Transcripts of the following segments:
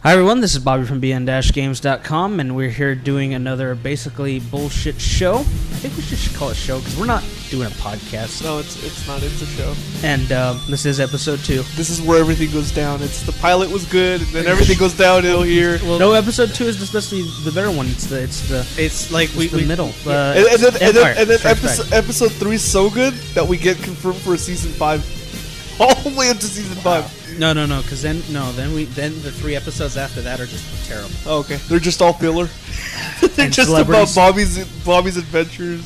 Hi everyone, this is Bobby from bn-games.com, and we're here doing another basically bullshit show. I think we should call it a show because we're not doing a podcast. No, it's not. It's a show. And this is episode 2. This is where everything goes down. It's the pilot was good, and then everything goes downhill here. Well, no, episode 2 is supposed to be the better one. It's the middle. And then episode 3 is so good that we get confirmed for a season 5, all the way up to season 5. No, because then the 3 episodes after that are just terrible. Oh, okay, they're just all filler. They're just about Bobby's adventures.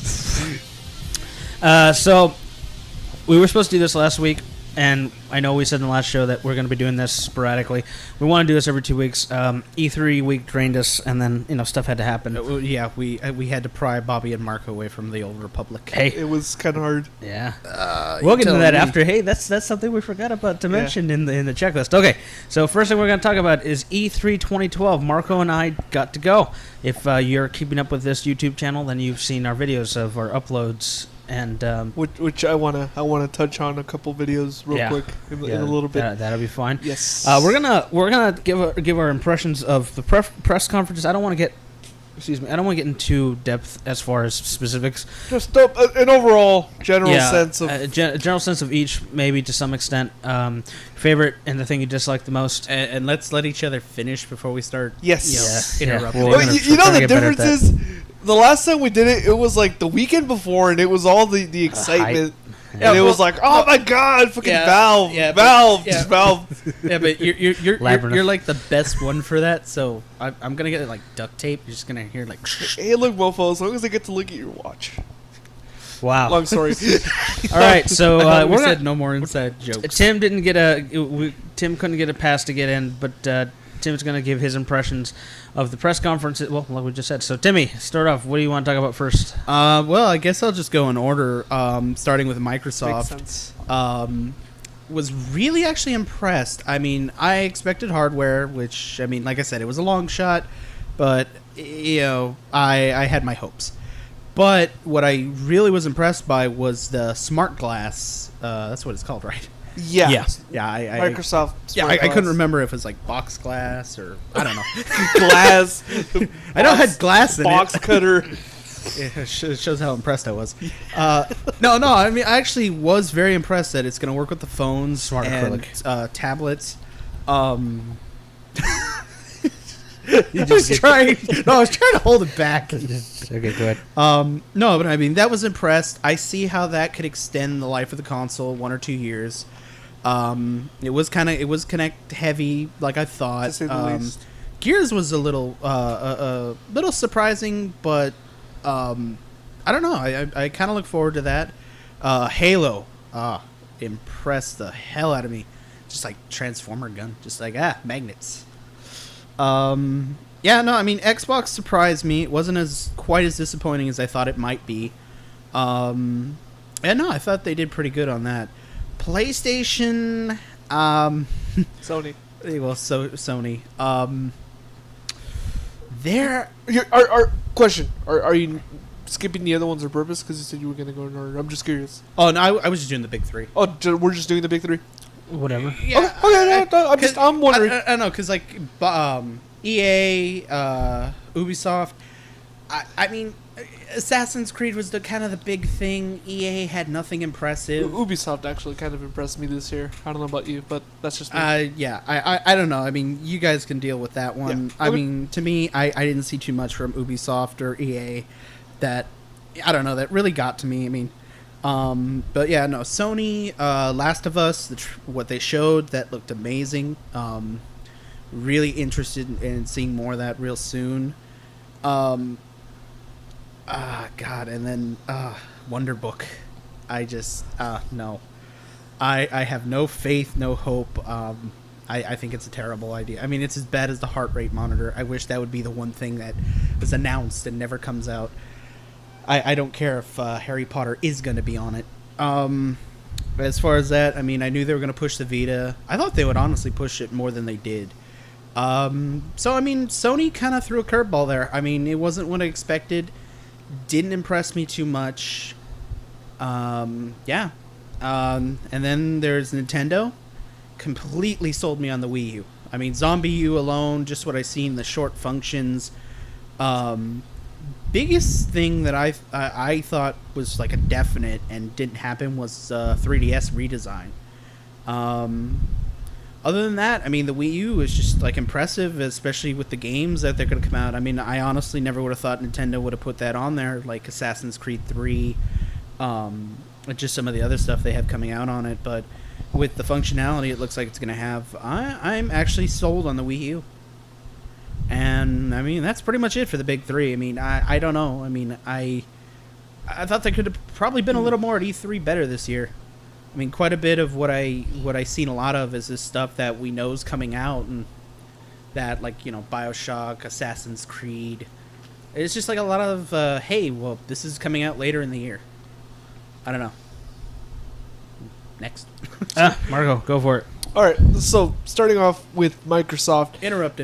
So we were supposed to do this last week, and I know we said in the last show that we're going to be doing this sporadically. We want to do this every 2 weeks. E3 week drained us, and then stuff had to happen. We had to pry Bobby and Marco away from the old Republic. Hey, it was kind of hard. Yeah, we'll get into that after. Hey, that's something we forgot about to mention in the checklist. Okay, so first thing we're going to talk about is E3 2012. Marco and I got to go. If you're keeping up with this YouTube channel, then you've seen our videos of our uploads. And which I wanna touch on a couple videos real quick in a little bit. That'll be fine. Yes. We're gonna give our impressions of the press conferences. I don't want to get into depth as far as specifics. Just an overall general sense of general sense of each, maybe to some extent. Favorite and the thing you dislike the most. And let's let each other finish before we start. Yes. Interrupting. Well, the difference is. The last time we did it, it was like the weekend before, and it was all the excitement. And it was like, oh my god, fucking Valve. Valve. Yeah, but you're like the best one for that, so I'm going to get like duct tape. You're just going to hear like... Hey, look, mofo, as long as I get to look at your watch. Wow. Long story. All right, so we said no more inside jokes. Tim couldn't get a pass to get in, but... Tim's going to give his impressions of the press conference. Well, like we just said. So, Timmy, start off. What do you want to talk about first? Well, I guess I'll just go in order, starting with Microsoft. Makes sense. Was really actually impressed. I mean, I expected hardware, which, I mean, like I said, it was a long shot, but, I had my hopes. But what I really was impressed by was the smart glass. That's what it's called, right? Yeah. Microsoft. I couldn't remember if it was like box glass or I don't know. Glass. I know it had glass in box it. cutter. It shows how impressed I was. No. I mean, I actually was very impressed that it's going to work with the phones and tablets. I was trying to hold it back. Okay, go ahead. No, but I mean, that was impressed. I see how that could extend the life of the console 1 or 2 years. It was Connect heavy, like I thought. To say the least. Gears was a little surprising, but I don't know. I kind of look forward to that. Halo, impressed the hell out of me. Just like Transformer gun, just like magnets. I mean, Xbox surprised me. It wasn't quite as disappointing as I thought it might be. I thought they did pretty good on that. PlayStation, Sony. Well, Sony. Our question: Are you skipping the other ones on purpose because you said you were going to go in order? I'm just curious. Oh no, I was just doing the big 3. Oh, we're just doing the big 3. Whatever. Yeah. Okay, I'm wondering. I know because like EA, Ubisoft. I mean, Assassin's Creed was the kind of the big thing. EA had nothing impressive. Ubisoft actually kind of impressed me this year. I don't know about you, but that's just me. I don't know. I mean, you guys can deal with that one. Yeah. I mean, to me, I didn't see too much from Ubisoft or EA that, I don't know, that really got to me. I mean, but yeah, no, Sony, Last of Us, what they showed, that looked amazing. Really interested in seeing more of that real soon. God, and then Wonder Book. I just no. I have no faith, no hope. I think it's a terrible idea. I mean, it's as bad as the heart rate monitor. I wish that would be the one thing that was announced and never comes out. I don't care if Harry Potter is going to be on it. As far as that, I mean, I knew they were going to push the Vita. I thought they would honestly push it more than they did. So, I mean, Sony kind of threw a curveball there. I mean, it wasn't what I expected. Didn't impress me too much. And then there's Nintendo. Completely sold me on the Wii U. I mean, Zombie U alone, just what I seen, the short functions. Biggest thing that I thought was like a definite and didn't happen was 3DS redesign. Other than that, I mean, the Wii U is just like impressive, especially with the games that they're going to come out. I mean, I honestly never would have thought Nintendo would have put that on there, like Assassin's Creed 3, and just some of the other stuff they have coming out on it. But with the functionality it looks like it's going to have, I'm actually sold on the Wii U. And, I mean, that's pretty much it for the big three. I mean, I don't know. I mean, I thought there could have probably been a little more at E3 better this year. I mean, quite a bit of what I seen a lot of is this stuff that we know is coming out, and that, like, you know, BioShock, Assassin's Creed. It's just like a lot of, hey, well, this is coming out later in the year. I don't know. Next. Marco, go for it. All right, so starting off with Microsoft. Interrupt.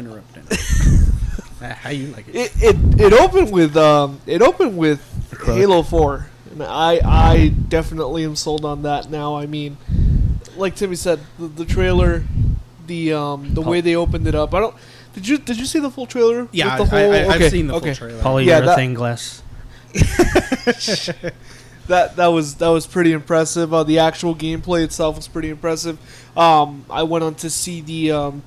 How you like it? It opened with Halo 4. And I definitely am sold on that now. I mean, like Timmy said, the trailer, the way they opened it up. Did you see the full trailer? Yeah, with the whole, I've seen the full trailer. Polyurethane glass. that was pretty impressive. The actual gameplay itself was pretty impressive. I went on to see the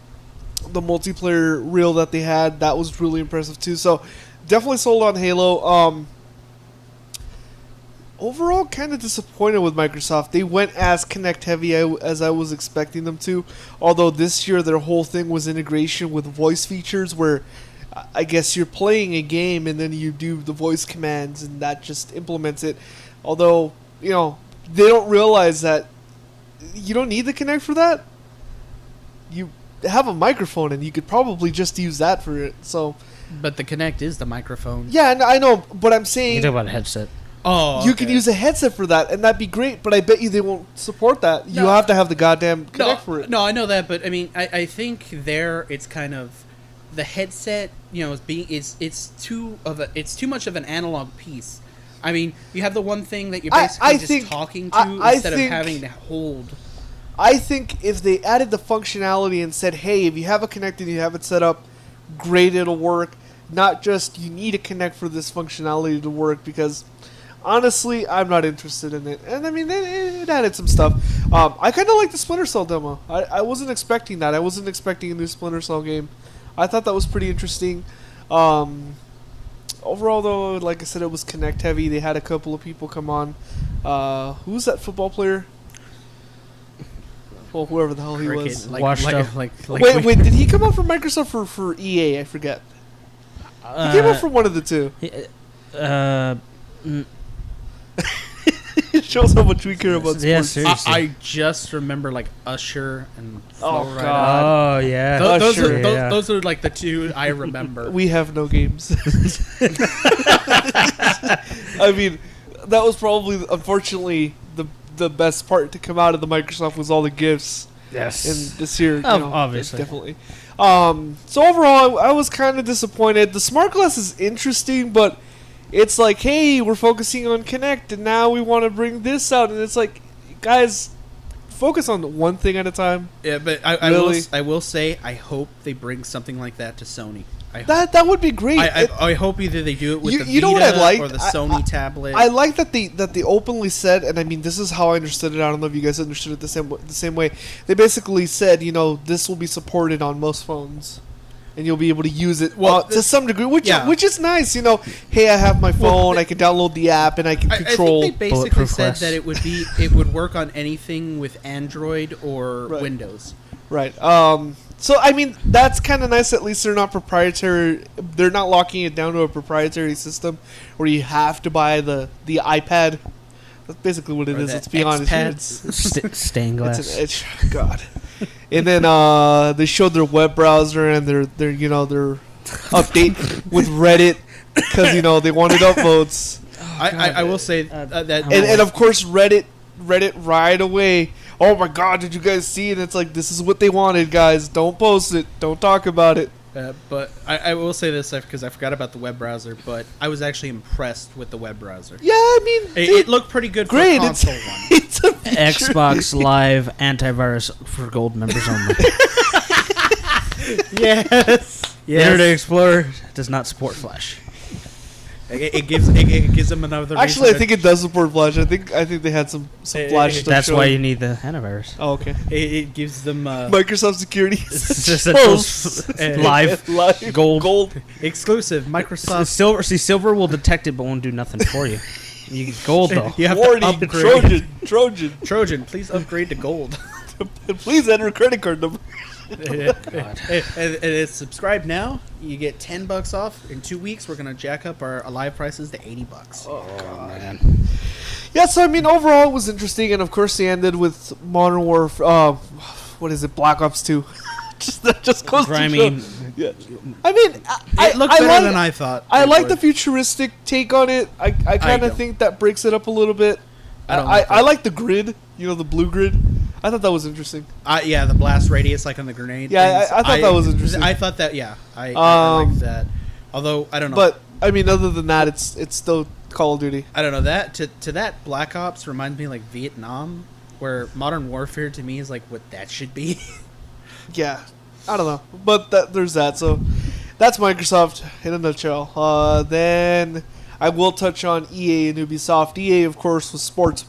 multiplayer reel that they had. That was really impressive too. So definitely sold on Halo. Overall, kind of disappointed with Microsoft. They went as Kinect heavy as I was expecting them to. Although this year their whole thing was integration with voice features, where I guess you're playing a game and then you do the voice commands and that just implements it. Although, you know, they don't realize that you don't need the Kinect for that. You have a microphone and you could probably just use that for it. So, but the Kinect is the microphone. Yeah, I know, but I'm saying You talk about a headset. Oh, okay. You can use a headset for that, and that'd be great. But I bet you they won't support that. You have to have the goddamn Kinect for it. No, I know that, but I mean, I think it's kind of the headset. You know, it's too much of an analog piece. I mean, you have the one thing that you're basically talking to instead of having to hold. I think if they added the functionality and said, "Hey, if you have a Kinect and you have it set up, great, it'll work." Not just you need a Kinect for this functionality to work, because honestly, I'm not interested in it. And I mean, it added some stuff. I kind of like the Splinter Cell demo. I wasn't expecting that. I wasn't expecting a new Splinter Cell game. I thought that was pretty interesting. Overall, though, like I said, it was Kinect heavy. They had a couple of people come on. Who's that football player? Well, whoever the hell he was. Wait, did he come out from Microsoft or for EA? I forget. He came out from one of the two. It shows how much we care about sports. Yeah, seriously. I just remember like Usher and God. Oh yeah. Those are like the two I remember. We have no games. I mean, that was probably, unfortunately, the best part to come out of the Microsoft was all the gifts. Yes. In this year, obviously, definitely. So overall, I was kind of disappointed. The smart glass is interesting, but it's like, hey, we're focusing on Kinect, and now we want to bring this out, and it's like, guys, focus on one thing at a time. Yeah, but I will say, I hope they bring something like that to Sony. That would be great. I hope either they do it with the Vita know what I liked? or the Sony tablet. I like that they openly said, and I mean, this is how I understood it. I don't know if you guys understood it the same way. They basically said, you know, this will be supported on most phones, and you'll be able to use it to some degree, which is nice. You know, hey, I have my phone, I can download the app, and I can control. I think they basically said that it would work on anything with Android or Windows. Right. So, I mean, that's kind of nice. At least they're not proprietary. They're not locking it down to a proprietary system where you have to buy the iPad. That's basically what it is. Let's be honest. It's stained glass. God. And then they showed their web browser and their update with Reddit because they wanted upvotes. I will say that, and of course Reddit right away. Oh my God! Did you guys see it? It's like, this is what they wanted, guys. Don't post it. Don't talk about it. But I will say this because I forgot about the web browser. But I was actually impressed with the web browser. Yeah, I mean, it looked pretty good for a console one. It's a Xbox Live antivirus for gold members only. Yes. Internet Explorer does not support Flash. It gives them another. Actually, I reason think it does support Flash. I think they had some Flash stuff. That's showing. why you need the antivirus. Oh, okay. it gives them Microsoft Security. Live gold. exclusive Microsoft. Silver will detect it, but won't do nothing for you. You get gold though. You have Warning, to upgrade. Trojan. Please upgrade to gold. Please enter a credit card number. and it's subscribe now. You get $10 off. In 2 weeks, we're gonna jack up our live prices to $80. Oh man. Yeah, so I mean, overall it was interesting, and of course they ended with Modern Warfare. What is it? Black Ops 2. That just goes Grimy. to show. Yeah. I mean, It looked better than I thought. I it like would. the futuristic take on it. I kind of don't. think that breaks it up a little bit. I don't like I that. like the grid. You know, the blue grid. I thought that was interesting. Yeah, the blast radius, like on the grenade. Yeah, things. I thought that was interesting. I thought that. Yeah, I liked that. Although I don't know. But I mean, other than that, it's still Call of Duty. I don't know that to that Black Ops reminds me like Vietnam, where Modern Warfare to me is like what that should be. Yeah, I don't know, but there's that. So that's Microsoft in a nutshell. Then I will touch on EA and Ubisoft. EA, of course, was sports,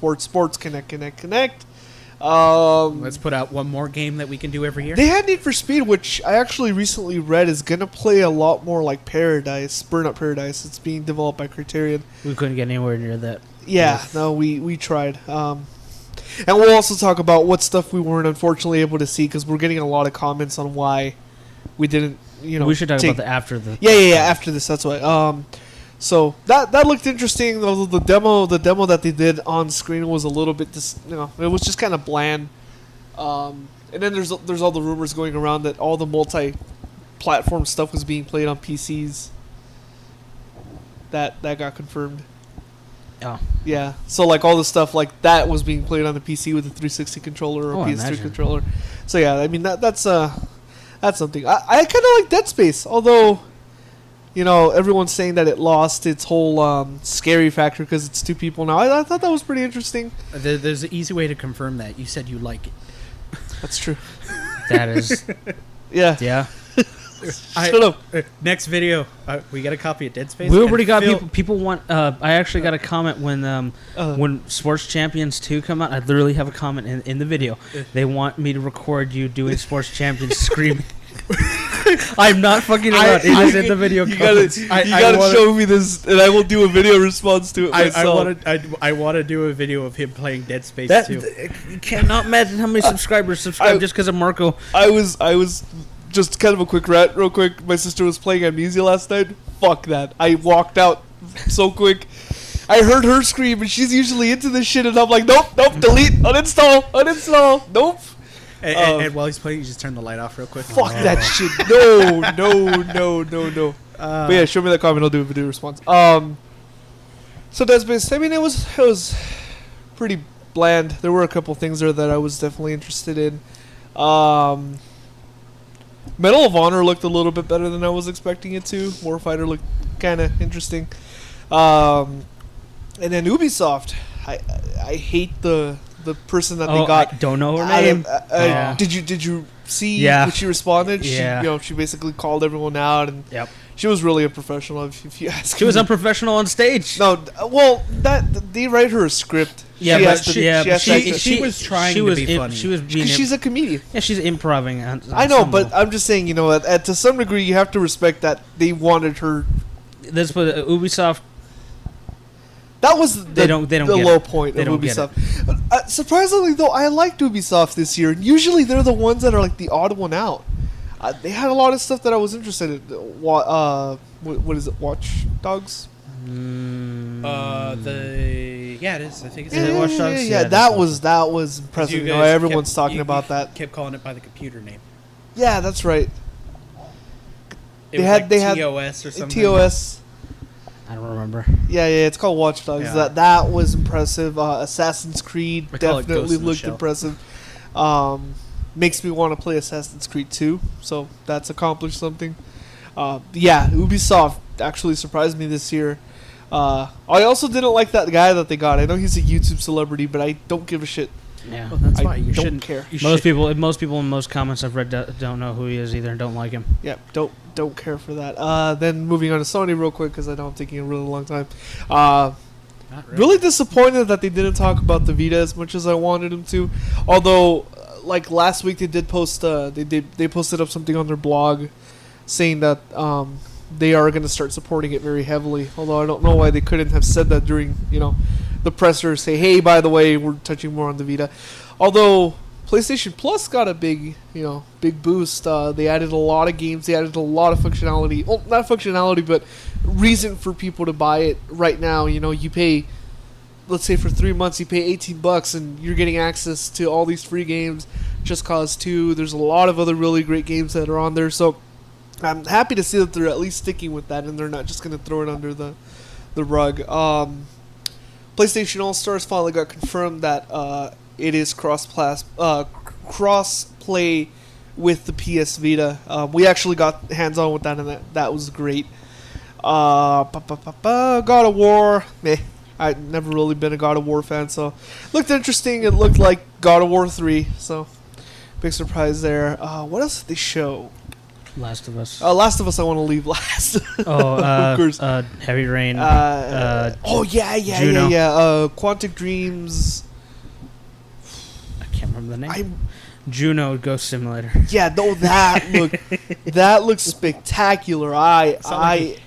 connect. Let's put out one more game that we can do every year. They had Need for Speed, which I actually recently read is going to play a lot more like Burnout Paradise. It's being developed by Criterion. We couldn't get anywhere near that. Yeah, no, we tried. And we'll also talk about what stuff we weren't unfortunately able to see because we're getting a lot of comments on why we didn't, we should talk about the after the. Yeah, after this, that's why. So that looked interesting. Although the demo that they did on screen was a little bit, it was just kind of bland. And then there's all the rumors going around that all the multi-platform stuff was being played on PCs. That got confirmed. Oh. Yeah. So like all the stuff like that was being played on the PC with the 360 controller or PS3 imagine. controller. So yeah, I mean that's something. I kind of like Dead Space, although. Everyone's saying that it lost its whole scary factor because it's two people now. I thought that was pretty interesting. There's an easy way to confirm that. You said you like it. That's true. That is. Yeah. Yeah. Shut up. Next video, we got a copy of Dead Space. We already got Phil- people want. I actually got a comment when Sports Champions 2 come out. I literally have a comment in the video. They want me to record you doing Sports Champions screaming. I'm not fucking around. It is in the video. You gotta show me this, and I will do a video response to it myself. I want to do a video of him playing Dead Space 2. You cannot imagine how many subscribers subscribe just because of Marco. I was just kind of a quick rant, real quick. My sister was playing Amnesia last night. Fuck that. I walked out so quick. I heard her scream, and she's usually into this shit, and I'm like, nope, delete, uninstall, nope. And while he's playing, you just turn the light off real quick. Fuck that shit. No. But yeah, show me that comment. I'll do a video response. So Dead Space, I mean, it was pretty bland. There were a couple things there that I was definitely interested in. Medal of Honor looked a little bit better than I was expecting it to. Warfighter looked kind of interesting. And then Ubisoft, I hate the person that they got. I don't know her name. Did you see what she responded? Yeah. She basically called everyone out, and she was really unprofessional. If you ask, she was unprofessional on stage. No, well, they write her a script. Yeah, she was trying to be funny. She was being. She's a comedian. Yeah, she's improving. I know, but I'm just saying, to some degree, you have to respect that they wanted her. This was Ubisoft. That was the low point of Ubisoft. Surprisingly, though, I liked Ubisoft this year. Usually, they're the ones that are like the odd one out. They had a lot of stuff that I was interested in. What is it? Watch Dogs? It is. I think it's Watch Dogs. Yeah, that was impressive. Everyone's talking about that. Kept calling it by the computer name. Yeah, that's right. They had TOS or something. TOS. I don't remember. Yeah, it's called Watch Dogs. Yeah. That was impressive. Assassin's Creed definitely looked impressive. Makes me want to play Assassin's Creed 2, so that's accomplished something. Ubisoft actually surprised me this year. I also didn't like that guy that they got. I know he's a YouTube celebrity, but I don't give a shit. Yeah. Well, that's I why you don't shouldn't care. You Most people in most comments I've read don't know who he is either and don't like him. Yeah, don't care for that. Then moving on to Sony real quick because I know I'm taking a really long time. Not Really disappointed that they didn't talk about the Vita as much as I wanted them to. Although, like last week, they did post. They posted up something on their blog, saying that they are going to start supporting it very heavily. Although I don't know why they couldn't have said that during the presser. Say, hey, by the way, we're touching more on the Vita. Although PlayStation Plus got a big boost. They added a lot of games. They added a lot of functionality. Well, not functionality, but reason for people to buy it right now. You pay, let's say for 3 months, you pay $18 and you're getting access to all these free games. Just Cause 2. There's a lot of other really great games that are on there. So I'm happy to see that they're at least sticking with that and they're not just going to throw it under the rug. PlayStation All Stars finally got confirmed that it is cross play with the PS Vita. We actually got hands on with that, and that was great. God of War, meh. I've never really been a God of War fan, so looked interesting. It looked like God of War 3, so big surprise there. What else did they show? Last of Us. Last of Us, I want to leave last. Of course. Heavy Rain. Yeah. Quantic Dreams. I can't remember the name. Juno Ghost Simulator. Yeah, no, that looks spectacular. I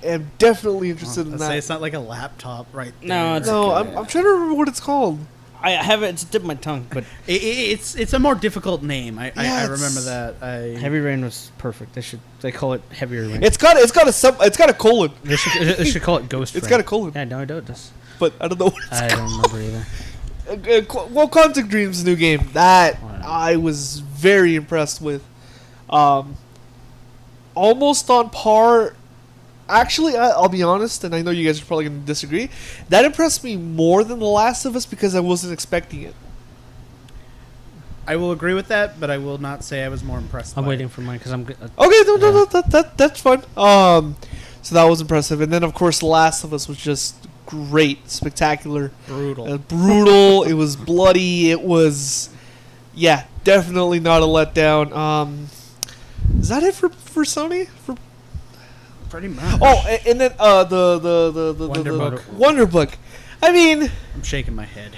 am definitely interested in that. It's not like a laptop, right? No, there. I'm trying to remember what it's called. I have it. It's a tip of my tongue, but it's a more difficult name. I remember that. Heavy Rain was perfect. They call it Heavier Rain. It's got a colon. They should call it Ghost. It's Rain. got a colon. Yeah, no, I know it does. But I don't know what it's I called. don't remember either. Well, Quantic Dreams' new game that I was very impressed with. Almost on par. Actually, I'll be honest, and I know you guys are probably going to disagree. That impressed me more than The Last of Us because I wasn't expecting it. I will agree with that, but I will not say I was more impressed. I'm waiting for mine because I'm good. Okay, no, that's fine. So that was impressive, and then of course, The Last of Us was just great, spectacular, brutal. It was bloody. It was, definitely not a letdown. Is that it for Sony? Pretty much. Oh, and then the Wonder Book. I mean, I'm shaking my head.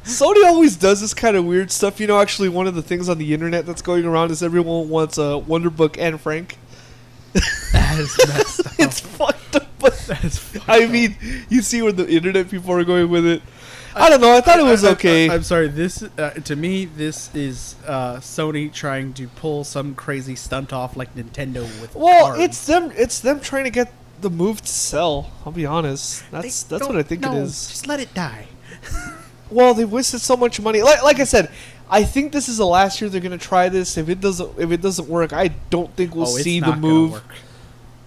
Sony always does this kind of weird stuff. Actually, one of the things on the internet that's going around is everyone wants a Wonder Book and Frank. That is messed up. It's fucked up. But I mean, you see where the internet people are going with it. I don't know. I thought it was okay. I'm sorry. This to me, this is Sony trying to pull some crazy stunt off like Nintendo with. Well, cards. it's them trying to get the move to sell. I'll be honest. That's what I think it is. Just let it die. Well, they wasted so much money. Like I said, I think this is the last year they're gonna try this. If it doesn't work, I don't think we'll see the move.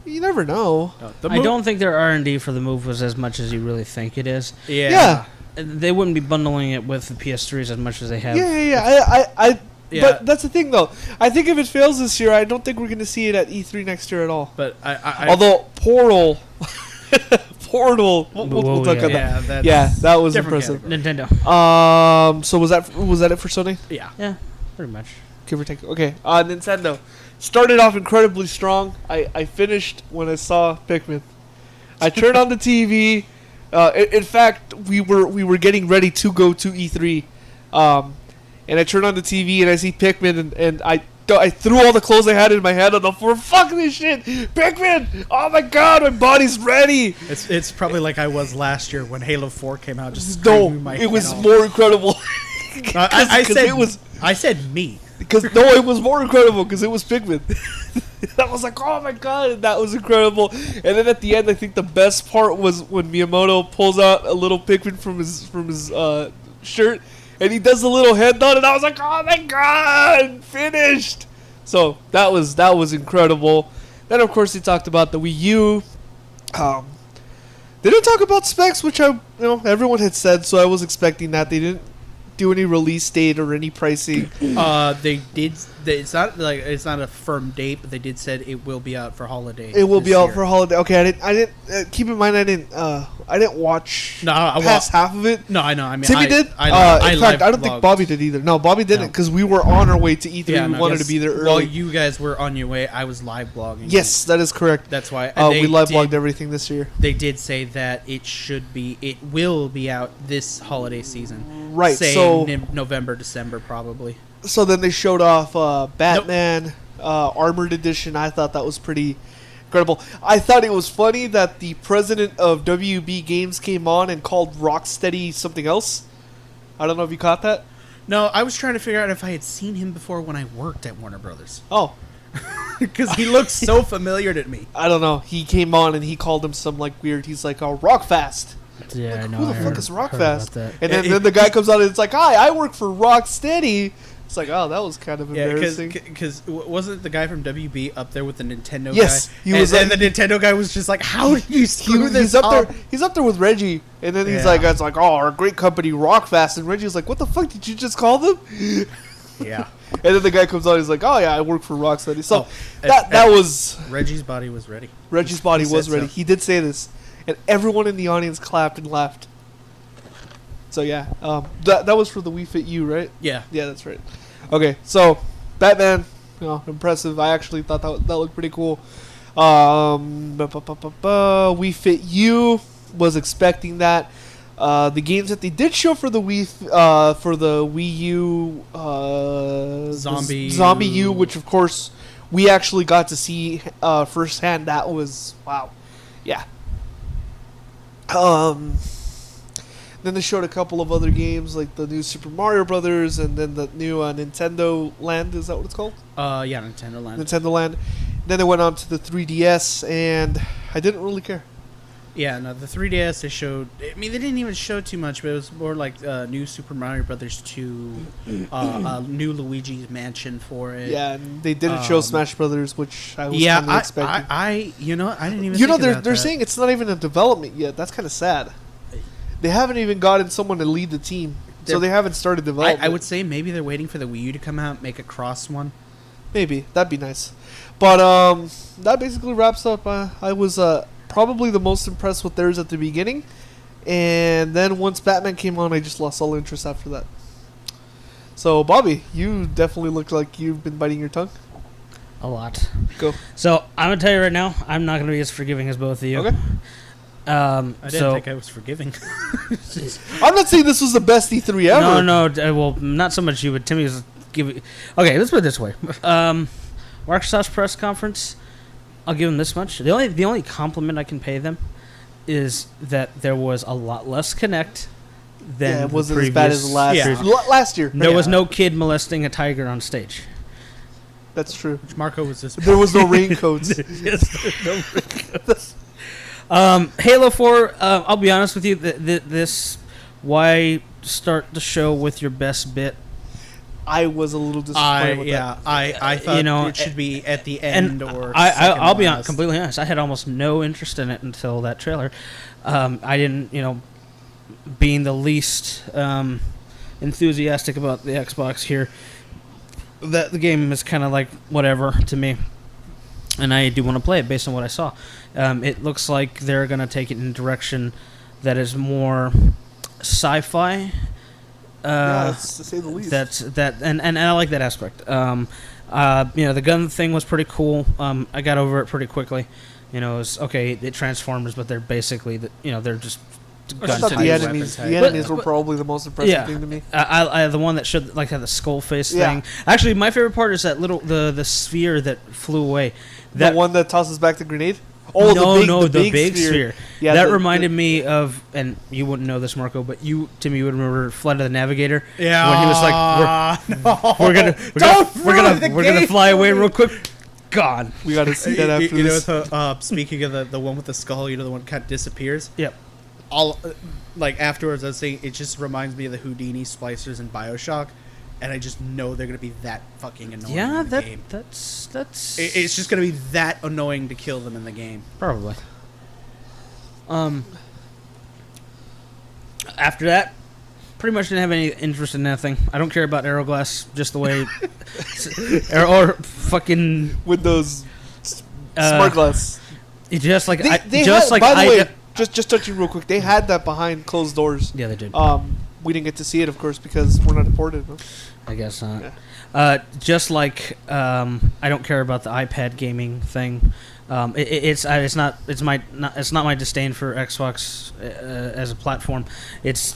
You never know. I don't think their R&D for the move was as much as you really think it is. Yeah. They wouldn't be bundling it with the PS3s as much as they have. Yeah. But that's the thing, though. I think if it fails this year, I don't think we're going to see it at E3 next year at all. But although Portal, we'll talk about that. Yeah, that was impressive. Category. Nintendo. So was that it for Sony? Yeah, pretty much. Give or take. Okay. Nintendo started off incredibly strong. I finished when I saw Pikmin. I turned on the TV. In fact, we were getting ready to go to E3, and I turned on the TV and I see Pikmin and I threw all the clothes I had in my hand on the floor. Fuck this shit, Pikmin! Oh my god, my body's ready. It's probably like I was last year when Halo 4 came out. Just it was more incredible. I said me. It was more incredible because it was Pikmin. I was like, oh my god, that was incredible. And then at the end, I think the best part was when Miyamoto pulls out a little Pikmin from his shirt, and he does a little head nod, and I was like, oh my god, finished. So that was incredible. Then of course they talked about the Wii U. They didn't talk about specs, which everyone had said, so I was expecting that. They didn't do any release date or any pricing. They did. It's not a firm date, but they did said it will be out for holiday. It will this be out year. for holiday. Okay, I didn't. Keep in mind, I didn't watch past half of it. No, I know. I mean, Timmy did. In fact, I don't think Bobby did either. No, Bobby didn't because we were on our way to E3. Yeah, we wanted to be there early. While you guys were on your way, I was live blogging. Yes, that is correct. That's why we live blogged everything this year. They did say that it will be out this holiday season. Right. So November, December, probably. So then they showed off Batman Armored Edition. I thought that was pretty incredible. I thought it was funny that the president of WB Games came on and called Rocksteady something else. I don't know if you caught that. No, I was trying to figure out if I had seen him before when I worked at Warner Brothers. Oh. Because he looks so familiar to me. I don't know. He came on and he called him some weird. He's like, "Oh, Rockfast." Yeah, I know. Who the fuck is Rockfast? And then the guy comes out and it's like, "Hi, I work for Rocksteady." It's like, oh, that was kind of embarrassing. Because wasn't the guy from WB up there with the Nintendo guy? Yes, he was. And the Nintendo guy was just like, "How do you screw this he's up up?" there. He's up there with Reggie, and then he's like, "It's like, oh, our great company, Rockfast." And Reggie's like, "What the fuck did you just call them?" Yeah. And then the guy comes out. He's like, "Oh yeah, I work for Rocksteady." So that was Reggie's body was ready. Reggie's body was ready. So. He did say this, and everyone in the audience clapped and laughed. So yeah, that was for the Wii Fit U, right? Yeah. Yeah, that's right. Okay, so Batman, impressive. I actually thought that looked pretty cool. Wii Fit U was expecting that. The games that they did show for the Wii U, Zombie U, which of course we actually got to see firsthand. That was wow, yeah. Then they showed a couple of other games like the new Super Mario Brothers and then the new Nintendo Land. Is that what it's called? Yeah, Nintendo Land. Nintendo Land. Then they went on to the 3DS, and I didn't really care. Yeah, no, the 3DS they showed. I mean, they didn't even show too much, but it was more like new Super Mario Brothers 2, new Luigi's Mansion for it. Yeah, and they didn't show Smash Brothers, which I was kind of expecting. I you know, I didn't even. They're saying it's not even in development yet. That's kind of sad. They haven't even gotten someone to lead the team, so they haven't started development. I would say maybe they're waiting for the Wii U to come out, make a cross one. Maybe that'd be nice, but that basically wraps up. I was probably the most impressed with theirs at the beginning, and then once Batman came on, I just lost all interest after that. So, Bobby, you definitely look like you've been biting your tongue. A lot. Go. So, I'm going to tell you right now, I'm not going to be as forgiving as both of you. Okay. I didn't think I was forgiving. I'm not saying this was the best E3 ever. No, well, not so much you, but Timmy was giving... Okay, let's put it this way. Microsoft's press conference, I'll give them this much. The only compliment I can pay them is that there was a lot less Kinect than it wasn't as bad as last year. Last year. There was no kid molesting a tiger on stage. That's true. Which Marco was this. There was no raincoats. Yes, there was no raincoats. Halo 4, I'll be honest with you, this, why start the show with your best bit? I was a little disappointed with that. I thought it should be at the end I'll be completely honest, I had almost no interest in it until that trailer. I didn't, being the least enthusiastic about the Xbox here, that the game is kind of like whatever to me. And I do want to play it based on what I saw. It looks like they're going to take it in a direction that is more sci-fi. That's to say the least. And I like that aspect. The gun thing was pretty cool. I got over it pretty quickly. It was okay. It Transformers, but they're basically they're just I thought the enemies were probably the most impressive thing to me. I the one that should have the skull face thing. Actually, my favorite part is that little the sphere that flew away. The one that tosses back the grenade. Oh, the big sphere. Yeah, that reminded me of, and you wouldn't know this, Marco, but Timmy, you would remember Flight of the Navigator. Yeah. When he was like, we're gonna fly away real quick. Gone. We got to see that after this. Speaking of the one with the skull, the one kind of disappears. Yep. Afterwards, I was saying it just reminds me of the Houdini splicers in BioShock. And I just know they're going to be that fucking annoying in the game. That's... It's just going to be that annoying to kill them in the game. Probably. After that, pretty much didn't have any interest in anything. I don't care about Aeroglass just the way, or fucking Windows Smart Glass. Just like By the way, just touching real quick, they had that behind closed doors. Yeah, they did. We didn't get to see it, of course, because we're not imported. No? I guess not. Yeah. Just like I don't care about the iPad gaming thing. It's not my disdain for Xbox as a platform.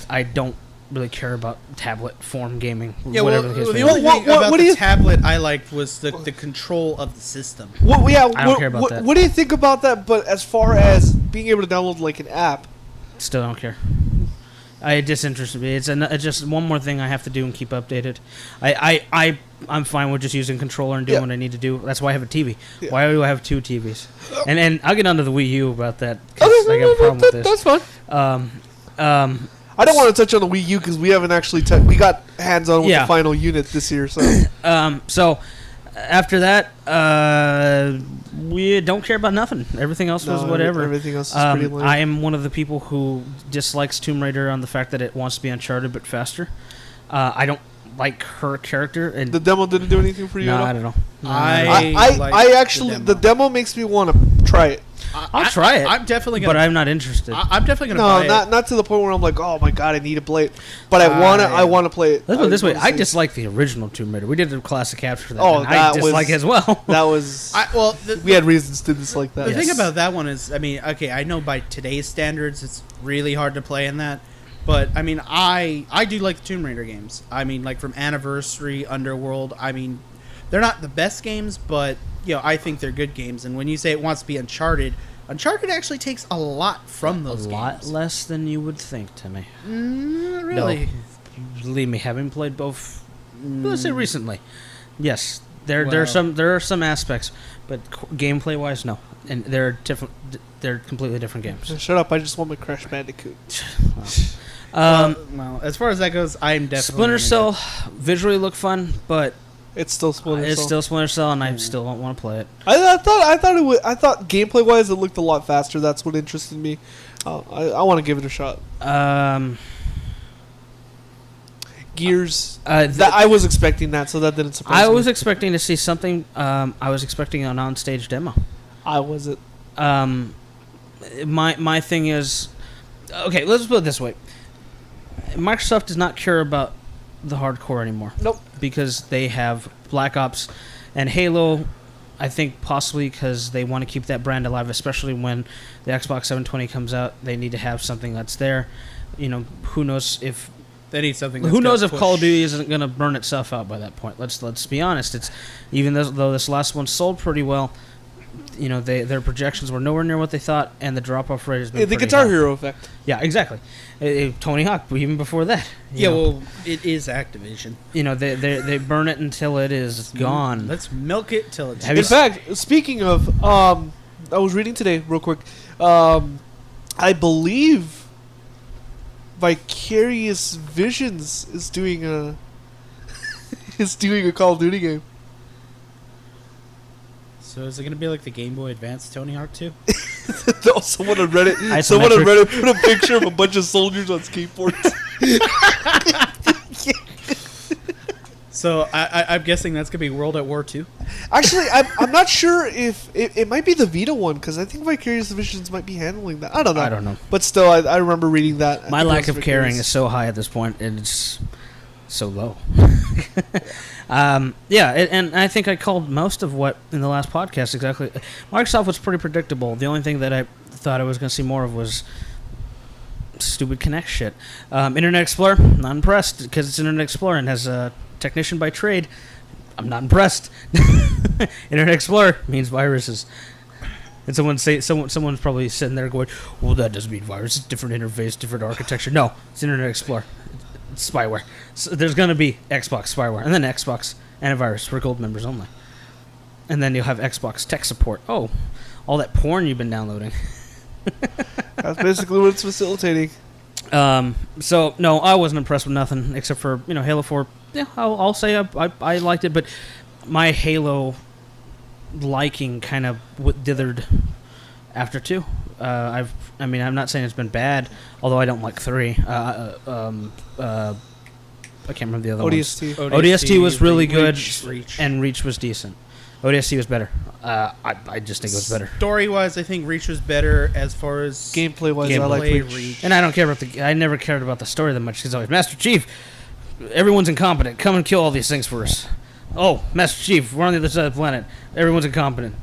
I don't really care about tablet form gaming. Yeah, whatever well, the case the may only be. thing about what do the you- tablet I liked was the control of the system. I don't care about that. What do you think about that? But as far as being able to download like an app, Still don't care. It disinterested me. It's just one more thing I have to do and keep updated. I'm fine with just using controller and doing what I need to do. That's why I have a TV. Yeah. Why do I have two TVs? And I'll get onto the Wii U about that. 'Cause I got a problem with this. That's fine. I don't want to touch on the Wii U because we haven't actually we got hands on with the final unit this year. So so after that, we don't care about nothing. Everything else was whatever. Everything else is pretty lame. I am one of the people who dislikes Tomb Raider on the fact that it wants to be Uncharted but faster. I don't like her character. And the demo didn't do anything for you at all? I don't know. I actually the demo makes me want to try it. I'll try it. I'm definitely gonna. But I'm not interested. I'm definitely gonna. buy it. not to the point where I'm like, oh my god, I need to play it. But I want to play it. Let's put it this way. I honestly. dislike the original Tomb Raider. We did a classic capture for that. Oh, and that I dislike was- as well. That was. We had reasons to dislike that. The thing about that one is, I mean, okay, I know by today's standards, it's really hard to play in that. But, I mean, I do like the Tomb Raider games. I mean, like, from Anniversary, Underworld, I mean, they're not the best games, but, you know, I think they're good games. And when you say it wants to be Uncharted, Uncharted actually takes a lot from those games. A lot less than you would think, Timmy. Not really. No, believe me, having played both, let's say recently, yes, there are some aspects, but gameplay wise, no, and they're different. They're completely different games. Shut up! I just want my Crash Bandicoot. Well, as far as that goes, I'm definitely Splinter Cell visually look fun, but It's still Splinter Cell. it's still Splinter Cell, and I still don't want to play it. I thought gameplay wise it looked a lot faster. That's what interested me. I want to give it a shot. Gears. I was expecting that, so that didn't surprise me. I was expecting to see something. I was expecting an on-stage demo. I wasn't. My thing is, okay, let's put it this way. Microsoft does not care about the hardcore anymore. Nope. Because they have Black Ops and Halo, I think possibly because they want to keep that brand alive, especially when the Xbox 720 comes out. They need to have something that's there. You know, who knows if They need something. who knows if Call of Duty isn't going to burn itself out by that point. Let's be honest. It's even though this last one sold pretty well, you know, their projections were nowhere near what they thought, and the drop-off rate has been The pretty Guitar high. Hero effect. Yeah, exactly. Tony Hawk, even before that. Yeah, know. well, it is Activision. You know, they burn it until it is gone. Let's milk it till it's. Have In you fact, speaking of, I was reading today real quick. I believe Vicarious Visions is doing a Call of Duty game. So is it going to be like the Game Boy Advance Tony Hawk 2? No, someone on Reddit put a picture of a bunch of soldiers on skateboards. So I'm guessing that's going to be World at War 2? Actually, I'm not sure if it might be the Vita one because I think Vicarious Visions might be handling that. I don't know. But still, I remember reading that. My lack of caring is so high at this point, and it's so low. And I think I called most of what in the last podcast exactly. Microsoft was pretty predictable. The only thing that I thought I was going to see more of was stupid Kinect shit. Internet Explorer, not impressed because it's Internet Explorer and has a technician by trade. I'm not impressed. Internet Explorer means viruses. And someone's probably sitting there going, well, that doesn't mean virus. It's different interface, different architecture. No, it's Internet Explorer. It's spyware. So there's going to be Xbox spyware, and then Xbox antivirus for gold members only. And then you'll have Xbox tech support. Oh, all that porn you've been downloading. That's basically what it's facilitating. So no, I wasn't impressed with nothing except for Halo 4. Yeah, I'll say I liked it, but my Halo liking kind of dithered after 2. I'm not saying it's been bad, although I don't like 3. I can't remember the other ODST. ones. ODST was really good, Reach. and Reach was decent. ODST was better. I just think it was better. Story-wise, I think Reach was better. As far as Gameplay-wise, I like Reach. And I don't care about I never cared about the story that much. Because always, Master Chief, everyone's incompetent. Come and kill all these things for us. Oh, Master Chief, we're on the other side of the planet. Everyone's incompetent.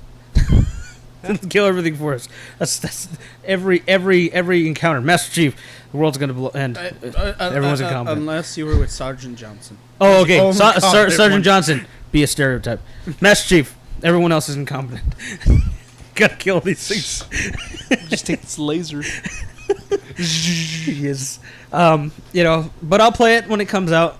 Kill everything for us. That's every encounter. Master Chief, the world's gonna end. Everyone's incompetent. Unless you were with Sergeant Johnson. Oh, okay. Sergeant Johnson, be a stereotype. Master Chief, everyone else is incompetent. Gotta kill these things. Just take this laser. Yes. But I'll play it when it comes out.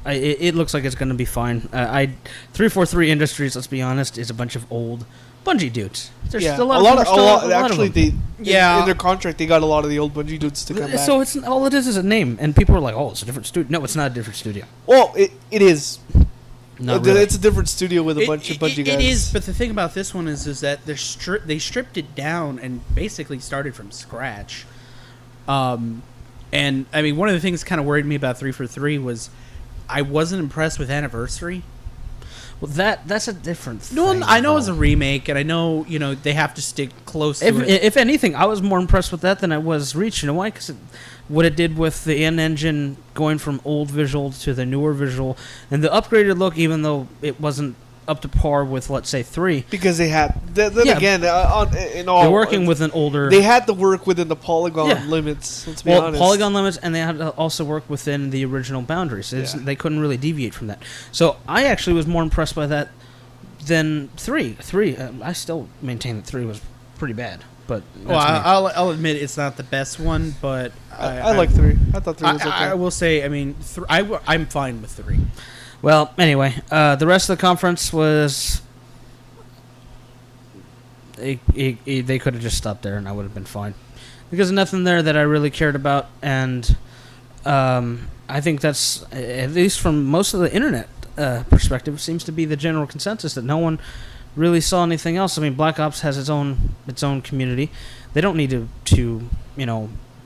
It looks like it's going to be fine. 343 Industries, let's be honest, is a bunch of old Bungie dudes. There's Yeah, still a lot of actually, them. in their contract, they got a lot of the old Bungie dudes to come back. So it's all it is a name, and people are like, "Oh, it's a different studio." No, it's not a different studio. Well, it is. Not really. It's a different studio with a bunch of Bungie guys. It is, but the thing about this one is that they stripped it down and basically started from scratch. And I mean, one of the things that kind of worried me about 343 was I wasn't impressed with Anniversary. Well, that's a different thing. No, I know it's a remake, and I know they have to stick close to it. If anything, I was more impressed with that than I was Reach. You know why? Because what it did with the engine going from old visual to the newer visual, and the upgraded look, even though it wasn't up to par with, let's say, 3. Because they had... Then again, they're working with an older... They had to work within the polygon limits, let's be honest. Polygon limits, and they had to also work within the original boundaries. They couldn't really deviate from that. So I actually was more impressed by that than 3. 3, I still maintain that 3 was pretty bad. But I'll admit it's not the best one, but... I like 3. I thought 3 was okay. I will say, I mean, I'm fine with 3. Well, anyway, the rest of the conference was... They could have just stopped there and I would have been fine. Because nothing there that I really cared about, and I think that's, at least from most of the internet perspective, seems to be the general consensus that no one really saw anything else. I mean, Black Ops has its own community. They don't need to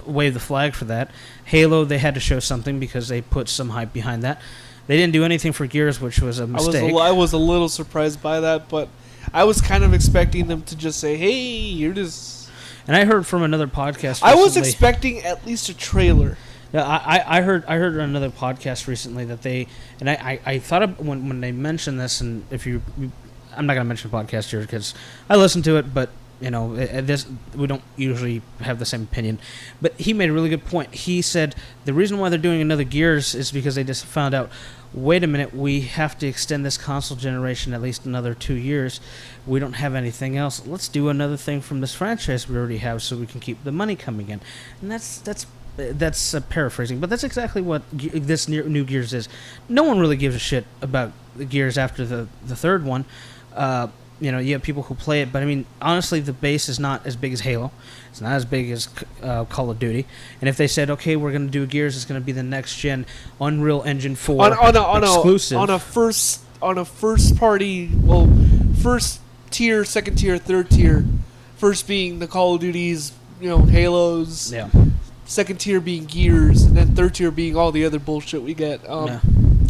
wave the flag for that. Halo, they had to show something because they put some hype behind that. They didn't do anything for Gears, which was a mistake. I was a little surprised by that, but I was kind of expecting them to just say, "Hey, here it is." And I heard from another podcast recently, I was expecting at least a trailer. Yeah, I heard on another podcast recently that they, and I thought of, when they mentioned this, and I'm not going to mention the podcast here because I listened to it, but this we don't usually have the same opinion. But he made a really good point. He said the reason why they're doing another Gears is because they just found out, wait a minute, we have to extend this console generation at least another 2 years. We don't have anything else. Let's do another thing from this franchise we already have so we can keep the money coming in. And that's paraphrasing, but that's exactly what this new Gears is. No one really gives a shit about the Gears after the third one. You have people who play it, but I mean, honestly, the base is not as big as Halo. It's not as big as Call of Duty. And if they said, okay, we're going to do Gears, it's going to be the next gen Unreal Engine 4 exclusive on a first party, first tier, second tier, third tier. First being the Call of Duties, Halos. Yeah. Second tier being Gears, and then third tier being all the other bullshit we get.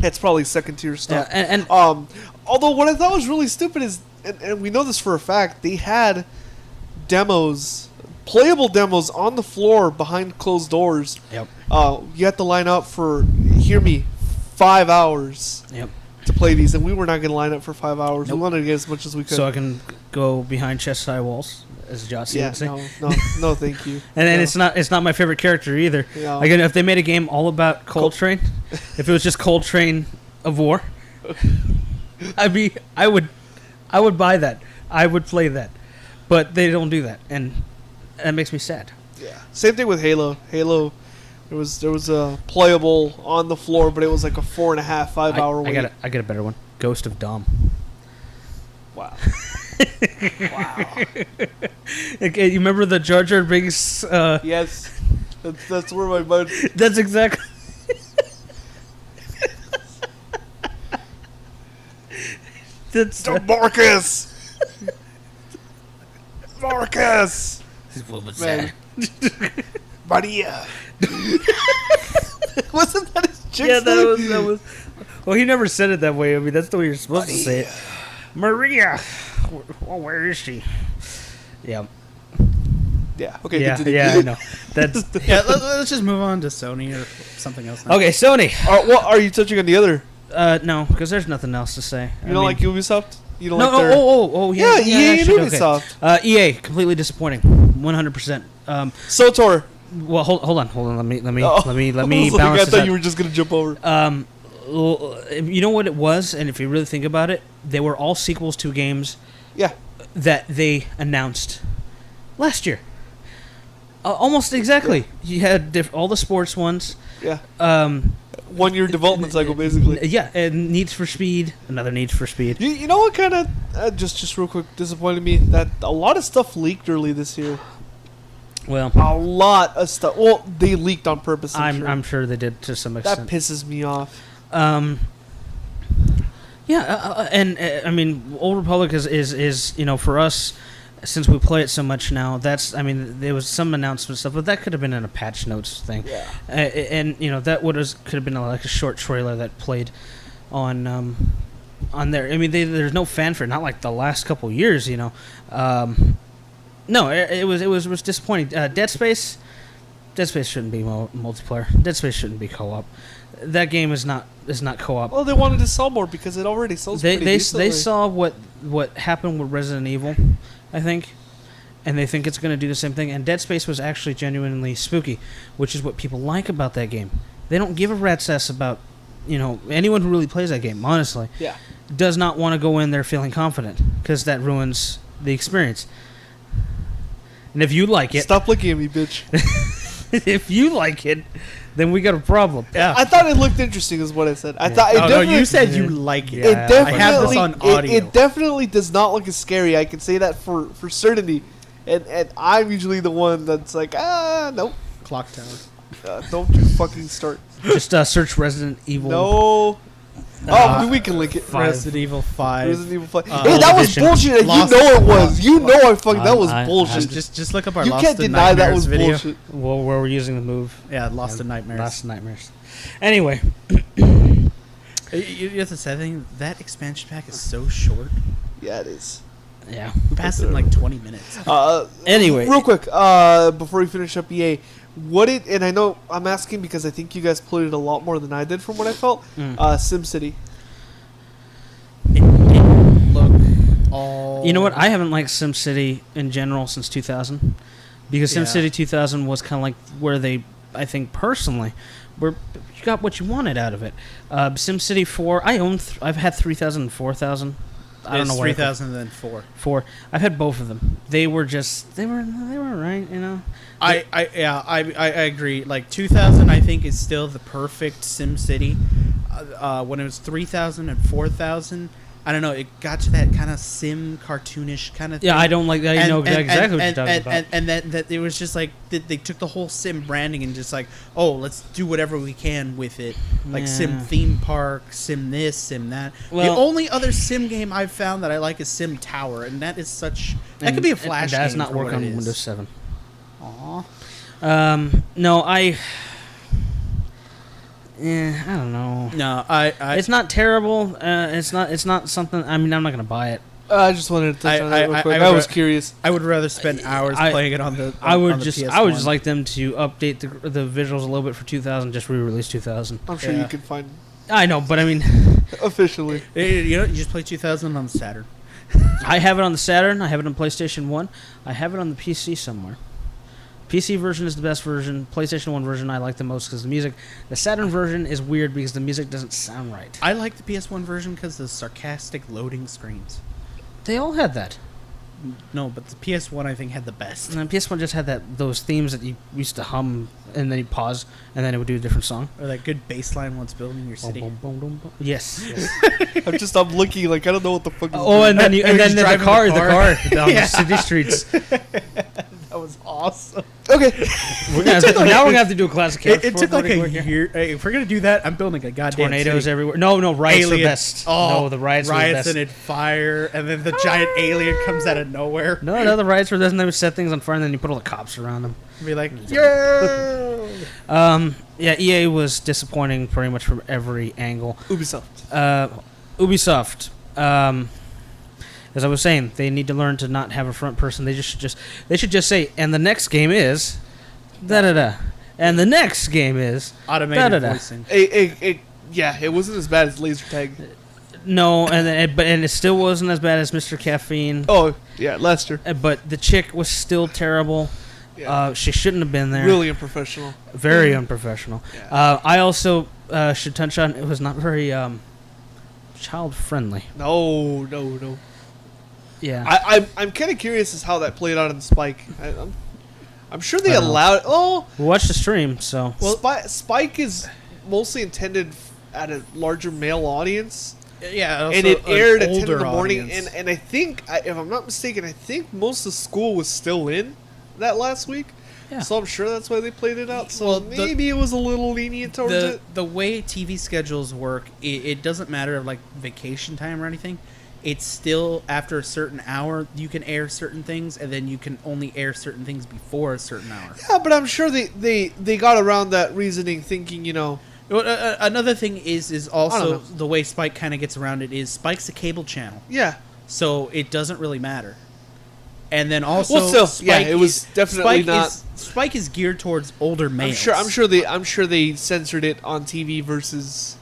That's probably second tier stuff. Yeah, and although what I thought was really stupid is, and we know this for a fact, they had playable demos on the floor behind closed doors. Yep. You had to line up for, 5 hours. Yep. To play these, and we were not going to line up for 5 hours. Nope. We wanted to get as much as we could. So I can go behind chest-high walls, as Jotzi would say. No, thank you. And then it's not my favorite character either. Yeah. Like, if they made a game all about Coltrane, if it was just Coltrane of War, I would buy that. I would play that. But they don't do that, and that makes me sad. Yeah. Same thing with Halo. Halo, there was a playable on the floor, but it was like a 4.5, 5 hour wait. I got a better one. Ghost of Dom. Wow. Wow. Okay, you remember the Jar Jar Binks? Yes. That's where my mind. That's exactly. That's DeMarcus. Marcus. What was Man. that? Maria. Wasn't that his chick's Yeah, name? that was. Well, he never said it that way. I mean, that's the way you're supposed to say it. Maria. Where is she? Yeah. Yeah. Okay. Yeah. Continue. Yeah. I know. That's Yeah, let's just move on to Sony or something else. Now. okay. Sony. What are you touching on the other? No, because there's nothing else to say. You don't like Ubisoft? You don't No. like their... Yeah. EA and actually, okay. Ubisoft. EA completely disappointing. 100%. SOTOR. Well, hold on. Let me Oh. let me I was like, balance I this thought out. you were just gonna jump over. You know what it was, and if you really think about it, they were all sequels to games Yeah. that they announced last year. Almost exactly. You had all the sports ones. Yeah. 1 year development cycle, basically. Yeah, and Needs for Speed, another Needs for Speed. You know what kind of just real quick disappointed me? That a lot of stuff leaked early this year. Well, A lot of stuff. Well, they leaked on purpose. I'm sure they did to some that extent. pisses me off. I mean, Old Republic is for us, since we play it so much now. There was some announcement stuff, but that could have been in a patch notes thing. Yeah. And that could have been like a short trailer that played on there. I mean, there's no fanfare, not like the last couple years. No, it was disappointing. Dead Space shouldn't be multiplayer. Dead Space shouldn't be co-op. That game is not co-op. Well, they wanted to sell more because it already sells. They saw what happened with Resident Evil, I think, and they think it's going to do the same thing. And Dead Space was actually genuinely spooky, which is what people like about that game. They don't give a rat's ass about anyone who really plays that game. Honestly, Yeah. does not want to go in there feeling confident because that ruins the experience. And if you like it, Stop looking at me, bitch. if you like it, then we got a problem. Yeah. I thought it looked interesting, is what I said. I thought it Oh, no, definitely. you said you like it. It Yeah, definitely. I have this on audio. It definitely does not look as scary. I can say that for certainty. And I'm usually the one that's like, nope. Clock Tower. Don't you fucking start. Just search Resident Evil. No. We can link it. 5. Resident Evil 5. Resident Evil 5. Uh, Hey, that was Edition. bullshit. And you Lost- know it was. You know I fucking. That was I- bullshit. Just look up our You Lost can't in deny that Nightmares was video. bullshit. Well, where we're using the move. Yeah, Lost in Nightmares. Lost in Nightmares. Anyway, You have to say, I think that expansion pack is so short. Yeah, it is. yeah. We passed it in like 20 minutes. Anyway. real quick, before we finish up EA, and I know I'm asking because I think you guys played it a lot more than I did from what I felt. SimCity. It didn't look all. You know what? I haven't liked SimCity in general since 2000, because Yeah. SimCity 2000 was kind of like where they, I think personally, where you got what you wanted out of it. SimCity 4, I've had 3000 and 4000. I don't know where 3004. 4. I've had both of them. They were right, I agree. Like 2000, I think is still the perfect SimCity. When it was 3000 and 4000, I don't know. It got to that kind of sim cartoonish kind of thing. Yeah, I don't like that. I know exactly what you're talking about. And that it was just like they took the whole sim branding and just like, oh, let's do whatever we can with it. Like sim Yeah. theme park, sim this, sim that. Well- the only other sim game I've found that I like is Sim Tower, and that is such. That could be a Flash and game. does not for work what on it is. Windows 7. Aw. No, I don't know. No, I It's not terrible. It's not something. I mean, I'm not gonna buy it. I just wanted to touch on that real quick. I I was would- curious. I would rather spend hours playing it on the. I would on the just PS1. like them to update the visuals a little bit for 2000. Just re-release 2000. I'm sure Yeah. you can find I know, but I mean, officially. You know, you just play 2000 on the Saturn. I have it on the Saturn. I have it on PlayStation 1. I have it on the PC somewhere. PC version is the best version. PlayStation 1 version I like the most because the Saturn version is weird because the music doesn't sound right. I like the PS1 version because the sarcastic loading screens. They all had that. No, but the PS1 I think had the best. And PS1 just had those themes that you used to hum and then you pause and then it would do a different song. Or that good bass line once building your city. Boom, boom, boom, boom. Yes. I'm looking like I don't know what the fuck is Oh, and then And the just driving car the car. down Yeah. the city streets. that was awesome. Okay. Now we're gonna have to do a classic. It took like a year. Hey, if we're gonna do that, I'm building a goddamn Tornadoes city. everywhere. No, riots are Alien. best. Oh, No, the riots are the riots best. and fire, and then the giant alien comes out of nowhere. No, the riots where doesn't they set things on fire and then you put all the cops around them. Be like, yeah. Yeah, EA was disappointing pretty much from every angle. Ubisoft. As I was saying, they need to learn to not have a front person. They should just say, and the next game is da da da, and the next game is Automated da-da-da. voicing. Yeah, it wasn't as bad as laser tag. No, and it still wasn't as bad as Mr. Caffeine. Oh, yeah, Lester. But the chick was still terrible. Yeah. She shouldn't have been there. Really unprofessional. Very unprofessional. Yeah. I also should touch on it was not very child friendly. No. Yeah. I'm kind of curious as how that played out in Spike. I'm sure they allowed. Oh, We watched the stream, so Spike is mostly intended at a larger male audience. Yeah, And it aired at 10 in the older morning, audience. and I think, if I'm not mistaken, I think most of school was still in that last week. Yeah. So I'm sure that's why they played it out. So Well, maybe it was a little lenient towards it. the way TV schedules work, it doesn't matter like vacation time or anything. It's still after a certain hour you can air certain things, and then you can only air certain things before a certain hour. Yeah, but I'm sure they got around that reasoning, thinking, Another thing is I don't also know. the way Spike kind of gets around it is Spike's a cable channel, yeah. so it doesn't really matter. And then also, Well, still, yeah, it was definitely not. Spike is geared towards older males. I'm sure they censored it on TV versus.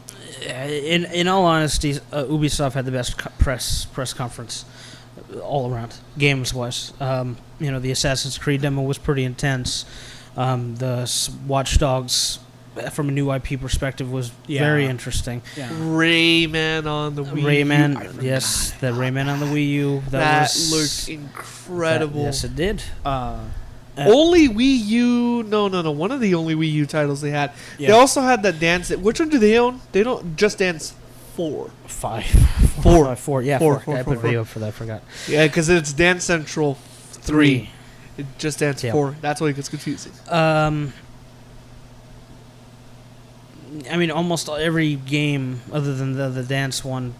in all honesty, Ubisoft had the best press conference all around, games wise. The Assassin's Creed demo was pretty intense. The Watch Dogs, from a new IP perspective, was very interesting. Yeah. Rayman on the Wii U. Rayman, yes, the Rayman on the Wii U. That looked incredible. Yes, it did. Only Wii U. No. One of the only Wii U titles they had. Yeah. They also had that Dance. Which one do they own? They don't. Just Dance 4. 5. Four. 4. Yeah, Four, 4. I four, put four. video up for that. I forgot. Yeah, because it's Dance Central 3. It just Dance Yep. 4. That's why it gets confusing. I mean, almost every game other than the dance one,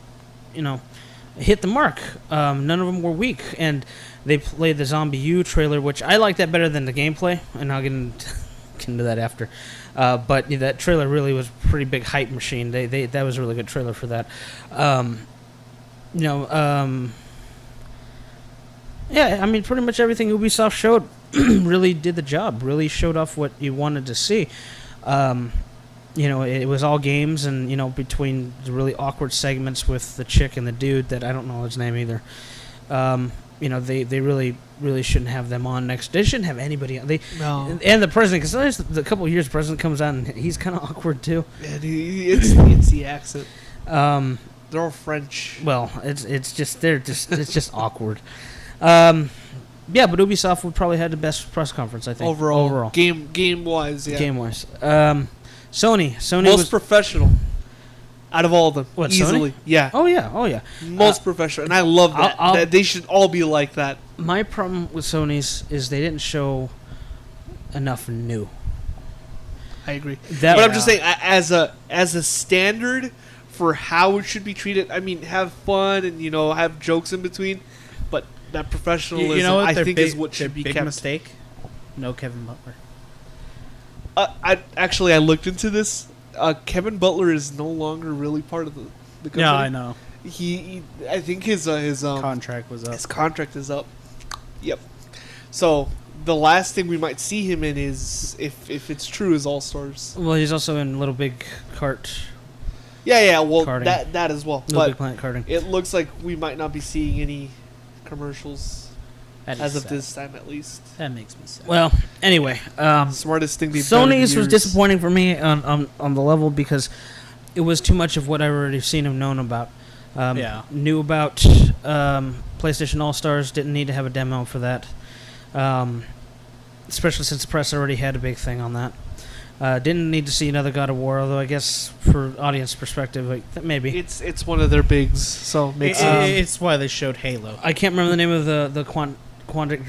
hit the mark. None of them were weak, and they played the Zombie U trailer, which I like that better than the gameplay, and I'll get into that after. But that trailer really was a pretty big hype machine. That was a really good trailer for that. Yeah, I mean, pretty much everything Ubisoft showed really did the job. Really showed off what you wanted to see. It was all games, and between the really awkward segments with the chick and the dude that I don't know his name either. They really shouldn't have them on next. They shouldn't have anybody on. No. And the president, because sometimes a couple of years the president comes on and he's kind of awkward too. And it's the accent. They're all French. Well, it's just awkward. Yeah, but Ubisoft would probably have the best press conference, I think. Overall. Game wise, yeah. Game wise. Sony Most was professional out of all of them. What, easily. Sony? Yeah. Oh yeah. Most professional. And I love that. That they should all be like that. My problem with Sony's is they didn't show enough new. I agree. That- I'm just saying, as a standard for how it should be treated, I mean, have fun and, have jokes in between, but that professionalism, what I their think, is what should be big kept. mistake? No Kevin Butler. I looked into this. Kevin Butler is no longer really part of the company. Yeah, I know. He I think his Contract was up. his contract is up. Yep. So the last thing we might see him in is, if it's true, is All Stars. Well, he's also in Little Big Kart, Yeah. Well, Karting. that as well. Little But Big Planet Karting. it looks like we might not be seeing any commercials That as is of sad. this time, at least. That makes me sad. Well, anyway, Smartest thing they've done in Sony's was years. disappointing for me on the level because it was too much of what I've already seen and known about. Knew about PlayStation All Stars. Didn't need to have a demo for that, especially since the press already had a big thing on that. Didn't need to see another God of War, although I guess for audience perspective, maybe. It's one of their bigs, so makes sense. It's why they showed Halo. I can't remember the name of the Quantic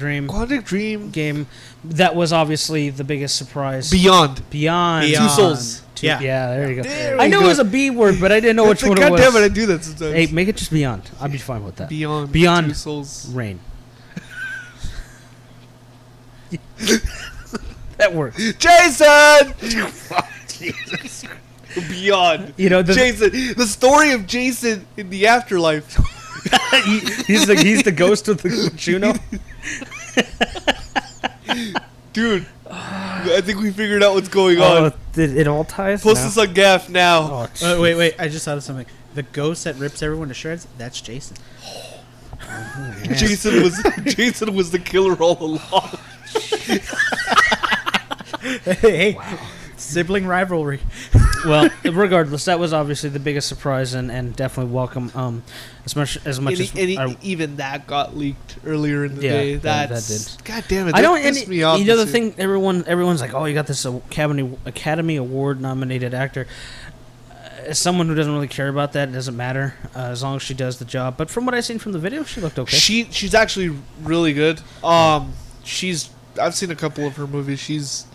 Dream game. That was obviously the biggest surprise. Beyond. Two Souls. Yeah, there you go. There I we knew go. it was a B word, but I didn't know which one it God was. damn it, I do that sometimes. Hey, make it just Beyond. I'd be fine with that. Beyond Two Souls. Rain. That works. Jason! Jesus. Beyond. You know, Jason. The story of Jason in the afterlife. he's the ghost of the Juno. Dude, I think we figured out what's going on. Did it all ties? Post this on Gaff now. Oh, wait, I just thought of something. The ghost that rips everyone to shreds, that's Jason. Jason was the killer all along. Hey, wow. Sibling rivalry. Well, regardless, that was obviously the biggest surprise and definitely welcome. As much as even that got leaked earlier in the day. That did. God damn it! I don't. Pissed me off. You know the thing. Everyone's like, "Oh, you got this Academy Award nominated actor." As someone who doesn't really care about that, it doesn't matter as long as she does the job. But from what I've seen from the video, she looked okay. She's actually really good. I've seen a couple of her movies. She's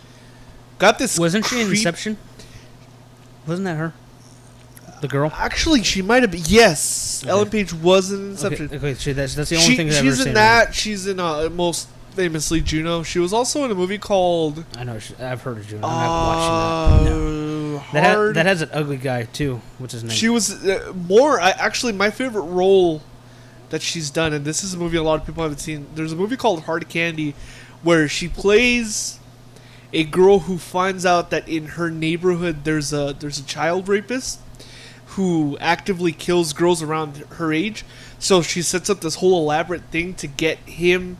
got this. Wasn't she in Inception? Wasn't that her? The girl? Actually, she might have been. Yes, okay. Ellen Page was in Inception. Okay, that's the only thing I've ever seen. She's in that. She's in most famously Juno. She was also in a movie called. I know. I've heard of Juno. I'm not watching that. No. That has an ugly guy too. What's his name? She was more. Actually, my favorite role that she's done, and this is a movie a lot of people haven't seen. There's a movie called Hard Candy, where she plays a girl who finds out that in her neighborhood there's a child rapist who actively kills girls around her age. So she sets up this whole elaborate thing to get him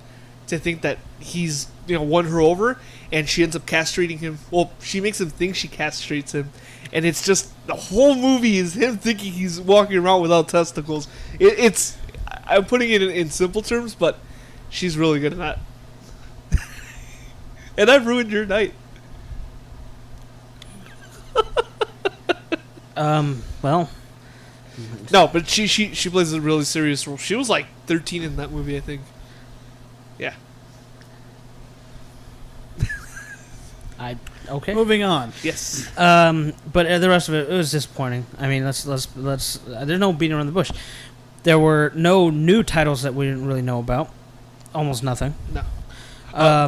to think that he's won her over, and she ends up castrating him. Well, she makes him think she castrates him, and it's just the whole movie is him thinking he's walking around without testicles. It's I'm putting it in simple terms, but she's really good at that. And I've ruined your night. Well. No, but she plays a really serious role. She was like 13 in that movie, I think. Yeah. Okay. Moving on. Yes. But the rest of it was disappointing. I mean, let's there's no beating around the bush. There were no new titles that we didn't really know about. Almost nothing. No.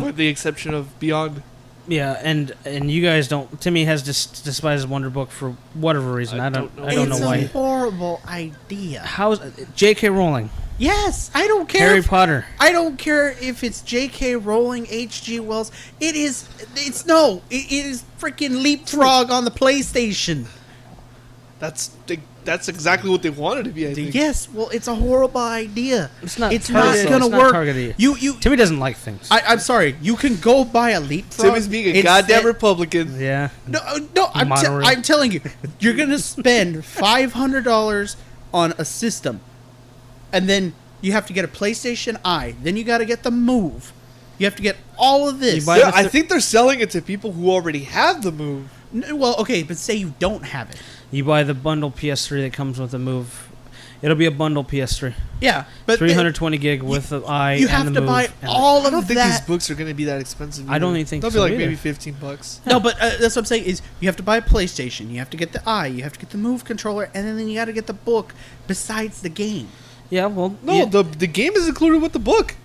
With the exception of Beyond. Yeah, and you guys don't. Timmy has despised Wonder Book for whatever reason. I don't know why. It's a horrible idea. How's J.K. Rowling? Yes, I don't care. Harry Potter. I don't care if it's J.K. Rowling, H.G. Wells. It is freaking Leapfrog on the PlayStation. That's exactly what they wanted to be, I think. Yes, well, it's a horrible idea. It's not gonna work. You Timmy doesn't like things. I'm sorry. You can go buy a Leapfrog. Timmy's being a goddamn Republican. Yeah. No. I'm telling you, you're gonna spend $500 on a system, and then you have to get a PlayStation Eye. Then you got to get the Move. You have to get all of this. Yeah, I think they're selling it to people who already have the Move. Well, okay, but say you don't have it. You buy the bundle PS3 that comes with the Move. It'll be a bundle PS3. Yeah, but 320 gig with the Eye and the Move. You have to buy all of that. I don't think these books are going to be that expensive either. I don't even think they'll so be like either. maybe $15. No, but that's what I'm saying is you have to buy a PlayStation, you have to get the Eye, you have to get the Move controller, and then you got to get the book besides the game. Yeah, well... No, the game is included with the book.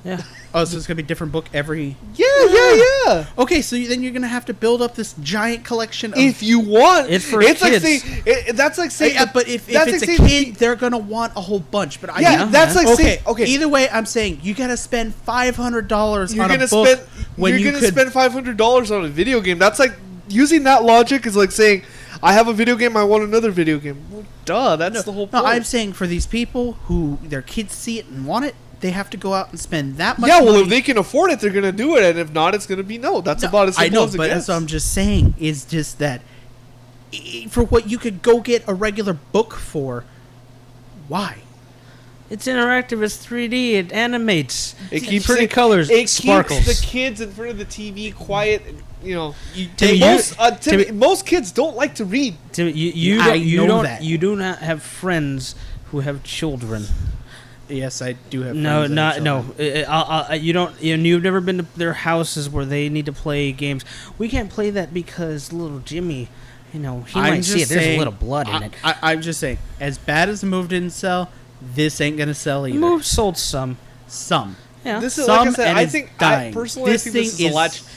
Yeah. Oh, so it's going to be a different book every... Yeah. Okay, so then you're going to have to build up this giant collection of... If you want... It's for kids. Like saying, that's like saying... Yeah, but if it's like a kid, they're going to want a whole bunch. But that's like saying... Okay. Either way, I'm saying you got to spend $500 on a book You're going to spend $500 on a video game. That's like... Using that logic is like saying... I have a video game, I want another video game. Well, duh, that's the whole point. No, I'm saying for these people who their kids see it and want it, they have to go out and spend that much money. If they can afford it, they're going to do it, and if not, it's going to be no. That's about as simple as it gets. That's what I'm just saying, is just that for what you could go get a regular book for, why? It's interactive, it's 3D, it animates. It keeps pretty colors, it sparkles. Keeps the kids in front of the TV quiet. Most kids don't like to read. You do not have friends who have children. Yes, I do have. No, friends that not sell no. them. You don't. You've never been to their houses where they need to play games. We can't play that because little Jimmy, he might see it. There's a little blood in it. I'm just saying, as bad as the Move didn't sell, this ain't gonna sell either. Move sold some. Some. Yeah. This is Some, like I said. and I it's think dying. personally, This I think this thing is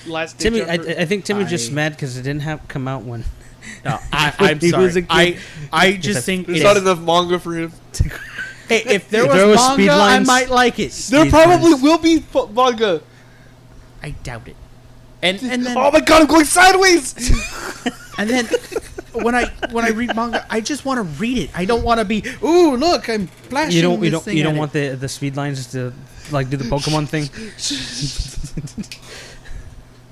a last Timmy, ditch effort. I think Timmy's just mad because it didn't come out when. No, I'm He was sorry. a kid. I just think There's it's, not enough manga for him. hey, if there If there was was speed manga, I lines- might like it. There Speed probably lines. will be manga. I doubt it. And then Oh my god, I'm going sideways. and then when I read manga, I just want to read it. I don't want to be. Ooh, look, I'm flashing. You don't. You this don't. thing You don't at want the speed lines to like do the Pokemon thing.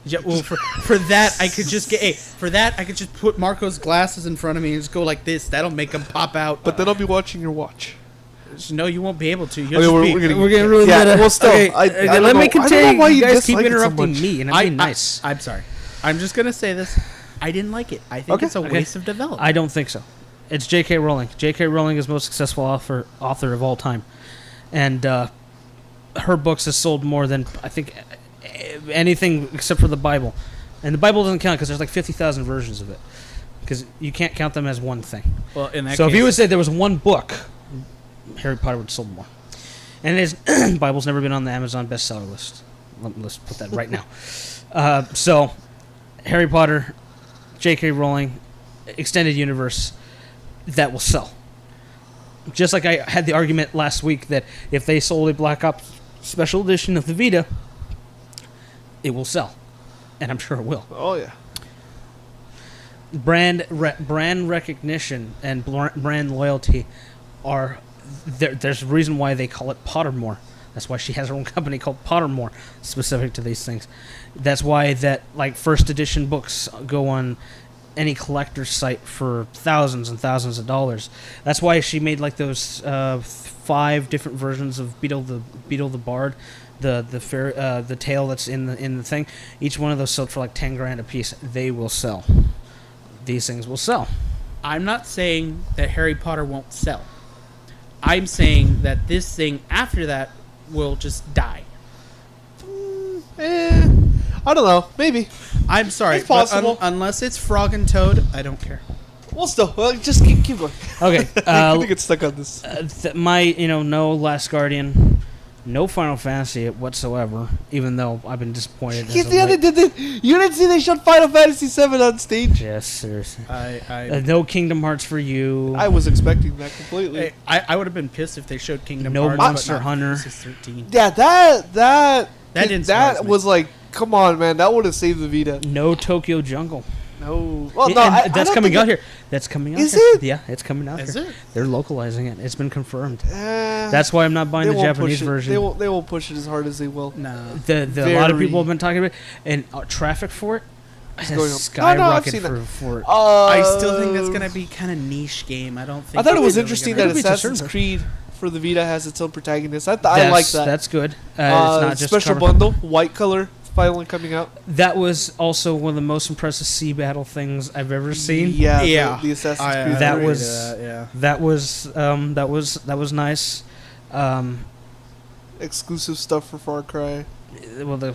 Yeah, well, for that I could just get. Hey, for that I could just put Marco's glasses in front of me and just go like this. That'll make them pop out. But then I'll be watching your watch. No, you won't be able to. You'll Okay, just we're be, gonna- We're getting really Yeah, meta. well, still, okay, I don't let know- me I don't know continue. why You you guys keep dislike it so interrupting much. me, and I'm being nice. I'm sorry. I'm just gonna say this. I didn't like it. I think Okay. it's a Okay. waste of development. I don't think so. It's J.K. Rowling. J.K. Rowling is the most successful author of all time, and her books have sold more than I think anything except for the Bible, and the Bible doesn't count because there's like 50,000 versions of it, because you can't count them as one thing. Well, in that So case, if you would say there was one book, Harry Potter would have sold more, and the Bible's never been on the Amazon bestseller list. Let's put that right now. So Harry Potter, J.K. Rowling, extended universe, that will sell. Just like I had the argument last week that if they sold a Black Ops special edition of the Vita, it will sell, and I'm sure it will. Oh yeah. Brand recognition and brand loyalty are there's a reason why they call it Pottermore. That's why she has her own company called Pottermore, specific to these things. That's why that like first edition books go on any collector's site for thousands and thousands of dollars. That's why she made like those 5 different versions of Beetle the Bard, the tale that's in the thing. Each one of those sold for like $10,000 a piece. They will sell. These things will sell. I'm not saying that Harry Potter won't sell. I'm saying that this thing after that will just die. I don't know. Maybe. I'm sorry, It's possible. but unless it's Frog and Toad, I don't care. Well, still, just keep going. Okay. I think it's stuck on this. No Last Guardian, no Final Fantasy whatsoever. Even though I've been disappointed. as of late. You didn't see they showed Final Fantasy VII on stage. Yes, seriously. I No Kingdom Hearts for you. I was expecting that completely. I would have been pissed if they showed Kingdom No Hearts. Monster but not Hunter. Fantasy 13. Yeah, that didn't surprise me. was like, come on, man, that would have saved the Vita. No Tokyo Jungle. No, well, Yeah, no, and I that's don't coming think out here. That's coming out Is here. it? Yeah, it's coming out Is here. it? They're localizing it. It's been confirmed. That's That's why I'm not buying the Japanese version. They won't push it as hard as they will. No. A lot of Very- people have been talking about it, and traffic for it has going up. skyrocketed I've seen for it. I still think that's gonna be kind of niche game. I don't think. I thought it was they're interesting really that It'll be to Assassin's certain- Creed for the Vita has its own protagonist. I like that. That's good. It's not just special cover- bundle, white color, finally coming out. That was also one of the most impressive sea battle things I've ever seen. Yeah, Yeah. the Assassin's I Creed. That agree was- to that, yeah. That was nice. Exclusive stuff for Far Cry. Well, the Yeah,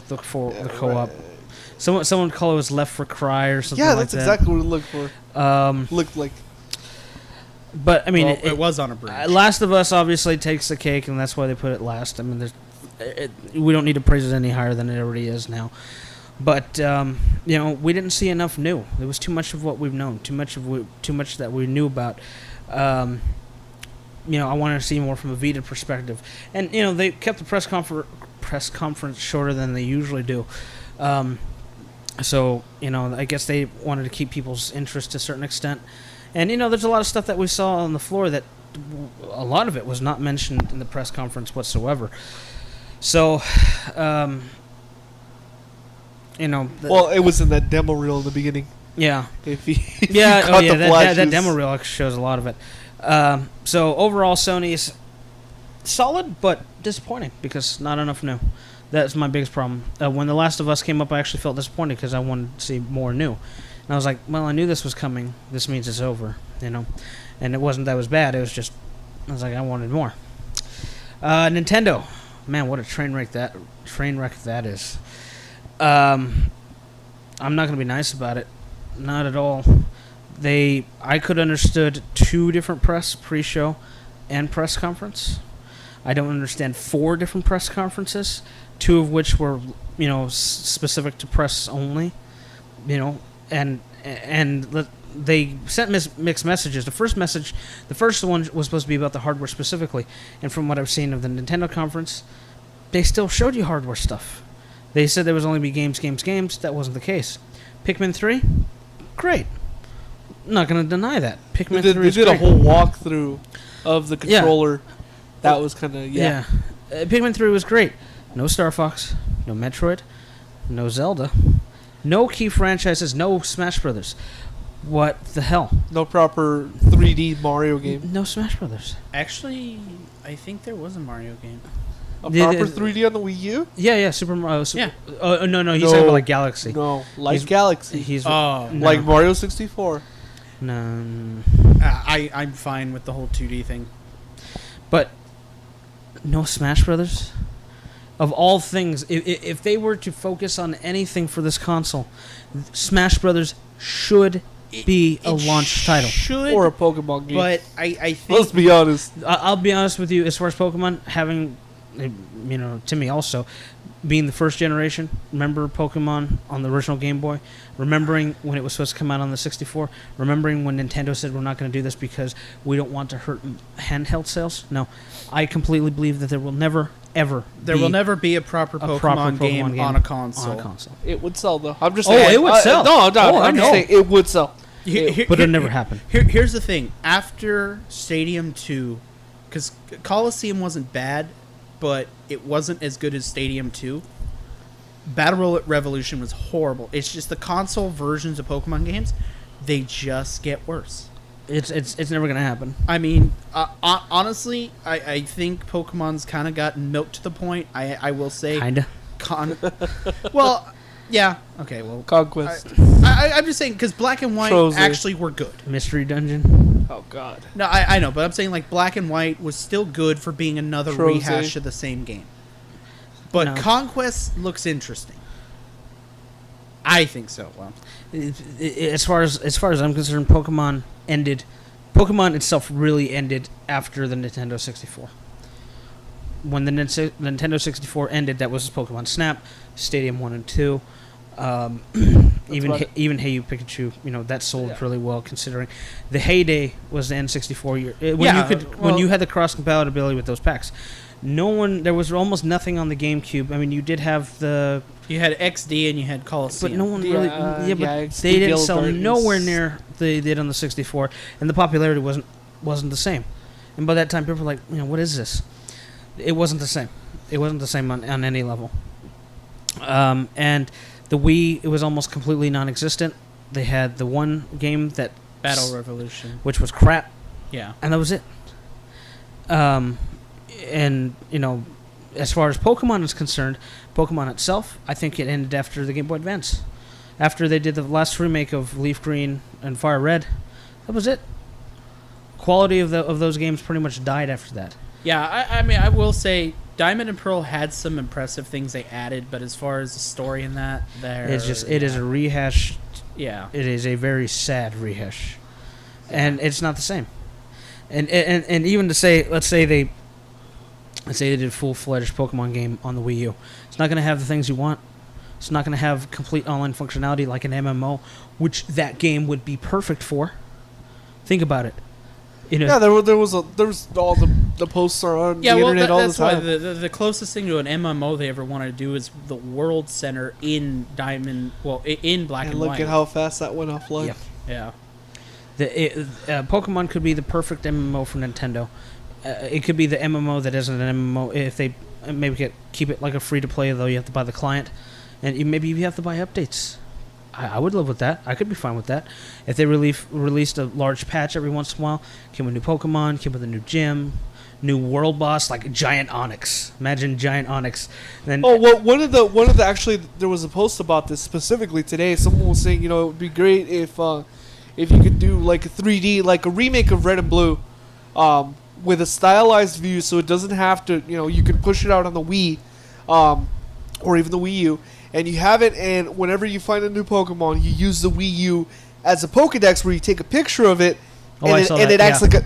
co-op. right. Someone call it was Left for Cry or something Yeah, like that's that. exactly what it looked for. Looked like. But I mean, Well, it was on a bridge. Last of Us obviously takes the cake, and that's why they put it last. I mean, we don't need to praise it any higher than it already is now. But we didn't see enough new. There was too much of what we've known, too much that we knew about. I wanted to see more from a Vita perspective, and they kept the press conference shorter than they usually do. So I guess they wanted to keep people's interest to a certain extent. And, there's a lot of stuff that we saw on the floor that a lot of it was not mentioned in the press conference whatsoever. So, Well, it was in that demo reel in the beginning. yeah. If you Yeah, caught the that flashes. demo reel shows a lot of it. So, overall, Sony's solid, but disappointing because not enough new. That's my biggest problem. When The Last of Us came up, I actually felt disappointed because I wanted to see more new. And I was like, well, I knew this was coming. This means it's over, And it wasn't that it was bad. It was just, I was like, I wanted more. Nintendo, man, what a train wreck that is. I'm not gonna be nice about it, not at all. I could understood 2 different press pre-show and press conference. I don't understand 4 different press conferences, 2 of which were specific to press only, and they sent mixed messages. The first one was supposed to be about the hardware specifically, and from what I've seen of the Nintendo conference, they still showed you hardware stuff. They said there was only be games. That wasn't the case. Pikmin 3, great. I'm not going to deny that. Pikmin 3 They did a whole walkthrough of the controller. Yeah. That was kind of Pikmin 3 was great. No Star Fox, no Metroid, no Zelda, no key franchises, no Smash Brothers. What the hell? No proper 3D Mario game. No Smash Brothers. Actually, I think there was a Mario game. A proper 3D on the Wii U? Yeah, Super Mario. Yeah. No, he's talking about like Galaxy. No, like Galaxy. Like Mario 64. No. I'm fine with the whole 2D thing. But no Smash Brothers? Of all things, if they were to focus on anything for this console, Smash Brothers should be a launch title. Or a Pokemon game. But I think... Let's be honest. I'll be honest with you, as far as Pokemon, having, Timmy also, being the first generation, remember Pokemon on the original Game Boy? Remembering when it was supposed to come out on the 64? Remembering when Nintendo said we're not going to do this because we don't want to hurt handheld sales? No. I completely believe that there will never, ever be a proper Pokemon game on a console. It would sell, though. I'm just saying. It would sell. I'm just saying it would sell. But it never happened. Here's the thing. After Stadium 2, because Coliseum wasn't bad, but it wasn't as good as Stadium 2. Battle Revolution was horrible. It's just the console versions of Pokemon games, they just get worse. It's never going to happen. I mean, honestly, I think Pokemon's kind of gotten milked to the point. I will say. Kinda. Well, yeah. Okay, well. Conquest. I'm just saying, because Black and White actually were good. Mystery Dungeon. Oh, God. No, I know, but I'm saying, like, Black and White was still good for being another rehash of the same game. But Conquest looks interesting. I think so. Well, as far as I'm concerned, Pokemon itself really ended after the Nintendo 64. When the Nintendo 64 ended, that was Pokemon Snap, Stadium 1 and 2. Even Hey You Pikachu, that sold really well considering the heyday was the N64 year when you had the cross compatibility with those packs. There was almost nothing on the GameCube. I mean, you did have you had XD and you had Coliseum, but no one really. But they didn't sell nowhere near they did on the 64, and the popularity wasn't the same. And by that time, people were like, what is this? It wasn't the same. It wasn't the same on any level. And the Wii, it was almost completely non-existent. They had the one game that Battle Revolution, which was crap. Yeah, and that was it. And as far as Pokemon is concerned, Pokemon itself, I think it ended after the Game Boy Advance. After they did the last remake of Leaf Green and Fire Red, that was it. Quality of those games pretty much died after that. Yeah, I mean, I will say Diamond and Pearl had some impressive things they added, but as far as the story in that, it is a rehash. Yeah, it is a very sad rehash, and it's not the same. And even to say, let's say they did a full-fledged Pokemon game on the Wii U, it's not going to have the things you want. It's not going to have complete online functionality like an MMO, which that game would be perfect for. Think about it. Yeah, there was all the posts are on the internet all the time. That's why the closest thing to an MMO they ever wanted to do is the World Center in Diamond, in Black and White. And look at how fast that went offline. Yeah. Pokemon could be the perfect MMO for Nintendo. It could be the MMO that isn't an MMO if they maybe could keep it like a free-to-play, though you have to buy the client. And maybe you have to buy updates. I would live with that. I could be fine with that. If they released a large patch every once in a while, came with new Pokemon, came with a new gym, new world boss like Giant Onyx. Imagine Giant Onyx. Then one of the actually there was a post about this specifically today. Someone was saying it would be great if you could do like a 3D like a remake of Red and Blue, with a stylized view, so it doesn't have to, you can push it out on the Wii, or even the Wii U, and you have it, and whenever you find a new Pokemon, you use the Wii U as a Pokedex where you take a picture of it, and it acts like a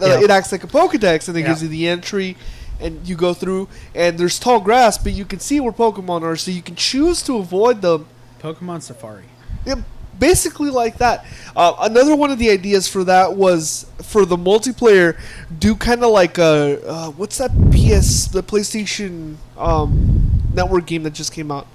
Pokedex, and it gives you the entry, and you go through, and there's tall grass, but you can see where Pokemon are, so you can choose to avoid them. Pokemon Safari. Yeah, basically like that. Another one of the ideas for that was for the multiplayer, do kind of like what's that the PlayStation Network game that just came out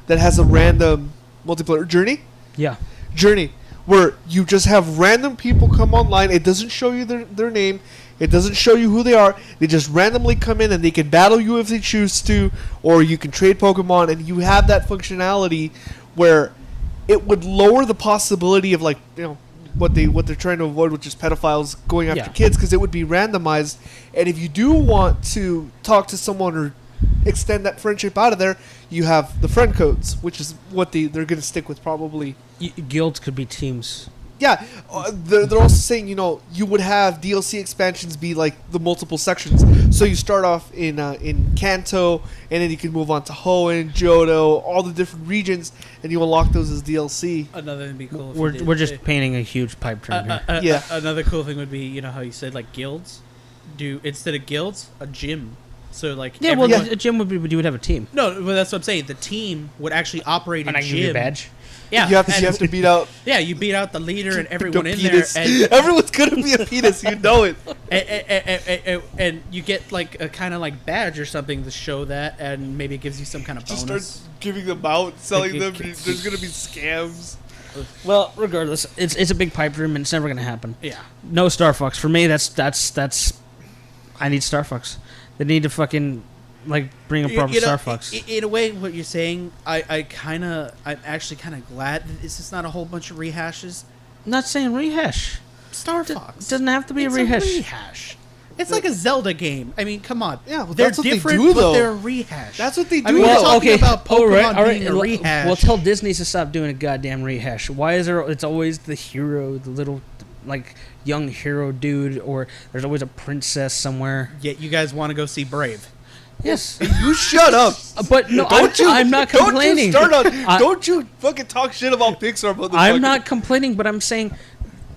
that has a random multiplayer? Journey? Yeah. Journey, where you just have random people come online. It doesn't show you their name. It doesn't show you who they are. They just randomly come in and they can battle you if they choose to, or you can trade Pokemon, and you have that functionality where it would lower the possibility of what they're trying to avoid, which is pedophiles going after kids, because it would be randomized. And if you do want to talk to someone or extend that friendship out of there, you have the friend codes, which is what they're going to stick with probably. Guilds could be teams. Yeah, they're also saying, you would have DLC expansions be like the multiple sections. So you start off in Kanto, and then you can move on to Hoenn, Johto, all the different regions, and you unlock those as DLC. Another thing would be cool. We're just painting a huge pipe dream here. Yeah. Another cool thing would be, how you said like guilds, do instead of guilds a gym. So like a gym would be, you would have a team. No, but that's what I'm saying. The team would actually operate a gym. And I give you a badge. Yeah, you have to beat out. Yeah, you beat out the leader and everyone in there. And everyone's gonna be a penis, you know it. And you get like a kind of like badge or something to show that, and maybe it gives you some kind of bonus. Just start giving them out, selling them. There's gonna be scams. Well, regardless, it's a big pipe dream, and it's never gonna happen. Yeah. No Star Fox for me. That's. I need Star Fox. They need to fucking bring a proper Star Fox. In a way, what you're saying, I'm actually kind of glad that this is not a whole bunch of rehashes. I'm not saying rehash. Star Fox. It doesn't have to be a rehash. It's like a Zelda game. I mean, come on. Yeah, well, they're that's what different, they do, but though. they're a rehash. That's what they do. I mean, though. we're talking about Pokemon being a rehash. Well, tell Disney to stop doing a goddamn rehash. Why is there? It's always the hero, the little young hero dude, or there's always a princess somewhere. Yet you guys want to go see Brave. Yes. You shut up. But no, I'm not complaining. Don't you fucking talk shit about Pixar, motherfucker. I'm not complaining, but I'm saying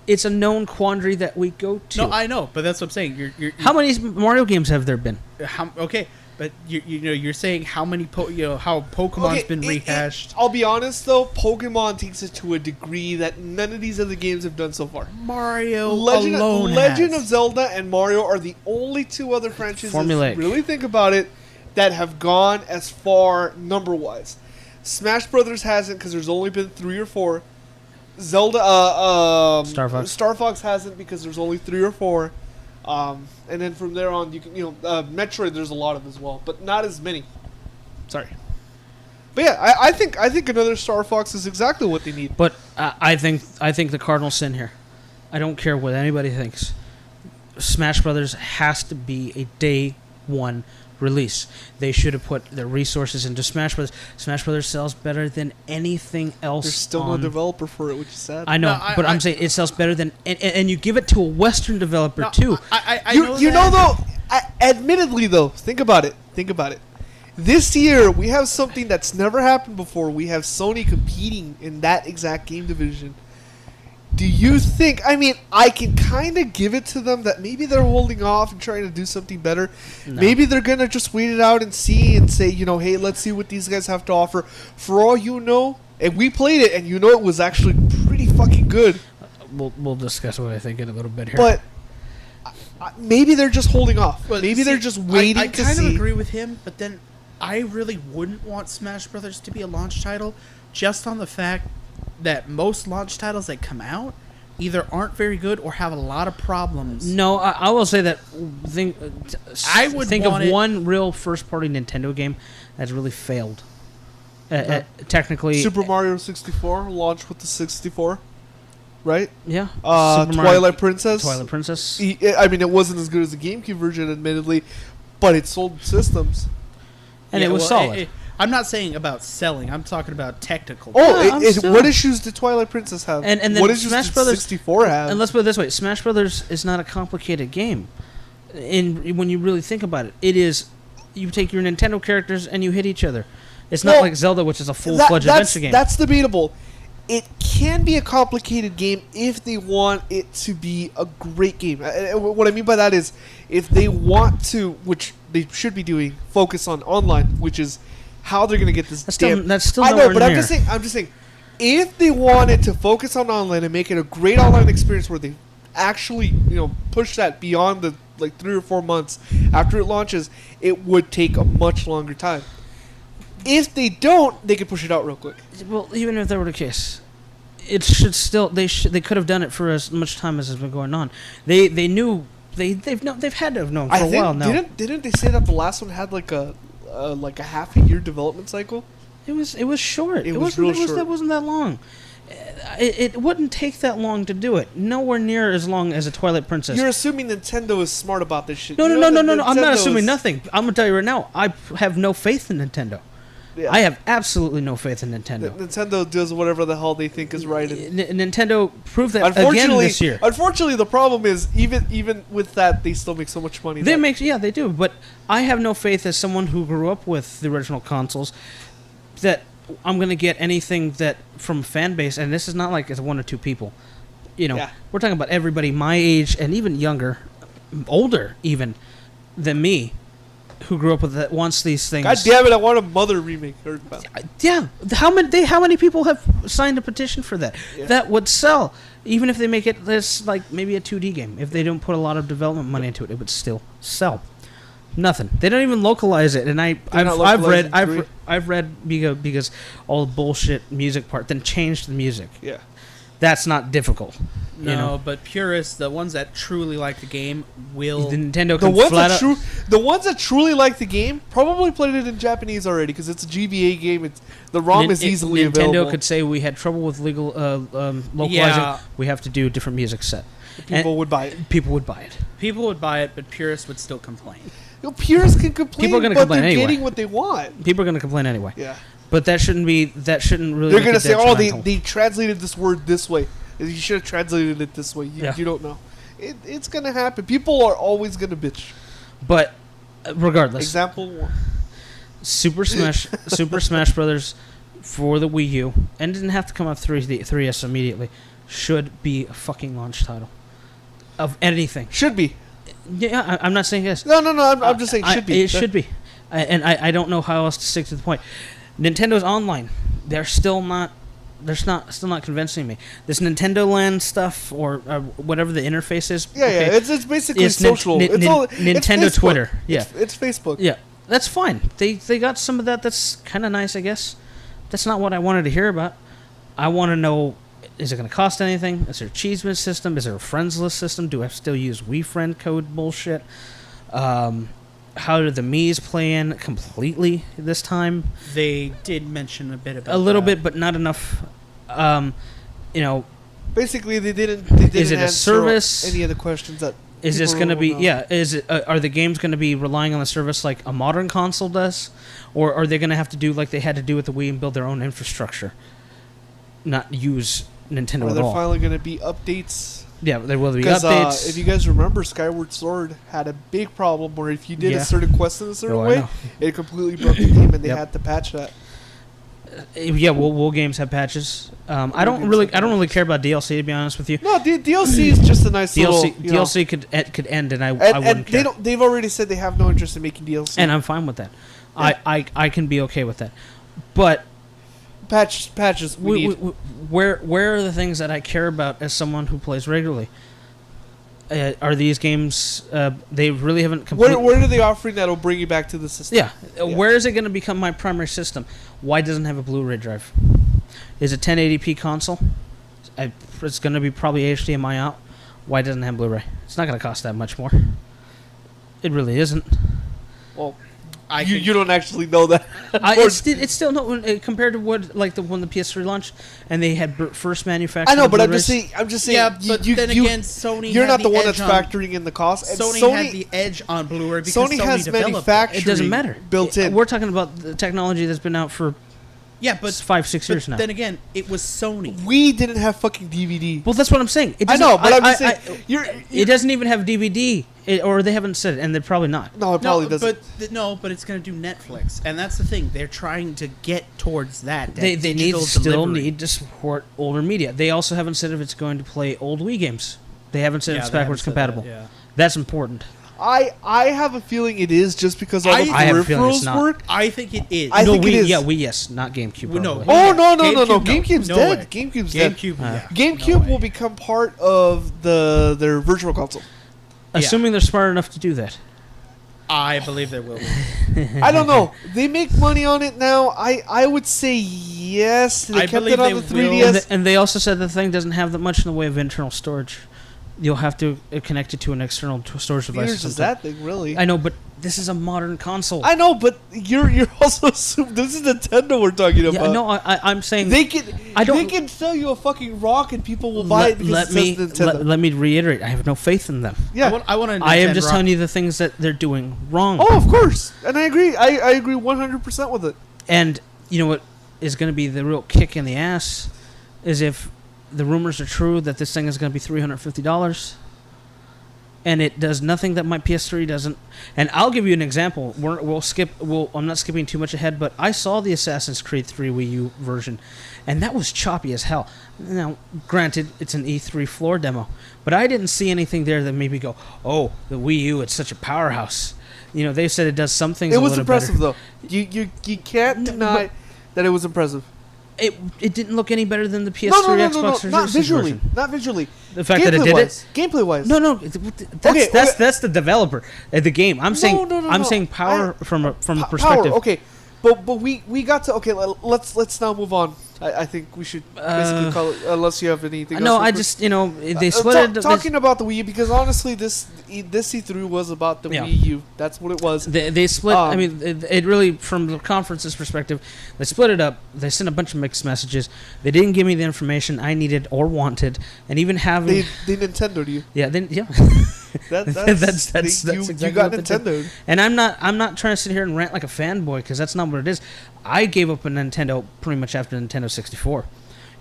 it's a known quandary that we go to. No, I know, but that's what I'm saying. You're how many Mario games have there been? Okay, but you're saying how many how Pokemon's been rehashed. I'll be honest though, Pokemon takes it to a degree that none of these other games have done so far. Mario Legend of Zelda and Mario are the only two other franchises, if you really think about it, that have gone as far number-wise. Smash Brothers hasn't, because there's only been 3 or 4. Zelda, Star Fox hasn't, because there's only 3 or 4. And then from there on, you can, Metroid, there's a lot of as well, but not as many. Sorry. But yeah, I think another Star Fox is exactly what they need. But I think the cardinal sin here. I don't care what anybody thinks. Smash Brothers has to be a day one release. They should have put their resources into Smash Brothers. Smash Brothers sells better than anything else. There's still no developer for it, which is sad. I know, but I'm saying it sells better than, and you give it to a Western developer too. Admittedly though, think about it. This year we have something that's never happened before. We have Sony competing in that exact game division. Do you think... I mean, I can kind of give it to them that maybe they're holding off and trying to do something better. No. Maybe they're going to just wait it out and see and say, hey, let's see what these guys have to offer. For all you know, and we played it, and it was actually pretty fucking good. We'll discuss what I think in a little bit here. But maybe they're just holding off. Maybe they're just waiting to see. I kind of agree with him, but then I really wouldn't want Smash Brothers to be a launch title just on the fact that most launch titles that come out either aren't very good or have a lot of problems. No, I will say that. I would think of one real first-party Nintendo game that's really failed. Technically, Super Mario 64 launched with the 64, right? Yeah. Twilight Princess. Twilight Princess. I mean, it wasn't as good as the GameCube version, admittedly, but it sold systems, and it was solid. I'm not saying about selling. I'm talking about technical. What issues did Twilight Princess have? And then what issues Smash did Brothers 64 have? And let's put it this way: Smash Brothers is not a complicated game. And when you really think about it, it is you take your Nintendo characters and you hit each other. It's not like Zelda, which is a full-fledged adventure game. That's debatable. It can be a complicated game if they want it to be a great game. What I mean by that is, if they want to, which they should be doing, focus on online, which is how they're going to get this. That's still I know, but near. I'm just saying, if they wanted to focus on online and make it a great online experience where they actually, push that beyond the 3 or 4 months after it launches, it would take a much longer time. If they don't, they could push it out real quick. Well, even if that were the case, it should still they could have done it for as much time as has been going on. They knew they've had to have known for a while now. Didn't they say that the last one had like a half a year development cycle? It was short. It wasn't short. It wasn't that long. It wouldn't take that long to do it. Nowhere near as long as a Twilight Princess. You're assuming Nintendo is smart about this shit. No. I'm not assuming nothing. I'm gonna tell you right now. I have no faith in Nintendo. Yeah. I have absolutely no faith in Nintendo. Nintendo does whatever the hell they think is right. Nintendo proved that again this year. Unfortunately, the problem is even with that, they still make so much money. They do. But I have no faith as someone who grew up with the original consoles that I'm going to get anything that from fan base, and this is not like it's 1 or 2 people. We're talking about everybody my age and even younger, older even than me, who grew up with that wants these things. God damn it! I want a Mother remake. Yeah, how many people have signed a petition for that? Yeah. That would sell, even if they make it this like maybe a 2D game. If they don't put a lot of development money into it, it would still sell. Nothing. They don't even localize it, and I've read because all the bullshit music part, then changed the music. Yeah. That's not difficult. But purists, the ones that truly like the game, will... The Nintendo the ones that truly like the game probably played it in Japanese already, because it's a GBA game. The ROM is easily available. Nintendo could say, we had trouble with legal localizing. Yeah. We have to do a different music set. People would buy it. People would buy it. People would buy it, but purists would still complain. Purists can complain, People are gonna but complain they're anyway. getting what they want. People are going to complain anyway. Yeah. But that shouldn't really... They're going to say, they translated this word this way. You should have translated it this way. You don't know. It's going to happen. People are always going to bitch. But regardless. Example 1. Super Smash Brothers for the Wii U, and didn't have to come out 3DS immediately, should be a fucking launch title. Of anything. Should be. Yeah, I'm not saying yes. No, I'm just saying should be. It should be. And I don't know how else to stick to the point. Nintendo's online. They're still not convincing me. This Nintendo Land stuff or whatever the interface is. Yeah, okay, it's basically social. It's Nintendo it's Twitter. Yeah, it's Facebook. Yeah, that's fine. They got some of that. That's kind of nice, I guess. That's not what I wanted to hear about. I want to know: is it going to cost anything? Is there a achievement system? Is there a friends list system? Do I still use Wii friend code bullshit? How did the Mii's play in completely this time? They did mention a bit about a little bit, but not enough. Basically, they didn't. Is it a service? Any of the questions that is this going to be? Yeah, is it? Are the games going to be relying on the service like a modern console does, or are they going to have to do like they had to do with the Wii and build their own infrastructure, not use Nintendo at all? Are there finally going to be updates? Yeah, there will be updates. If you guys remember, Skyward Sword had a big problem where if you did a certain quest in a certain way, it completely broke the game, and they had to patch that. Yeah, will games have patches? I don't really care about DLC, to be honest with you. No, DLC is just a nice DLC. Little, DLC could end, and I wouldn't care. They've already said they have no interest in making DLC, and I'm fine with that. Yeah. I can be okay with that, but. Patches. Where are the things that I care about as someone who plays regularly? Are these games? They really haven't. What are they offering that'll bring you back to the system? Yeah. Where is it going to become my primary system? Why doesn't it have a Blu-ray drive? Is it 1080p console? It's going to be probably HDMI out. Why doesn't it have Blu-ray? It's not going to cost that much more. It really isn't. Well. You don't actually know that. It's still not compared to what when the PS3 launched and they had first manufactured. I know, but Blu-rays. I'm just saying. Yeah, but then again, Sony. You're not the one that's factoring in the cost. Sony had the edge on Blu-ray because Sony has developed manufacturing. It doesn't matter. Built in. We're talking about the technology that's been out for Yeah, but It's 5-6 years now. Then again, it was Sony. We didn't have fucking DVD. Well, that's what I'm saying. I know, but I'm just saying. It doesn't even have DVD, or they haven't said it, and they're probably not. No, it probably doesn't. But it's going to do Netflix, and that's the thing. They're trying to get towards that. They still need to support older media. They also haven't said if it's going to play old Wii games. They haven't said it's backwards compatible. That's important. I have a feeling it is just because all the peripherals work. I think it is. I think Wii, it is. Yeah, Wii, yes, not GameCube. Well, no. Probably. Oh no! GameCube, GameCube's no dead. way. GameCube's dead. GameCube will become part of their virtual console. Assuming they're smart enough to do that. I believe they will. I don't know. They make money on it now. I would say yes. They kept it on the 3DS. And they also said the thing doesn't have that much in the way of internal storage. You'll have to connect it to an external storage device. Here's just that thing, really. I know, but this is a modern console. I know, but you're also assuming this is Nintendo we're talking about. Yeah, no, I'm saying they can sell you a fucking rock and people will buy it because it says Nintendo. Let me reiterate. I have no faith in them. Yeah, I am just telling you the things that they're doing wrong. Oh, of course, and I agree. I agree 100% with it. And you know what is going to be the real kick in the ass is if the rumors are true that this thing is going to be $350, and it does nothing that my PS3 doesn't. And I'll give you an example. I'm not skipping too much ahead, but I saw the Assassin's Creed 3 Wii U version, and that was choppy as hell. Now, granted, it's an E3 floor demo, but I didn't see anything there that made me go, "Oh, the Wii U, it's such a powerhouse." You know, they said it does some things. It was a impressive better. though. You can't deny that it was impressive. It didn't look any better than the PS3 Xbox 360 not visually. version. Not visually. The fact that it did it, gameplay wise. No, that's the developer, the game. I'm saying power from a perspective. Power, okay, but we got to let's now move on. I think we should basically call it, unless you have anything. No, else I just they split it. Talking about the Wii U, because honestly, this E3 was about the Wii U. That's what it was. They split. I mean, it really, from the conference's perspective, they split it up. They sent a bunch of mixed messages. They didn't give me the information I needed or wanted, and even having they Nintendo'd you. Yeah, that's exactly you got what they did. Nintendo'd. And I'm not trying to sit here and rant like a fanboy, because that's not what it is. I gave up on Nintendo pretty much after Nintendo 64.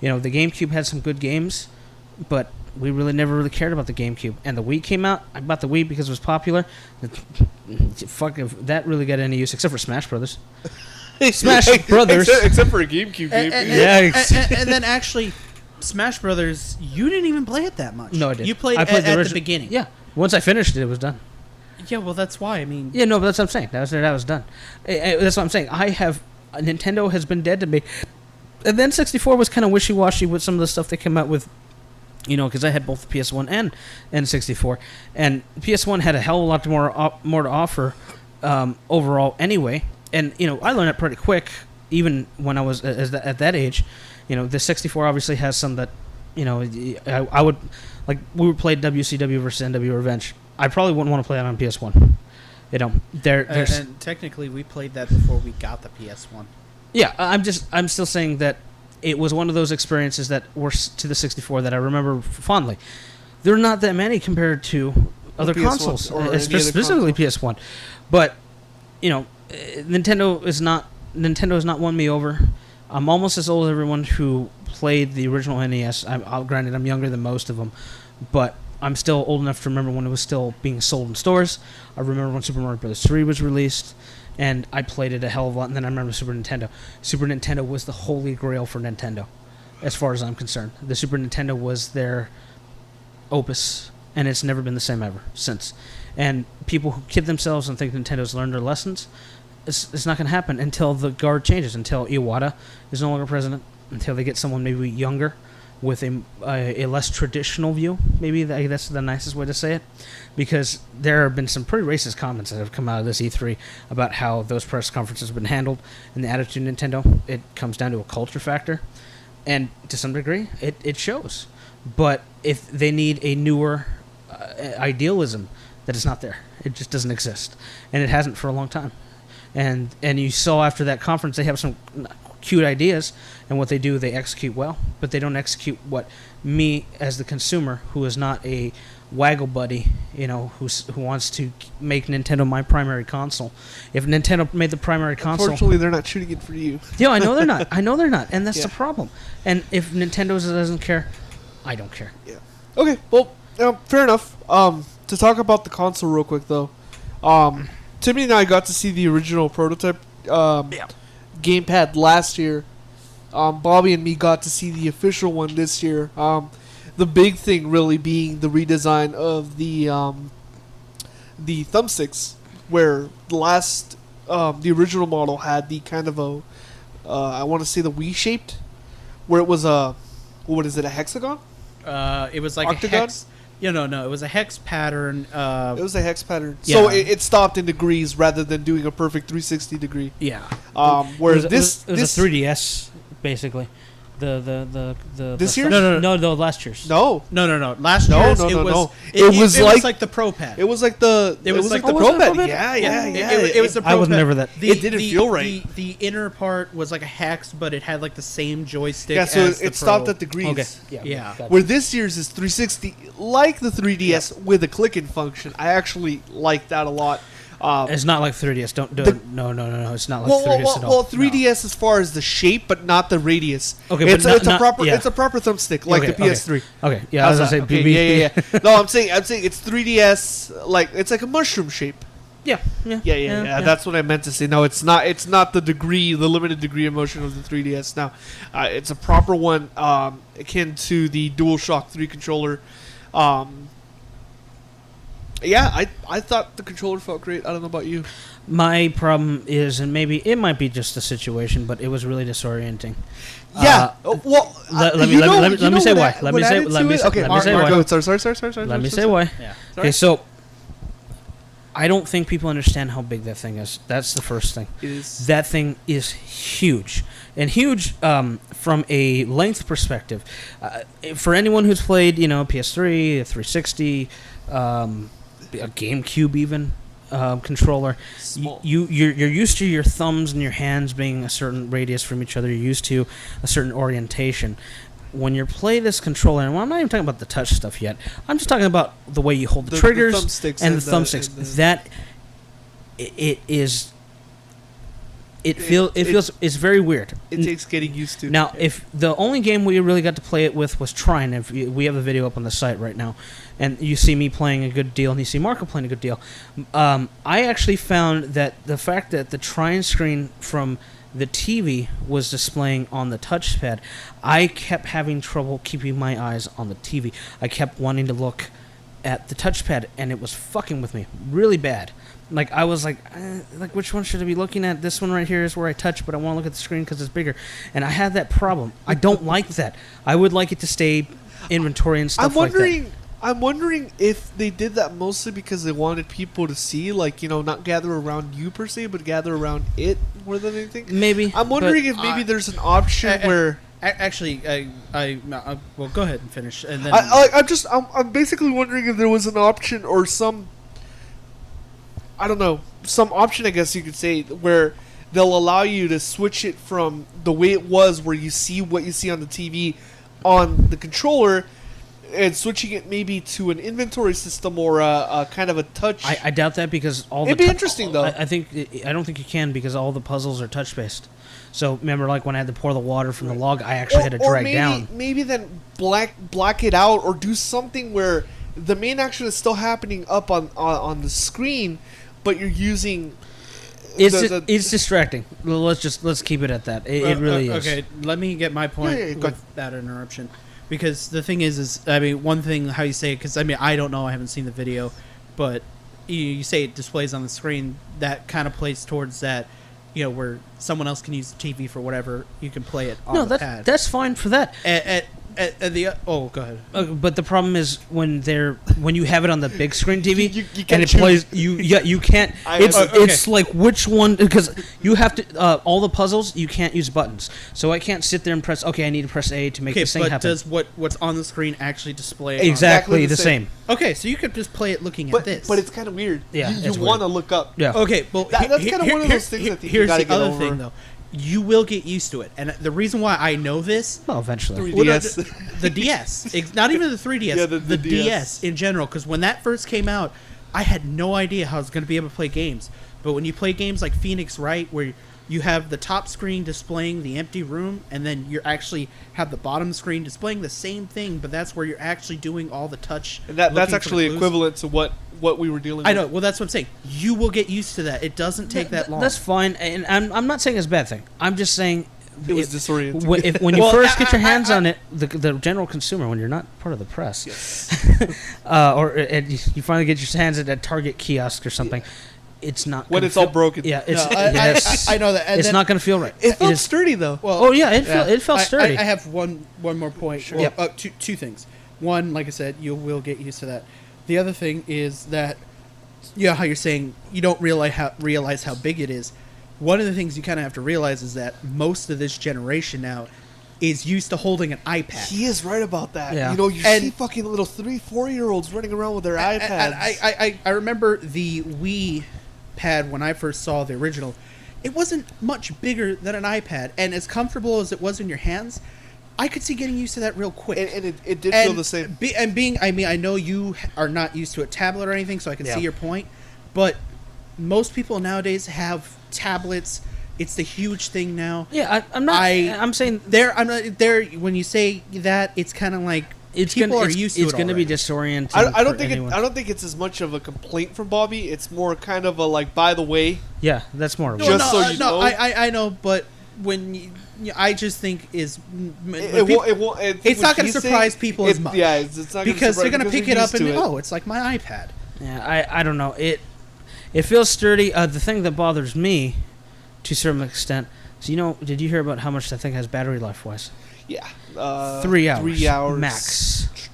You know, the GameCube had some good games, but we never really cared about the GameCube. And the Wii came out. I bought the Wii because it was popular. Fuck, if that really got any use, except for Smash Brothers. Smash Brothers. Except for a GameCube game. And then actually, Smash Brothers, you didn't even play it that much. No, I didn't. You played at the beginning. Yeah. Once I finished it, it was done. Yeah, well, that's why. I mean... Yeah, no, but that's what I'm saying. That was done. That's what I'm saying. Nintendo has been dead to me. And then 64 was kind of wishy-washy with some of the stuff they came out with, you know, because I had both the PS1 and 64. And PS1 had a hell of a lot more to offer overall anyway. And, you know, I learned it pretty quick, even when I was at that age. You know, the 64 obviously has some that, you know, I would... Like, we played WCW versus NW Revenge. I probably wouldn't want to play it on PS1. You know, and technically, we played that before we got the PS1. Yeah, I'm still saying that it was one of those experiences that were to the 64 that I remember fondly. There are not that many compared to other consoles, specifically PS1. But, you know, Nintendo has not won me over. I'm almost as old as everyone who played the original NES. Granted, I'm younger than most of them, but I'm still old enough to remember when it was still being sold in stores. I remember when Super Mario Bros. 3 was released, and I played it a hell of a lot. And then I remember Super Nintendo. Super Nintendo was the holy grail for Nintendo, as far as I'm concerned. The Super Nintendo was their opus, and it's never been the same ever since. And people who kid themselves and think Nintendo's learned their lessons, it's not going to happen until the guard changes, until Iwata is no longer president, until they get someone maybe younger with a less traditional view. Maybe that's the nicest way to say it, because there have been some pretty racist comments that have come out of this E3 about how those press conferences have been handled and the attitude of Nintendo. It comes down to a culture factor, and to some degree, it shows. But if they need a newer idealism, that is not there. It just doesn't exist, and it hasn't for a long time. And you saw after that conference, they have some cute ideas, and what they do, they execute well, but they don't execute what me as the consumer, who is not a waggle buddy, who wants to make Nintendo my primary console. If Nintendo made the primary console, unfortunately, they're not shooting it for you. Yeah, I know they're not. And that's the problem. And if Nintendo doesn't care, I don't care. Yeah. Okay. Well, fair enough. To talk about the console real quick though, Timmy and I got to see the original prototype gamepad last year. Bobby and me got to see the official one this year. The big thing really being the redesign of the thumbsticks, where the original model had the kind of a I want to say the Wii shaped, where it was a hexagon? It was like octagon? a hex. No, it was a hex pattern. It was a hex pattern, yeah. so it stopped in degrees rather than doing a perfect 360 degree. Yeah. Whereas it was a 3DS basically. This year's? No, last year's. No. Last No, year's no, it no, was no. it was like the Pro Pad. It was like the Pro Pad. Yeah. It was the Pro I was Pad. never that. It didn't feel right. The inner part was like a hex, but it had like the same joystick. Yeah, so as it the stopped Pro. at degrees. Okay. Yeah. Gotcha. Where this year's is 360, like the 3DS with a clicking function. I actually like that a lot. It's not like 3DS. Don't do it. No. It's not like 3DS at all. Well, 3DS as far as the shape, but not the radius. Okay, it's but a proper thumbstick like the PS3. Okay. Yeah, I was gonna say Okay, BB. yeah. No, I'm saying it's 3DS, like it's like a mushroom shape. Yeah. That's what I meant to say. No, it's not. It's not the limited degree of motion of the 3DS. Now, it's a proper one, akin to the DualShock 3 controller. Yeah, I thought the controller felt great. I don't know about you. My problem is, and maybe it might be just the situation, but it was really disorienting. Yeah. Well, let me say why. Let me say why. Sorry. Let me say why. Yeah. Okay, so I don't think people understand how big that thing is. That's the first thing. That thing is huge. And huge from a length perspective. For anyone who's played, PS3, a 360, a GameCube even controller, you're used to your thumbs and your hands being a certain radius from each other. You're used to a certain orientation. When you play this controller, and I'm not even talking about the touch stuff yet. I'm just talking about the way you hold the triggers and the thumbsticks. It's very weird. It takes getting used to. Now, if the only game we really got to play it with was Trine, we have a video up on the site right now, and you see me playing a good deal, and you see Marco playing a good deal. I actually found that the fact that the Trine screen from the TV was displaying on the touchpad, I kept having trouble keeping my eyes on the TV. I kept wanting to look at the touchpad, and it was fucking with me really bad. Like, I was like, which one should I be looking at? This one right here is where I touch, but I want to look at the screen because it's bigger. And I had that problem. I don't like that. I would like it to stay inventory and stuff like that. I'm wondering if they did that mostly because they wanted people to see, like, not gather around you per se, but gather around it more than anything. Maybe. I'm wondering if maybe there's an option where... Actually, well, go ahead and finish. And then I'm basically wondering if there was an option or some option, I guess you could say, where they'll allow you to switch it from the way it was, where you see what you see on the TV on the controller, and switching it maybe to an inventory system or a kind of a touch. I doubt that because it'd be interesting though. I don't think you can because all the puzzles are touch based. So remember, like when I had to pour the water from the log, I actually had to drag down. Maybe then black it out or do something where the main action is still happening up on the screen, but you're using. It's distracting. Let's keep it at that. It really is. Okay, let me get my point with that interruption. Because the thing is one thing how you say it, because I don't know, I haven't seen the video, but you say it displays on the screen, that kind of plays towards that, where someone else can use the TV for whatever, you can play it on the pad. That's fine for that. Go ahead. But the problem is when you have it on the big screen TV you and it plays, you can't. It's like which one, because you have to all the puzzles you can't use buttons, so I can't sit there and press. Okay, I need to press A to make this thing happen. Does what's on the screen actually display? Exactly the same. Okay, so you could just play it looking at this. But it's kind of weird. Yeah, you want to look up. Yeah. Okay, well that's kind of one of those things that you here's gotta the get other over. thing though. you will get used to it. And the reason why I know this, Well, eventually. 3DS. the DS, not even the 3DS, Yeah, the DS in general, because when that first came out, I had no idea how I was going to be able to play games. But when you play games like Phoenix Wright, where you have the top screen displaying the empty room, and then you actually have the bottom screen displaying the same thing, but that's where you're actually doing all the touch. And that's actually equivalent to what we were dealing with. I know. Well, that's what I'm saying. You will get used to that. It doesn't take that long. That's fine, and I'm not saying it's a bad thing. I'm just saying it was disorienting. When you first get your hands on it, the general consumer, when you're not part of the press, Yes. and you finally get your hands at a Target kiosk or something, it's not when it's all broken. Yeah, it's I know that. And it's not going to feel right. It felt sturdy though. Well, oh yeah, it felt sturdy. I have one more point. Sure. Well, Yep. Two things. One, like I said, you will get used to that. The other thing is that, how you're saying you don't realize how big it is. One of the things you kind of have to realize is that most of this generation now is used to holding an iPad. He is right about that. Yeah. You see fucking little 3-4-year-olds running around with their iPads. And I remember the Wii pad when I first saw the original. It wasn't much bigger than an iPad, and as comfortable as it was in your hands, I could see getting used to that real quick. And it did feel the same. I know you are not used to a tablet or anything, so I can see your point. But most people nowadays have tablets. It's the huge thing now. Yeah, I'm not. I'm saying I'm not there. When you say that, it's kind of like people are used to it. It's going to be disorienting. I don't think it's as much of a complaint from Bobby. It's more kind of a like, by the way. Yeah, that's more. I know, but when I just think it's not going to surprise people as much. Yeah, it's not because they're going to pick it up and it. it's like my iPad. Yeah, I don't know. It feels sturdy. The thing that bothers me, to a certain extent, so did you hear about how much that thing has battery life wise? Yeah, 3 hours. 3 hours max.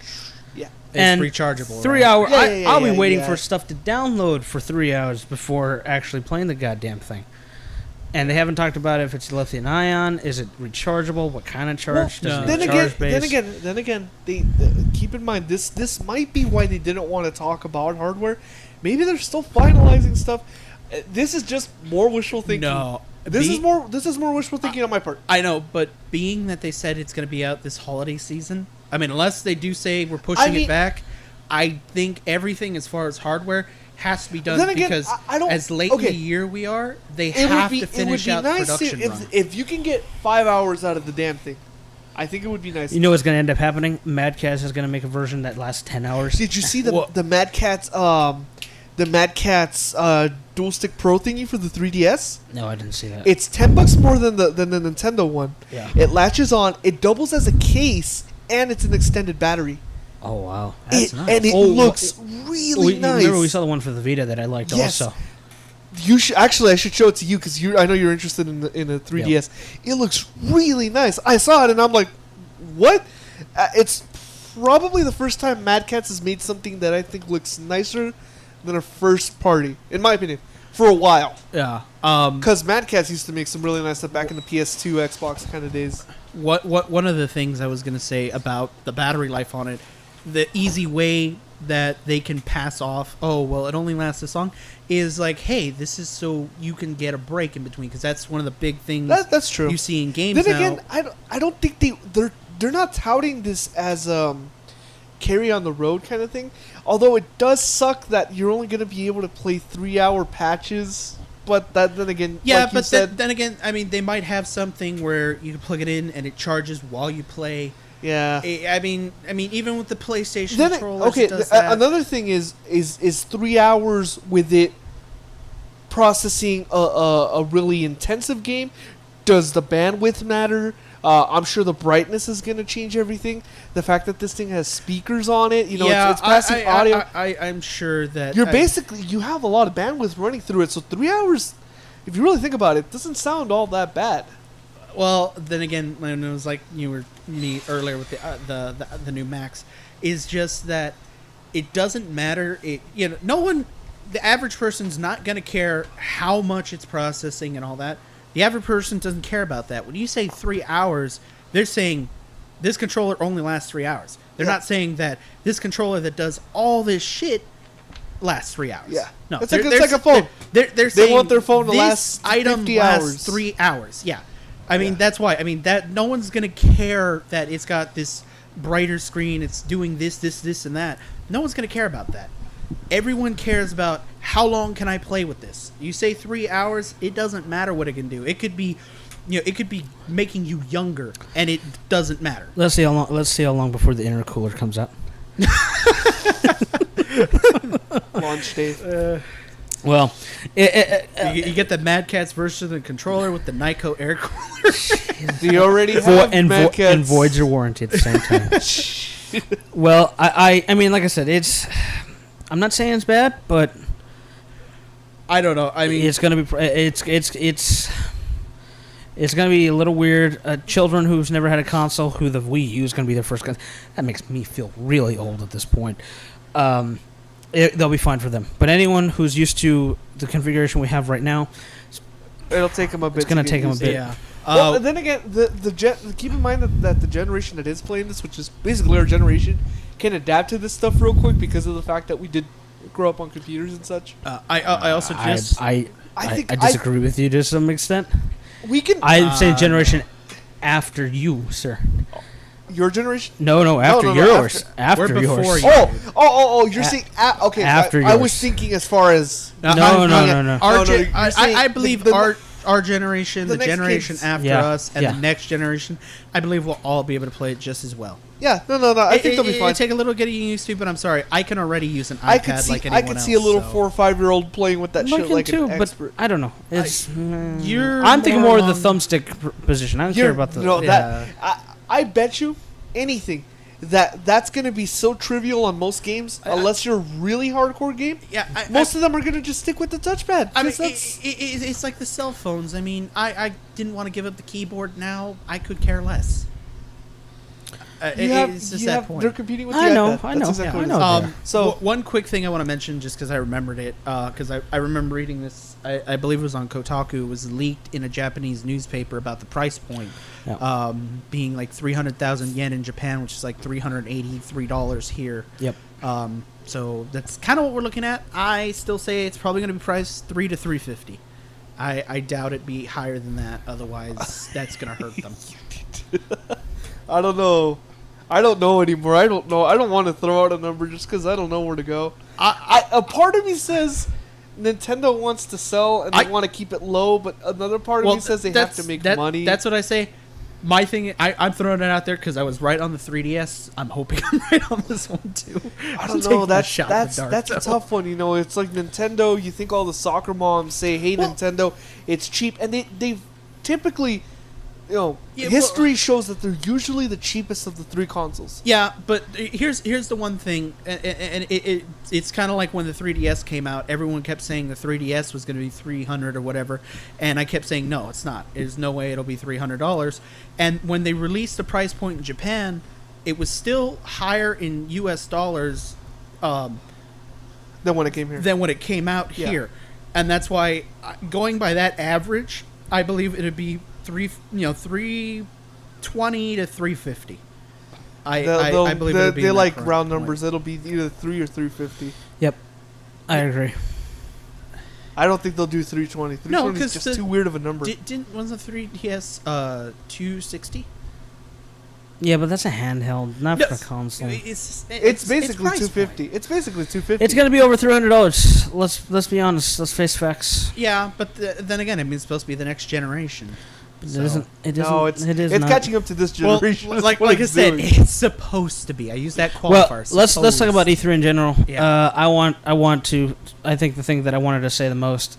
Yeah, and it's rechargeable. 3 hours. Yeah, I'll be waiting for stuff to download for 3 hours before actually playing the goddamn thing. And they haven't talked about if it's lithium ion. Is it rechargeable? What kind of charge? Then again, they keep in mind this might be why they didn't want to talk about hardware. Maybe they're still finalizing stuff. This is just more wishful thinking. No, this is more wishful thinking on my part. I know, but being that they said it's going to be out this holiday season, I mean, unless they do say we're pushing it back, I think everything as far as hardware has to be done because as late in the year we are, they have to finish out the production run. If you can get 5 hours out of the damn thing, I think it would be nice. You know what's going to end up happening? Mad Catz is going to make a version that lasts 10 hours. Did you see the Mad Catz Dual Stick Pro thingy for the 3DS? No, I didn't see that. It's $10 more than the Nintendo one. Yeah. It latches on. It doubles as a case, and it's an extended battery. Oh wow, that's nice. And it looks really nice. Remember, we saw the one for the Vita that I liked also. You should I should show it to you because I know you're interested in a 3DS. Yep. It looks really nice. I saw it and I'm like, what? It's probably the first time Mad Catz has made something that I think looks nicer than a first party, in my opinion, for a while. Yeah. Because Mad Catz used to make some really nice stuff back in the PS2, Xbox kind of days. One of the things I was going to say about the battery life on it, the easy way that they can pass off, oh, well, it only lasts this long, is like, hey, this is so you can get a break in between, because that's one of the big things that's true. You see in games then now. Again, I don't think they're not touting this as carry on the road kind of thing, although it does suck that you're only going to be able to play 3-hour patches. But then again, yeah, like then again, I mean, they might have something where you can plug it in and it charges while you play. Yeah, I mean, even with the PlayStation controllers, okay. it does that. Another thing is 3 hours with it processing a really intensive game. Does the bandwidth matter? I'm sure the brightness is going to change everything. The fact that this thing has speakers on it, it's passing audio. I'm sure that you have a lot of bandwidth running through it. So 3 hours, if you really think about it, doesn't sound all that bad. Well, then again, when it was like you were me earlier with the new Max, is just that it doesn't matter. No one, the average person's not going to care how much it's processing and all that. The average person doesn't care about that. When you say 3 hours, they're saying this controller only lasts 3 hours. They're not saying that this controller that does all this shit lasts 3 hours. Yeah. No, It's like a phone. They're saying want their phone to this last item 50 lasts hours. 3 hours. Yeah. I mean, Yeah. that's why. I mean, that no one's going to care that it's got this brighter screen, it's doing this, and that. No one's going to care about that. Everyone cares about how long can I play with this. You say 3 hours, it doesn't matter what it can do. It could be, it could be making you younger, and it doesn't matter. Let's see how long before the intercooler comes out. Launch date. Well, You get the Mad Catz version of the controller with the Nyko air cooler. Do you already have Mad Catz? and voids your warranty at the same time. Well, I mean, like I said, I'm not saying it's bad, but I don't know. I mean, it's gonna be it's gonna be a little weird. Children who's never had a console, who the Wii U is gonna be their first console, that makes me feel really old at this point. They'll be fine for them. But anyone who's used to the configuration we have right now, It'll take them a bit. it's gonna to get take them a used to. bit. yeah. Well, then again, keep in mind that the generation that is playing this, which is basically our generation, can adapt to this stuff real quick because of the fact that we did grow up on computers and such. I also just I think disagree with you to some extent. we can. I'd say generation after you, sir. Your generation? No, after no, yours. After We're before yours. you. Oh! You're saying okay? after I yours. was thinking as far as No. Our No, gen- you're saying I believe our generation, the the next generation kids. after Yeah, us, and yeah. the next generation, I believe we'll all be able to play it just as well. yeah. No. I think they'll be fine. It'll take a little getting used to, but I'm sorry, I can already use an I could iPad see. like anyone I could else. see a little so. 4 or 5 year old playing with that I shit can like too, an but expert. I don't know. It's You're I'm thinking more of the along- thumbstick position. I don't care about the. No, Yeah. I bet you anything that's going to be so trivial on most games, unless you're a really hardcore game. Yeah, Most of them are going to just stick with the touchpad. I mean, 'cause that's- it's like the cell phones. I mean, I didn't want to give up the keyboard. Now I could care less. It's just that point. They're competing with I the know, iPad. I That's know, exactly yeah, what I it know. is. So So- one quick thing I want to mention, just because I remembered it, because I remember reading this. I believe it was on Kotaku. It was leaked in a Japanese newspaper about the price point Yeah. being like 300,000 yen in Japan, which is like $383 here. Yep. So that's kind of what we're looking at. I still say it's probably going to be priced $300 to $350. I doubt it be higher than that. Otherwise, that's going to hurt them. I don't know. I don't know anymore. I don't know. I don't want to throw out a number just because I don't know where to go. A part of me says Nintendo wants to sell and they want to keep it low, but another part of me says they have to make money. That's what I say. My thing, I'm throwing it out there because I was right on the 3DS. I'm hoping I'm right on this one too. I I'm don't taking know. a That's shot in the dark, that's a though. tough one. You know, it's like Nintendo. You think all the soccer moms say, "Hey, Well- Nintendo, it's cheap," and they've typically, Yeah, history shows that they're usually the cheapest of the 3 consoles. Yeah, but here's the one thing, and it's kind of like when the 3DS came out. Everyone kept saying the 3DS was going to be $300 or whatever, and I kept saying no, it's not. There's no way it'll be $300. And when they released the price point in Japan, it was still higher in U.S. dollars Then when it came here, than when it came out Yeah. here, and that's why going by that average, I believe it'd be $320 to $350. I believe it'll be they in that like price round point. numbers. It'll be either 3 or 350. Yep. I agree. I don't think they'll do 320. 320 is 'cause just the- too weird of a number. Wasn't the 3DS 260? Yeah, but that's a handheld, not No, for a console. It's Basically price 250. point. It's basically 250. It's gonna be over $300. Let's be honest. Let's face facts. Yeah, but then again, I mean, it's supposed to be the next generation. It So- isn't. It isn't. No, it is it's not. catching up to this Well, generation. That's like what I it's said, doing. it's supposed to be. I use that Well, qualifier. let's talk about supposed. E3 in general. Yeah. I want to. I think the thing that I wanted to say the most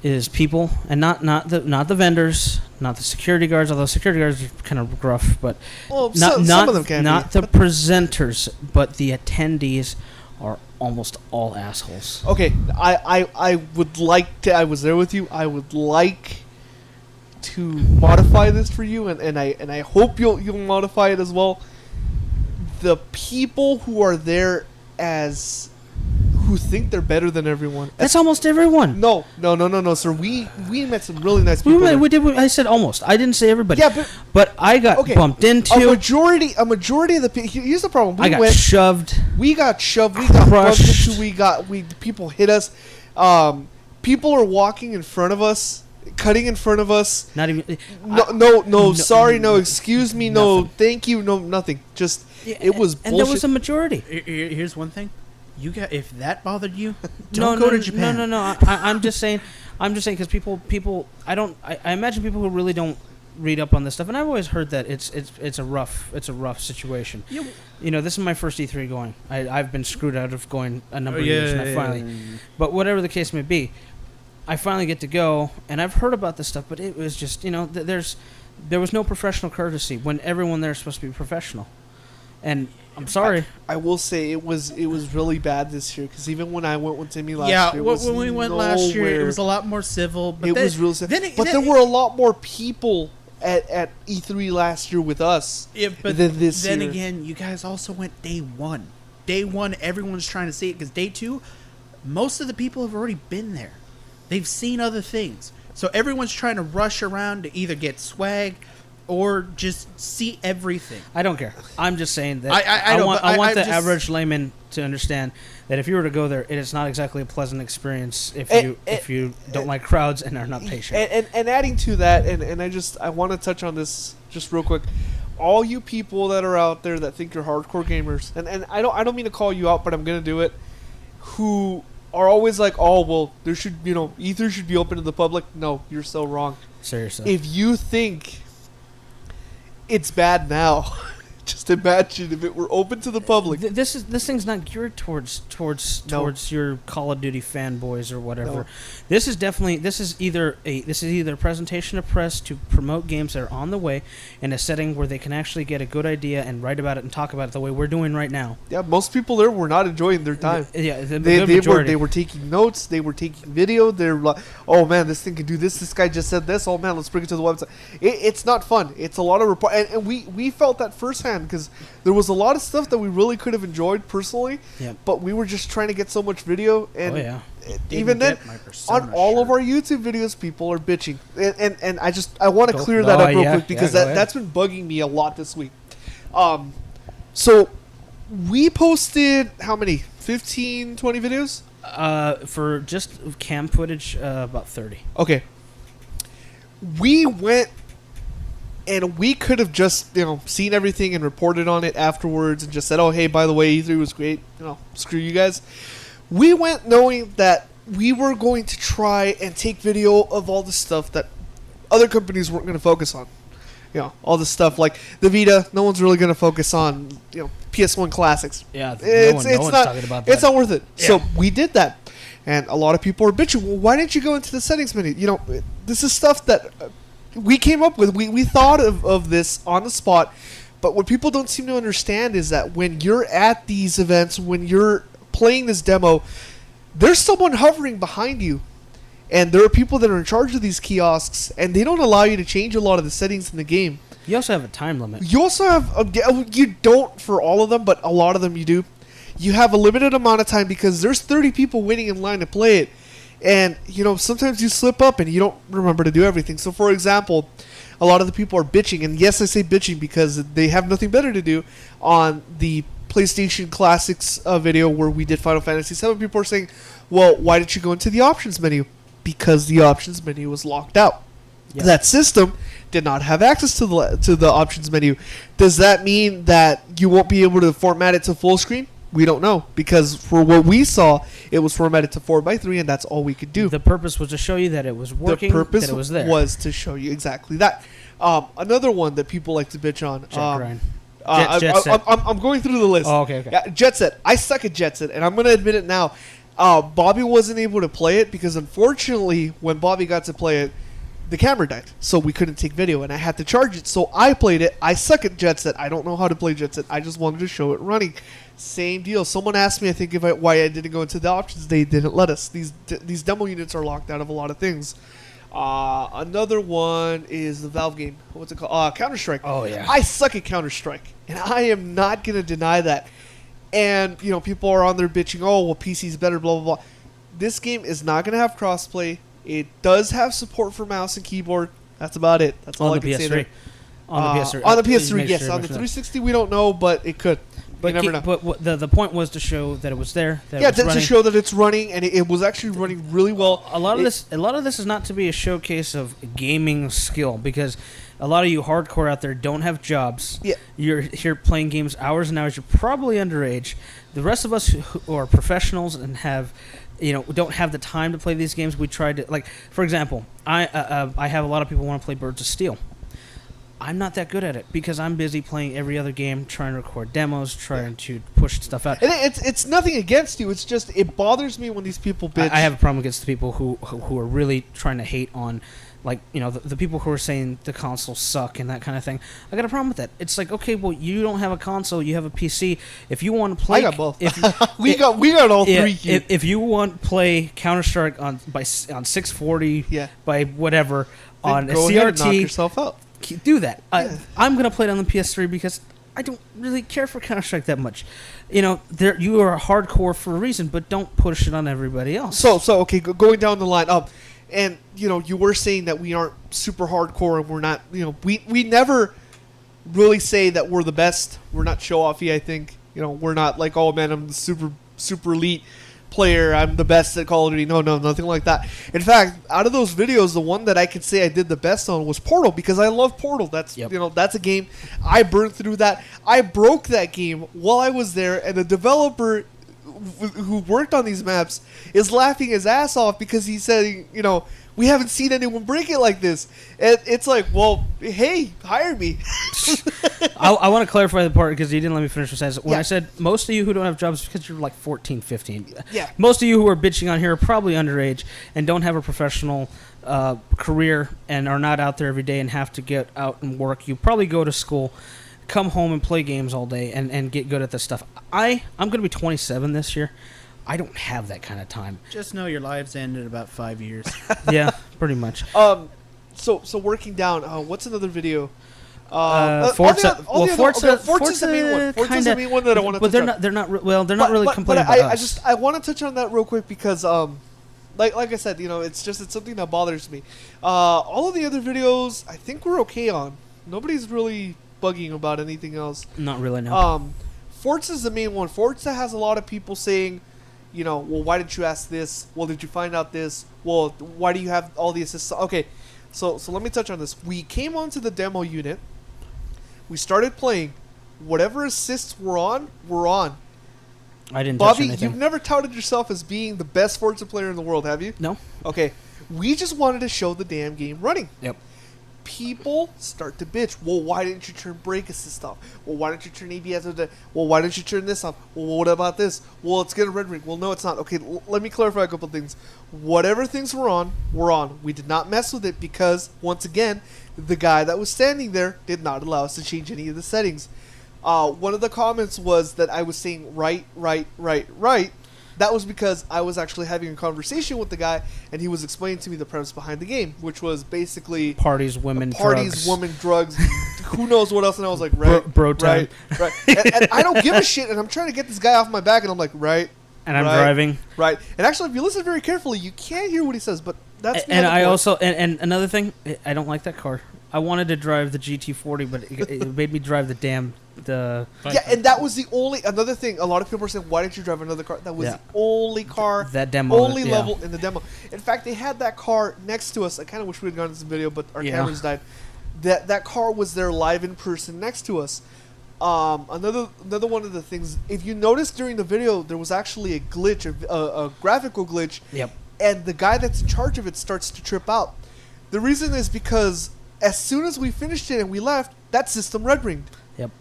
is people, and not the vendors, not the security guards. Although security guards are kind of gruff, but Well, not some of them can not be. the presenters, but the attendees are almost all assholes. Okay, I would like to. I was there with you. I would like to modify this for you, and I hope you'll modify it as well. The people who are there as who think they're better than everyone. That's almost everyone. No, sir. We met some really nice people. We did. I said almost. I didn't say everybody. Yeah, but I got bumped into. A majority of the people. Here's the problem. I got shoved. We got shoved. We got bumped into. People hit us. People are walking in front of us, cutting in front of us. Not even. No. Sorry. No. Excuse me. No. Nothing. Thank you. No. Nothing. Just it was bullshit. And there was a majority. Here's one thing. If that bothered you, don't go to Japan. No. I'm just saying because people. I imagine people who really don't read up on this stuff, and I've always heard that it's a rough situation. Yeah. You know, this is my first E3 going. I've been screwed out of going a number of years, and I finally. But whatever the case may be, I finally get to go, and I've heard about this stuff, but it was just there was no professional courtesy when everyone there is supposed to be professional, and. I'm sorry. I will say it was really bad this year because even when I went with Timmy last year, when we went last year, it was a lot more civil. But it was real civil. But there were a lot more people at E3 last year with us than this year. Then again, you guys also went day one. Day one, everyone's trying to see it because day two, most of the people have already been there. They've seen other things. So everyone's trying to rush around to either get swag or just see everything. I don't care. I'm just saying that I want the average layman to understand that if you were to go there, it is not exactly a pleasant experience if you don't like crowds and are not patient. And adding to that, and I want to touch on this just real quick. All you people that are out there that think you're hardcore gamers, and I don't mean to call you out, but I'm gonna do it. Who are always like, oh well, there should E3 should be open to the public. No, you're so wrong. Seriously. If you think it's bad now, just imagine if it were open to the public. This thing's not geared towards your Call of Duty fanboys or whatever. No. This is either a presentation of press to promote games that are on the way in a setting where they can actually get a good idea and write about it and talk about it the way we're doing right now. Yeah, most people there were not enjoying their time. They were taking notes. They were taking video. They're like, oh man, this thing can do this. This guy just said this. Oh man, let's bring it to the website. It's not fun. It's a lot of report, and we felt that firsthand because there was a lot of stuff that we really could have enjoyed personally, but we were just trying to get so much video, and even then, on all of our YouTube videos, people are bitching, and I want to clear that up real quick because that's been bugging me a lot this week. So we posted how many? 15, 20 videos? For just cam footage, about 30. Okay. We went. And we could have just, seen everything and reported on it afterwards and just said, oh, hey, by the way, E3 was great. Screw you guys. We went knowing that we were going to try and take video of all the stuff that other companies weren't going to focus on. All the stuff like the Vita, no one's really going to focus on, PS1 classics. Yeah, no one's talking about that. It's not worth it. Yeah. So we did that. And a lot of people were bitching, well, why didn't you go into the settings menu? This is stuff that... we came up with. We thought of this on the spot, but what people don't seem to understand is that when you're at these events, when you're playing this demo, there's someone hovering behind you, and there are people that are in charge of these kiosks, and they don't allow you to change a lot of the settings in the game. You also have a time limit. You also have you don't for all of them, but a lot of them you do. You have a limited amount of time because there's 30 people waiting in line to play it. And, sometimes you slip up and you don't remember to do everything. So, for example, a lot of the people are bitching. And yes, I say bitching because they have nothing better to do. On the PlayStation Classics video where we did Final Fantasy VII, people are saying, well, why didn't you go into the options menu? Because the options menu was locked out. Yep. That system did not have access to the options menu. Does that mean that you won't be able to format it to full screen? We don't know, because for what we saw, it was formatted to 4:3, and that's all we could do. The purpose was to show you that it was working, that it was there. Was to show you exactly that. Another one that people like to bitch on. Jet Set. I'm going through the list. Oh, okay. Yeah, Jet Set. I suck at Jet Set, and I'm going to admit it now. Bobby wasn't able to play it because, unfortunately, when Bobby got to play it, the camera died, so we couldn't take video, and I had to charge it. So I played it. I suck at Jet Set. I don't know how to play Jet Set. I just wanted to show it running. Same deal. Someone asked me, I think, why I didn't go into the options. They didn't let us. These demo units are locked out of a lot of things. Another one is the Valve game. What's it called? Counter-Strike. Oh, yeah. I suck at Counter-Strike, and I am not going to deny that. And, you know, people are on there bitching, oh, well, PC's better, blah, blah, blah. This game is not going to have crossplay. It does have support for mouse and keyboard. That's about it. That's all I can say there. On the PS3. On the PS3, yes. On the 360, we don't know, but it could. But you never know. But the point was to show that it was there. That Yeah, it was to show that it's running, and it was actually running really well. A lot of this is not to be a showcase of gaming skill, because a lot of you hardcore out there don't have jobs. Yeah. You're here playing games hours and hours. You're probably underage. The rest of us who are professionals and have, don't have the time to play these games. We tried to, like, for example, I have a lot of people who want to play Birds of Steel. I'm not that good at it because I'm busy playing every other game, trying to record demos, trying to push stuff out. And it's nothing against you. It's just it bothers me when these people bitch. I have a problem against the people who are really trying to hate on, like, the people who are saying the consoles suck and that kind of thing. I got a problem with that. It's like, okay, well, you don't have a console, you have a PC. If you want to play, I got both. we got all three here. If you want to play Counter-Strike on 640 by whatever then on go a ahead and knock CRT, yourself out. do that. Yeah. I'm going to play it on the PS3 because I don't really care for Counter-Strike that much. You are hardcore for a reason, but don't push it on everybody else. So okay, going down the line. And you were saying that we aren't super hardcore, and we're not. We never really say that we're the best. We're not show-offy. I think we're not like, oh man, I'm the super elite player. I'm the best at Call of Duty. No, nothing like that. In fact, out of those videos, the one that I could say I did the best on was Portal, because I love Portal. That's that's a game I burned through. That I broke that game while I was there, and the developer who worked on these maps is laughing his ass off because he said, we haven't seen anyone break it like this. And it's like, well, hey, hire me. I want to clarify the part because you didn't let me finish the sentence. When I said most of you who don't have jobs because you're like 14, 15. Yeah. Most of you who are bitching on here are probably underage and don't have a professional career and are not out there every day and have to get out and work. You probably go to school, come home and play games all day and get good at this stuff. I'm going to be 27 this year. I don't have that kind of time. Just know your lives end in about 5 years. Yeah, pretty much. So working down. What's another video? Forza's the main one. Forza's the main one that I want to. But they're not really complaining about us. I want to touch on that real quick because like I said, it's something that bothers me. All of the other videos, I think we're okay on. Nobody's really bugging about anything else. Not really, no. Forza's the main one. Forza has a lot of people saying, well, why didn't you ask this? Well, did you find out this? Well, why do you have all the assists? Okay, so let me touch on this. We came onto the demo unit. We started playing. Whatever assists we're on. I didn't touch Bobby, anything. you've never touted yourself as being the best Forza player in the world, have you? No. Okay, we just wanted to show the damn game running. Yep. People start to bitch. Well, why didn't you turn brake assist off? Well, why didn't you turn ABS off? Well, why didn't you turn this off? Well, what about this? Well, it's going to red ring. Well, no, it's not. Okay, let me clarify a couple things. Whatever things were on, we're on. We did not mess with it because, once again, the guy that was standing there did not allow us to change any of the settings. One of the comments was that I was saying right. That was because I was actually having a conversation with the guy, and he was explaining to me the premise behind the game, which was basically parties, women, drugs. Who knows what else? And I was like, right, bro time. right. And I don't give a shit, and I'm trying to get this guy off my back, and I'm like, right. And I'm driving. Right. And actually, if you listen very carefully, you can't hear what he says, but that's and I also and another thing, I don't like that car. I wanted to drive the GT40, but it made me drive the and that was the only another thing. A lot of people are saying, "Why didn't you drive another car?" That was the only car, that demo, only level in the demo. In fact, they had that car next to us. I kind of wish we had gone to this video, but our cameras died. That car was there live in person next to us. Another one of the things, if you notice during the video, there was actually a glitch, a graphical glitch. Yep. And the guy that's in charge of it starts to trip out. The reason is because as soon as we finished it and we left, that system red ringed. Yep.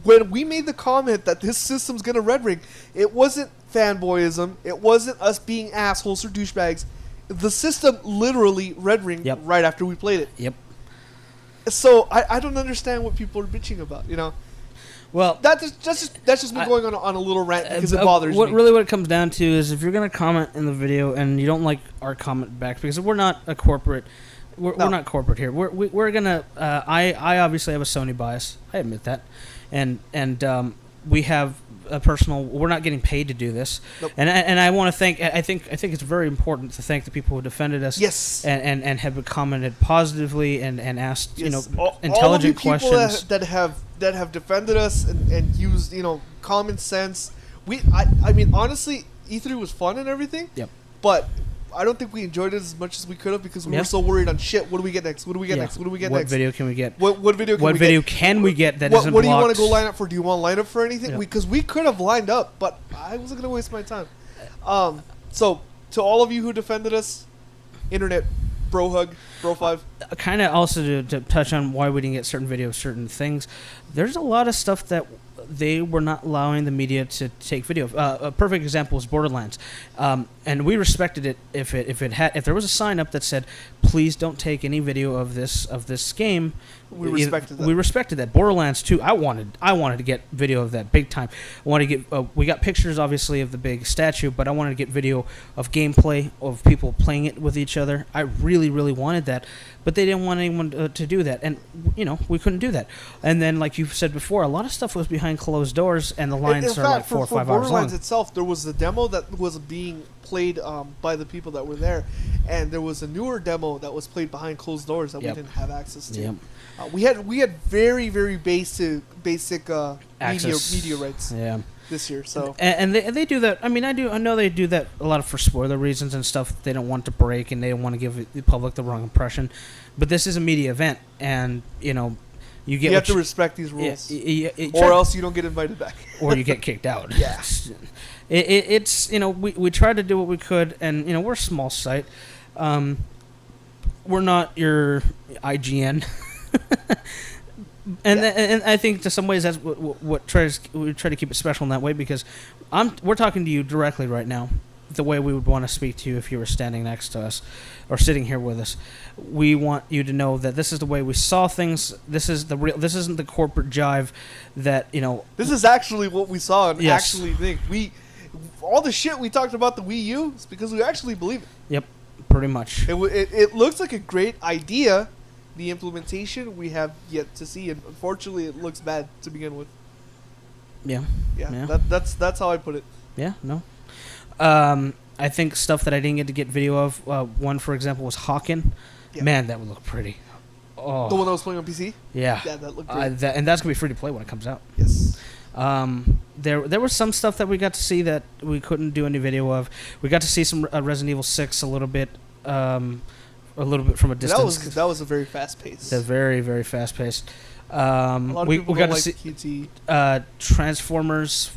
When we made the comment that this system's gonna red ring, it wasn't fanboyism. It wasn't us being assholes or douchebags. The system literally red ringed right after we played it. Yep. So I don't understand what people are bitching about. Well, that's just me going on a little rant because it bothers me. Really, what it comes down to is if you're going to comment in the video and you don't like our comment back, because we're not a corporate, we're not corporate here. We're gonna. I obviously have a Sony bias. I admit that, and we have a personal. We're not getting paid to do this, Nope. and I want to thank. I think it's very important to thank the people who defended us. Yes. And have commented positively and asked Yes. intelligent all of you questions people that have defended us and used common sense. I mean honestly, E3 was fun and everything. Yep. But I don't think we enjoyed it as much as we could have because we were so worried on shit. What do we get next? What do we get next? What do we get next? What video can we get? What video can we get that what, isn't what do you blocked? want to go line up for? Do you want to line up for anything? Yep. Because we could have lined up, but I wasn't going to waste my time. So to all of you who defended us, internet bro hug, bro five. Kind of also to touch on why we didn't get certain videos, certain things. There's a lot of stuff that they were not allowing the media to take video of. A perfect example is Borderlands, and we respected it if there was a sign up that said, "Please don't take any video of this game." We respected that. We respected that. Borderlands 2, I wanted to get video of that big time. I wanted to get. We got pictures, obviously, of the big statue, but I wanted to get video of gameplay of people playing it with each other. I really, really wanted that, but they didn't want anyone to do that, and we couldn't do that. And then, like you said before, a lot of stuff was behind closed doors, and the lines are like 4 or 5 hours long. Borderlands itself, there was a demo that was being played by the people that were there, and there was a newer demo that was played behind closed doors that we didn't have access to. Yep. We had very basic media rights this year. So and they do that. I mean, I know they do that a lot for spoiler reasons and stuff. They don't want to break and they don't want to give the public the wrong impression. But this is a media event, and you have to respect these rules, or else you don't get invited back, or you get kicked out. Yeah. It's we tried to do what we could, and we're a small site. We're not your IGN. And I think to some ways that's what we try to keep it special in that way, because we're talking to you directly right now, the way we would want to speak to you if you were standing next to us or sitting here with us. We want you to know that this is the way we saw things. This is the real. This isn't the corporate jive that This is actually what we saw and Yes. actually think all the shit we talked about the Wii U is because we actually believe it. Yep, pretty much. It looks like a great idea. The implementation we have yet to see, and unfortunately, it looks bad to begin with. Yeah. That's how I put it. Yeah. No. I think stuff that I didn't get to get video of. One, for example, was Hawken. Yeah. Man, that would look pretty. Oh. The one that was playing on PC. Yeah. Yeah, that looked great. And that's gonna be free to play when it comes out. Yes. There was some stuff that we got to see that we couldn't do any video of. We got to see some Resident Evil 6 a little bit from a distance. That was a very fast pace. They're very, very fast paced. A lot of We people got don't to like see QT. Transformers,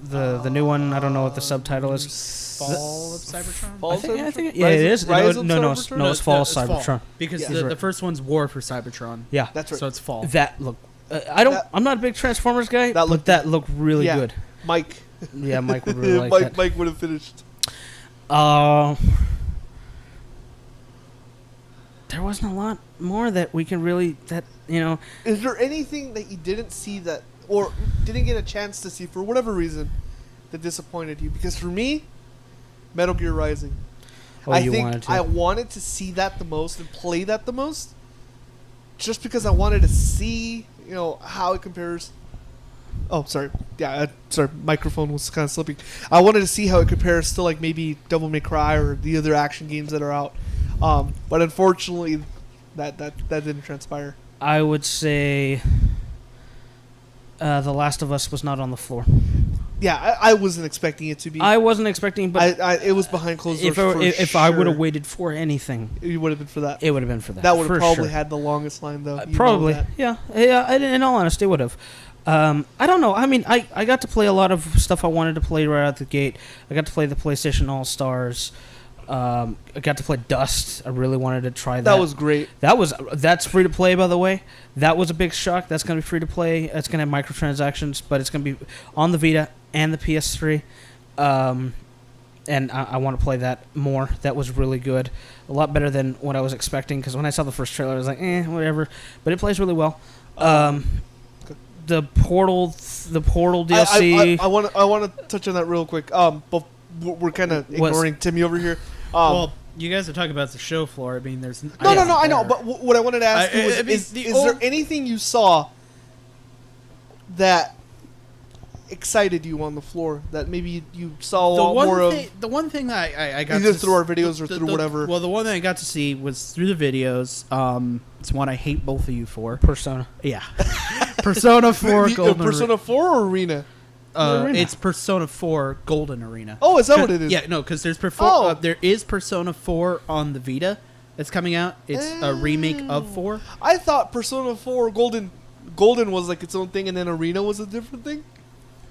the new one. I don't know what the subtitle is. Fall of Cybertron? Fall of I think Cybertron? yeah, it is. Rise of No, Cybertron? it's Fall of it's Fall. Cybertron. Because Yeah. the first one's War for Cybertron. Yeah, That's right. So it's Fall. that look. I'm not a big Transformers guy, but that looked really good. Mike. Yeah, Mike would really like that. Mike would have finished. There wasn't a lot more that we can really Is there anything that you didn't see that, or didn't get a chance to see for whatever reason, that disappointed you? Because for me, Metal Gear Rising. I wanted to see that the most and play that the most, just because I wanted to see how it compares. Oh, sorry. Yeah, sorry. Microphone was kind of slipping. I wanted to see how it compares to like maybe Devil May Cry or the other action games that are out. But unfortunately, that didn't transpire. I would say The Last of Us was not on the floor. Yeah, I wasn't expecting it to be. I wasn't expecting, but it was behind closed doors. If I would have waited for anything, it would have been for that. It would have been for that. That would have probably sure. had the longest line, though. Probably, yeah. In all honesty, it would have. I don't know. I mean, I got to play a lot of stuff I wanted to play right out the gate. I got to play the PlayStation All Stars. I got to play Dust. I really wanted to try that. That was great. That's free to play, by the way. That was a big shock. That's going to be free to play. It's going to have microtransactions, but it's going to be on the Vita and the PS3. And I want to play that more. That was really good. A lot better than what I was expecting, because when I saw the first trailer, I was like, whatever. But it plays really well. The Portal DLC. I want to touch on that real quick. But we're kind of ignoring Timmy over here. Well, you guys are talking about the show floor. I mean, there's no. I know. But what I wanted to ask you was, is there anything you saw that excited you on the floor that maybe you saw a The lot one more thing, of? the one thing that I got Either to through our videos or through whatever. Well, the one thing I got to see was through the videos. It's one I hate both of you for. Persona. Yeah, Persona 4 Golden Persona 4 or Arena? Arena. It's Persona 4 Golden Arena. Oh, is that what it is? Yeah, no, because Oh. there is Persona 4 on the Vita that's coming out. It's a remake of 4. I thought Persona 4 Golden was like its own thing, and then Arena was a different thing.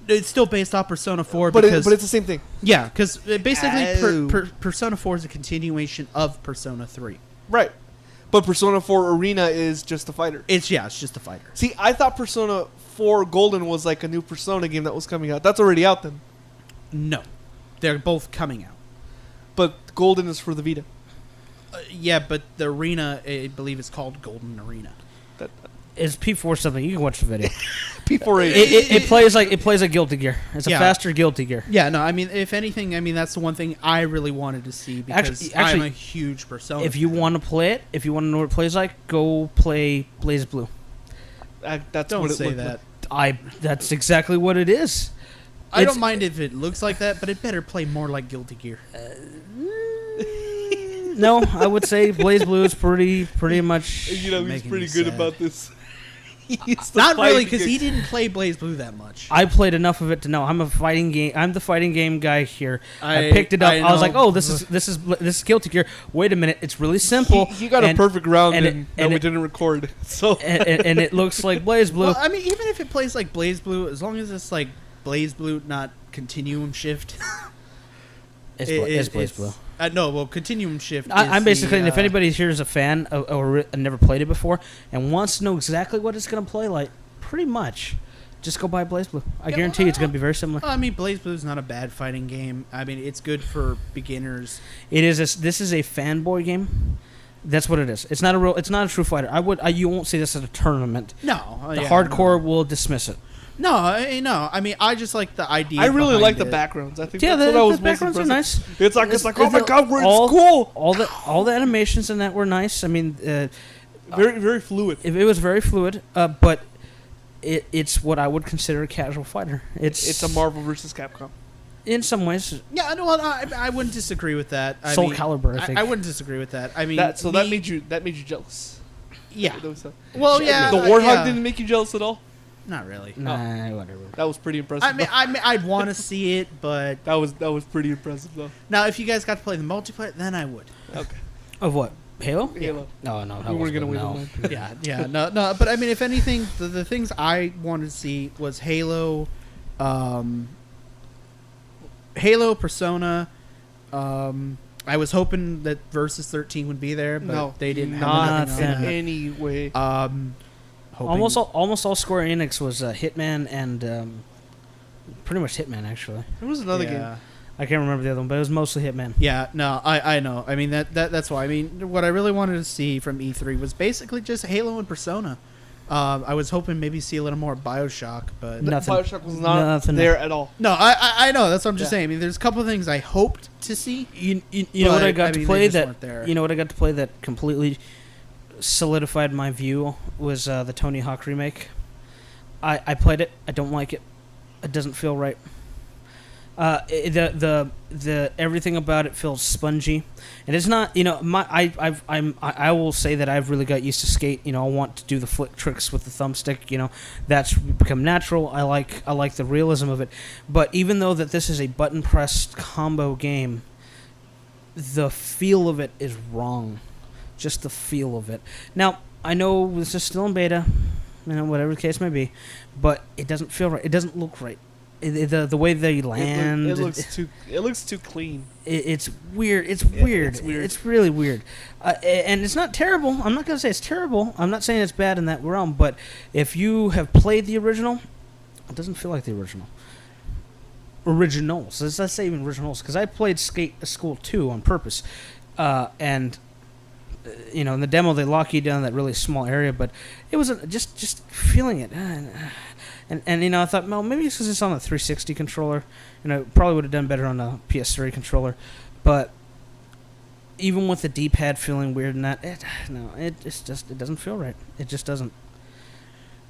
It's still based off Persona 4, But because it's the same thing. yeah, because basically Oh. Persona 4 is a continuation of Persona 3. Right. But Persona 4 Arena is just a fighter. It's just a fighter. See, I thought Persona 4 Golden was like a new Persona game that was coming out. That's already out then. No, they're both coming out. But Golden is for the Vita. Yeah, but the arena, I believe, is called Golden Arena. That Is P4 something? You can watch the video. P4A. it plays like Guilty Gear. It's a Yeah. faster Guilty Gear. Yeah, no, I mean, if anything, I mean, that's the one thing I really wanted to see because I'm Actually, a huge Persona If you fan. want to play it, if you want to know what it plays like, go play Blaze Blue. That's Don't what it say looked that. like. That's exactly what it is. I It's- don't mind if it looks like that, but it better play more like Guilty Gear. No, I would say Blaze Blue is pretty much. You know, he's Making pretty me good sad. about this. He's the Not really, fighting because game. he didn't play Blaze Blue that much. I played enough of it to know I'm the fighting game guy here. I I- picked it up. I I was like, know. oh, this is Guilty Gear. Wait a minute, it's really simple. He got and- a perfect round and and, it- that and we it- didn't record. So and it looks like Blaze Blue. Well, I mean, even if it plays like Blaze Blue, as long as it's like Blaze Blue, not Continuum Shift. It's Blaze Blue. No, well, Continuum Shift. I'm is basically, the, and if anybody here is a fan or never played it before and wants to know exactly what it's going to play like, pretty much, just go buy Blaze Blue. I Yeah, guarantee you it's going to be very similar. I mean, Blaze Blue is not a bad fighting game. I mean, it's good for beginners. This is a fanboy game. That's what it is. It's not a true fighter. You won't see this at a tournament. No, The hardcore will dismiss it. No, I mean, I just like the idea. I really behind like the it. backgrounds. I think Yeah, that's what I was the most backgrounds are impressed. nice. It's like oh my god, it's cool. All the animations in that were nice. I mean, Very very fluid. it was very fluid. But it's what I would consider a casual fighter. It's a Marvel versus Capcom. In some ways. Yeah, no, I wouldn't disagree with that. Soul Calibur, I think. I wouldn't disagree with that. I mean, That made you jealous. Yeah. That was- Well, yeah. The Warthog yeah. didn't make you jealous at all. Not really. Nah, whatever. That was pretty impressive. I mean, I'd want to see it, but that was pretty impressive though. now if you guys got to play the multiplayer, then I would. Okay. Of what? Halo? Halo. No, no. We weren't gonna win no. the line. Yeah, no. But I mean, if anything, the things I wanted to see was Halo, Persona. I was hoping that Versus 13 would be there, but No, they didn't not have in anything on that. any way. Hoping- Almost all Square Enix was Hitman and pretty much Hitman actually. There was another yeah. game. I can't remember the other one, but it was mostly Hitman. Yeah, no, I know. I mean that's why. I mean, what I really wanted to see from E3 was basically just Halo and Persona. I was hoping maybe see a little more BioShock, but Nothing. BioShock was not Nothing. there at all. no, I know. That's what I'm just Yeah. saying. I mean, there's a couple of things I hoped to see. You know what I But, got I to mean, play they just that weren't there. you know what I got to play that completely solidified my view was the Tony Hawk remake. I played it. I don't like it. It doesn't feel right. The everything about it feels spongy, and it's not. You know, I will say that I've really got used to skate. You know, I want to do the flick tricks with the thumbstick. You know, that's become natural. I like the realism of it, but even though that this is a button pressed combo game, the feel of it is wrong. Just the feel of it. Now I know this is still in beta. You know, whatever the case may be, but it doesn't feel right. It doesn't look right. The way they land, It looks too clean. it's weird. It's Yeah, weird. it's weird. It's really weird. And it's not terrible. I'm not gonna say it's terrible. I'm not saying it's bad in that realm. But if you have played the original, it doesn't feel like the original. Originals. Let's say even originals, because I played Skate School 2 on purpose, and you know, in the demo they lock you down in that really small area, but it was just feeling it. And you know, I thought, well, maybe it's because it's on the 360 controller, and I probably would have done better on the PS3 controller. But even with the D-pad feeling weird and that, it just doesn't feel right. It just doesn't.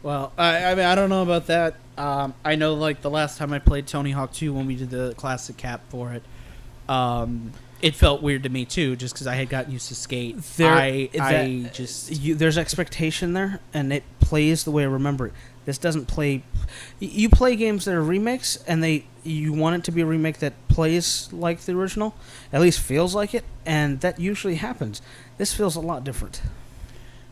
Well, I mean, I don't know about that. I know, like, the last time I played Tony Hawk 2 when we did the classic cap for it, it felt weird to me, too, just because I had gotten used to Skate. There's expectation there, and it plays the way I remember it. This doesn't play... You play games that are remakes, and you want it to be a remake that plays like the original, at least feels like it, and that usually happens. This feels a lot different.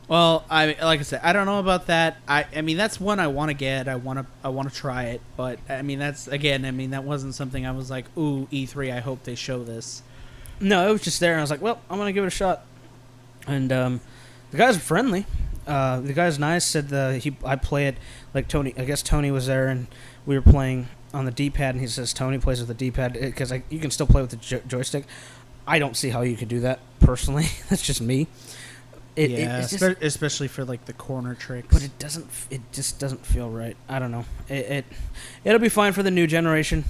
Well, like I said, I don't know about that. I mean, that's one I want to get. I want to try it, but I mean, that wasn't something I was like, ooh, E3. I hope they show this. No, it was just there, and I was like, well, I'm gonna give it a shot. And the guys are friendly. The guy's nice. Said I play it like Tony. I guess Tony was there, and we were playing on the D-pad, and he says Tony plays with the D-pad because you can still play with the joystick. I don't see how you could do that personally. That's just me. Especially for like the corner tricks. But it just doesn't feel right. I don't know. It'll be fine for the new generation,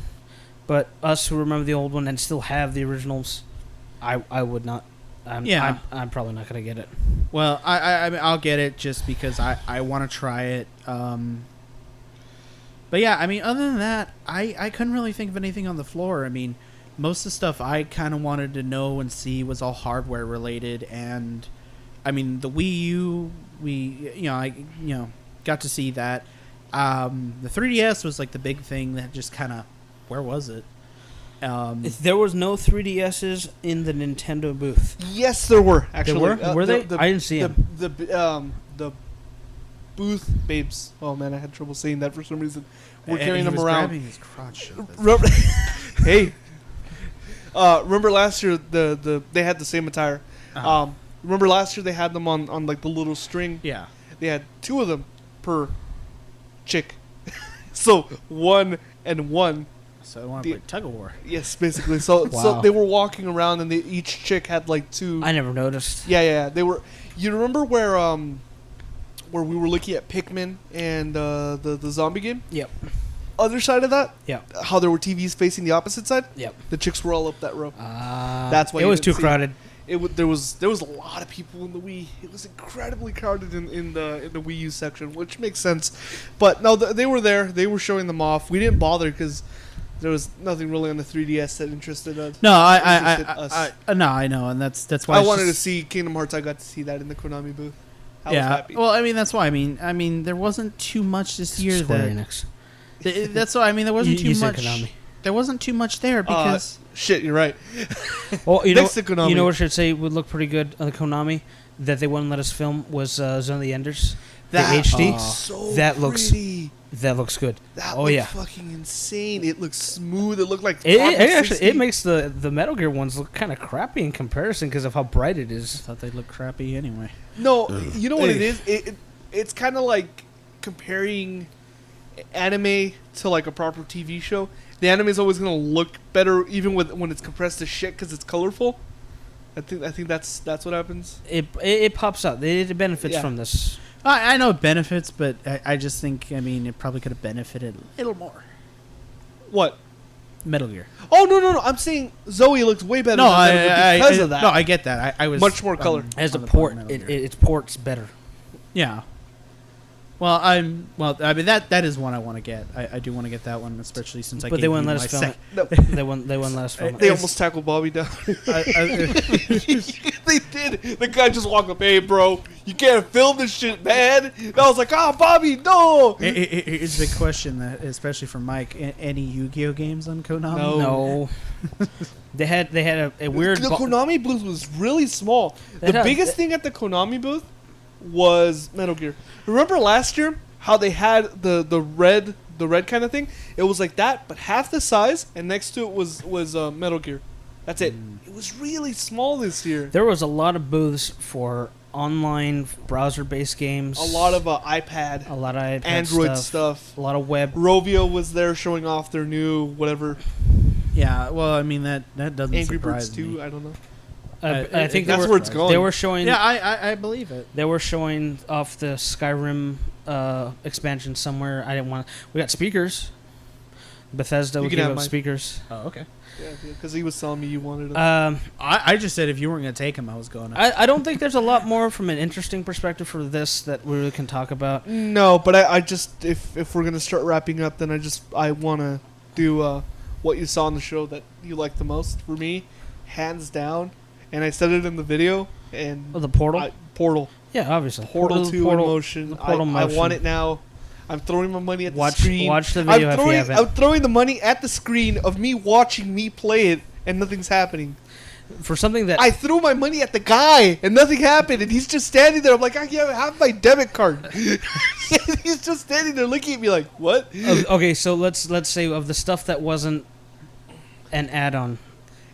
but us who remember the old one and still have the originals, I would not. I'm probably not gonna get it. Well, I mean, I'll get it just because I want to try it. But yeah, I mean, other than that, I couldn't really think of anything on the floor. I mean, most of the stuff I kind of wanted to know and see was all hardware related, and I mean, the Wii U, I got to see that. The 3DS was like the big thing that just kind of, where was it? There was no 3DSs in the Nintendo booth. Yes, there were actually. There were? Were they? I didn't see them. The booth babes. Oh man, I had trouble saying that for some reason. We're carrying them around. Grabbing his crotch. Hey, remember last year they had the same attire. Uh-huh. Remember last year they had them on like the little string. Yeah. They had 2 of them per chick. So 1 and 1. So I want to play tug of war. Yes, basically. So Wow. So they were walking around and each chick had like 2. I never noticed. Yeah. They were. You remember where we were looking at Pikmin and the zombie game? Yep. Other side of that? Yep. How there were TVs facing the opposite side? Yep. The chicks were all up that row. That's why it you was didn't too see crowded. There was a lot of people in the Wii. It was incredibly crowded in the Wii U section, which makes sense. But no, they were there. They were showing them off. We didn't bother because there was nothing really on the 3DS that interested us. No, I know, and that's why I wanted to see Kingdom Hearts. I got to see that in the Konami booth. I was happy. Well, I mean, that's why. I mean, there wasn't too much this year. Square Enix. That's why. I mean, there wasn't You too said much. Konami. There wasn't too much there because shit, you're right. Well, Next to Konami. You know what I should say would look pretty good on the Konami that they wouldn't let us film was Zone of the Enders. That the HD. So that looks pretty. That looks good. That looked fucking insane. It looks smooth. It looked like it makes the Metal Gear ones look kind of crappy in comparison because of how bright it is. I thought they'd look crappy anyway. No, you know what it is? It's kind of like comparing anime to like a proper TV show. The anime is always going to look better even when it's compressed to shit because it's colorful. I think that's what happens. It pops out. It benefits from this. I know it benefits, but I just think, I mean, it probably could have benefited a little more. What? Metal Gear. Oh, no. I'm saying Zoe looks way better than Metal Gear because of that. No, I get that. I was much more color. As a port, its port's better. Yeah. Well, I mean that is one I want to get. I do want to get that one, especially since I. But they wouldn't let us film it. Nope. They wouldn't let us film it. They almost tackled Bobby down. They did. The guy just walked up, "Hey, bro, you can't film this shit, man." And I was like, Bobby, no." It's a big question, that especially for Mike. Any Yu-Gi-Oh games on Konami? No. They had a weird. The Konami booth was really small. The biggest thing at the Konami booth was Metal Gear. Remember last year how they had the red kind of thing? It was like that, but half the size, and next to it was Metal Gear. That's it. It was really small this year. There was a lot of booths for online browser-based games. A lot of iPad. A lot of iPad Android stuff. A lot of web. Rovio was there showing off their new whatever. Yeah, well, I mean that doesn't Angry surprise Birds me. 2, I don't know. I think that's where it's going. They were showing. Yeah, I believe it. They were showing off the Skyrim expansion somewhere. I didn't want. We got speakers. Bethesda You would can give have up mine. speakers. Oh, okay. Yeah, because he was telling me you wanted them. I just said if you weren't going to take him, I was going to. I don't think there's a lot more from an interesting perspective for this that we really can talk about. No, but I just if we're gonna start wrapping up, then I want to do what you saw on the show that you liked the most. For me, hands down, and I said it in the video. And Oh, the Portal? Portal. Yeah, obviously. Portal 2 in motion. the Portal I motion. want it now. I'm throwing my money at the Watch screen. the video if you haven't. I'm throwing the money at the screen of me watching me play it, and nothing's happening. For something that... I threw my money at the guy, and nothing happened, and he's just standing there. I'm like, I can't have my debit card. He's just standing there looking at me like, what? Okay, so let's say of the stuff that wasn't an add-on.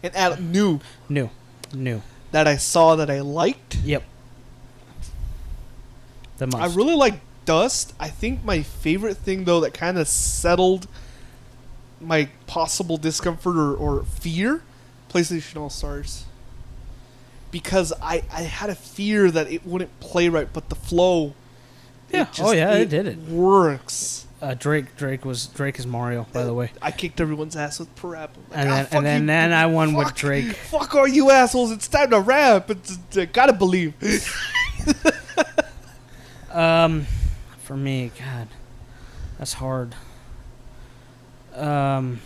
And Adam knew New. that I saw that I liked. Yep. The most. I really like Dust. I think my favorite thing, though, that kind of settled my possible discomfort or fear, PlayStation All-Stars. Because I had a fear that it wouldn't play right, but the flow... Yeah. It did it. Works. Drake is Mario, by the way. I kicked everyone's ass with Parappa. And then I won with Drake. Fuck all you assholes. It's time to rap. Gotta believe. For me, God, that's hard. Damn.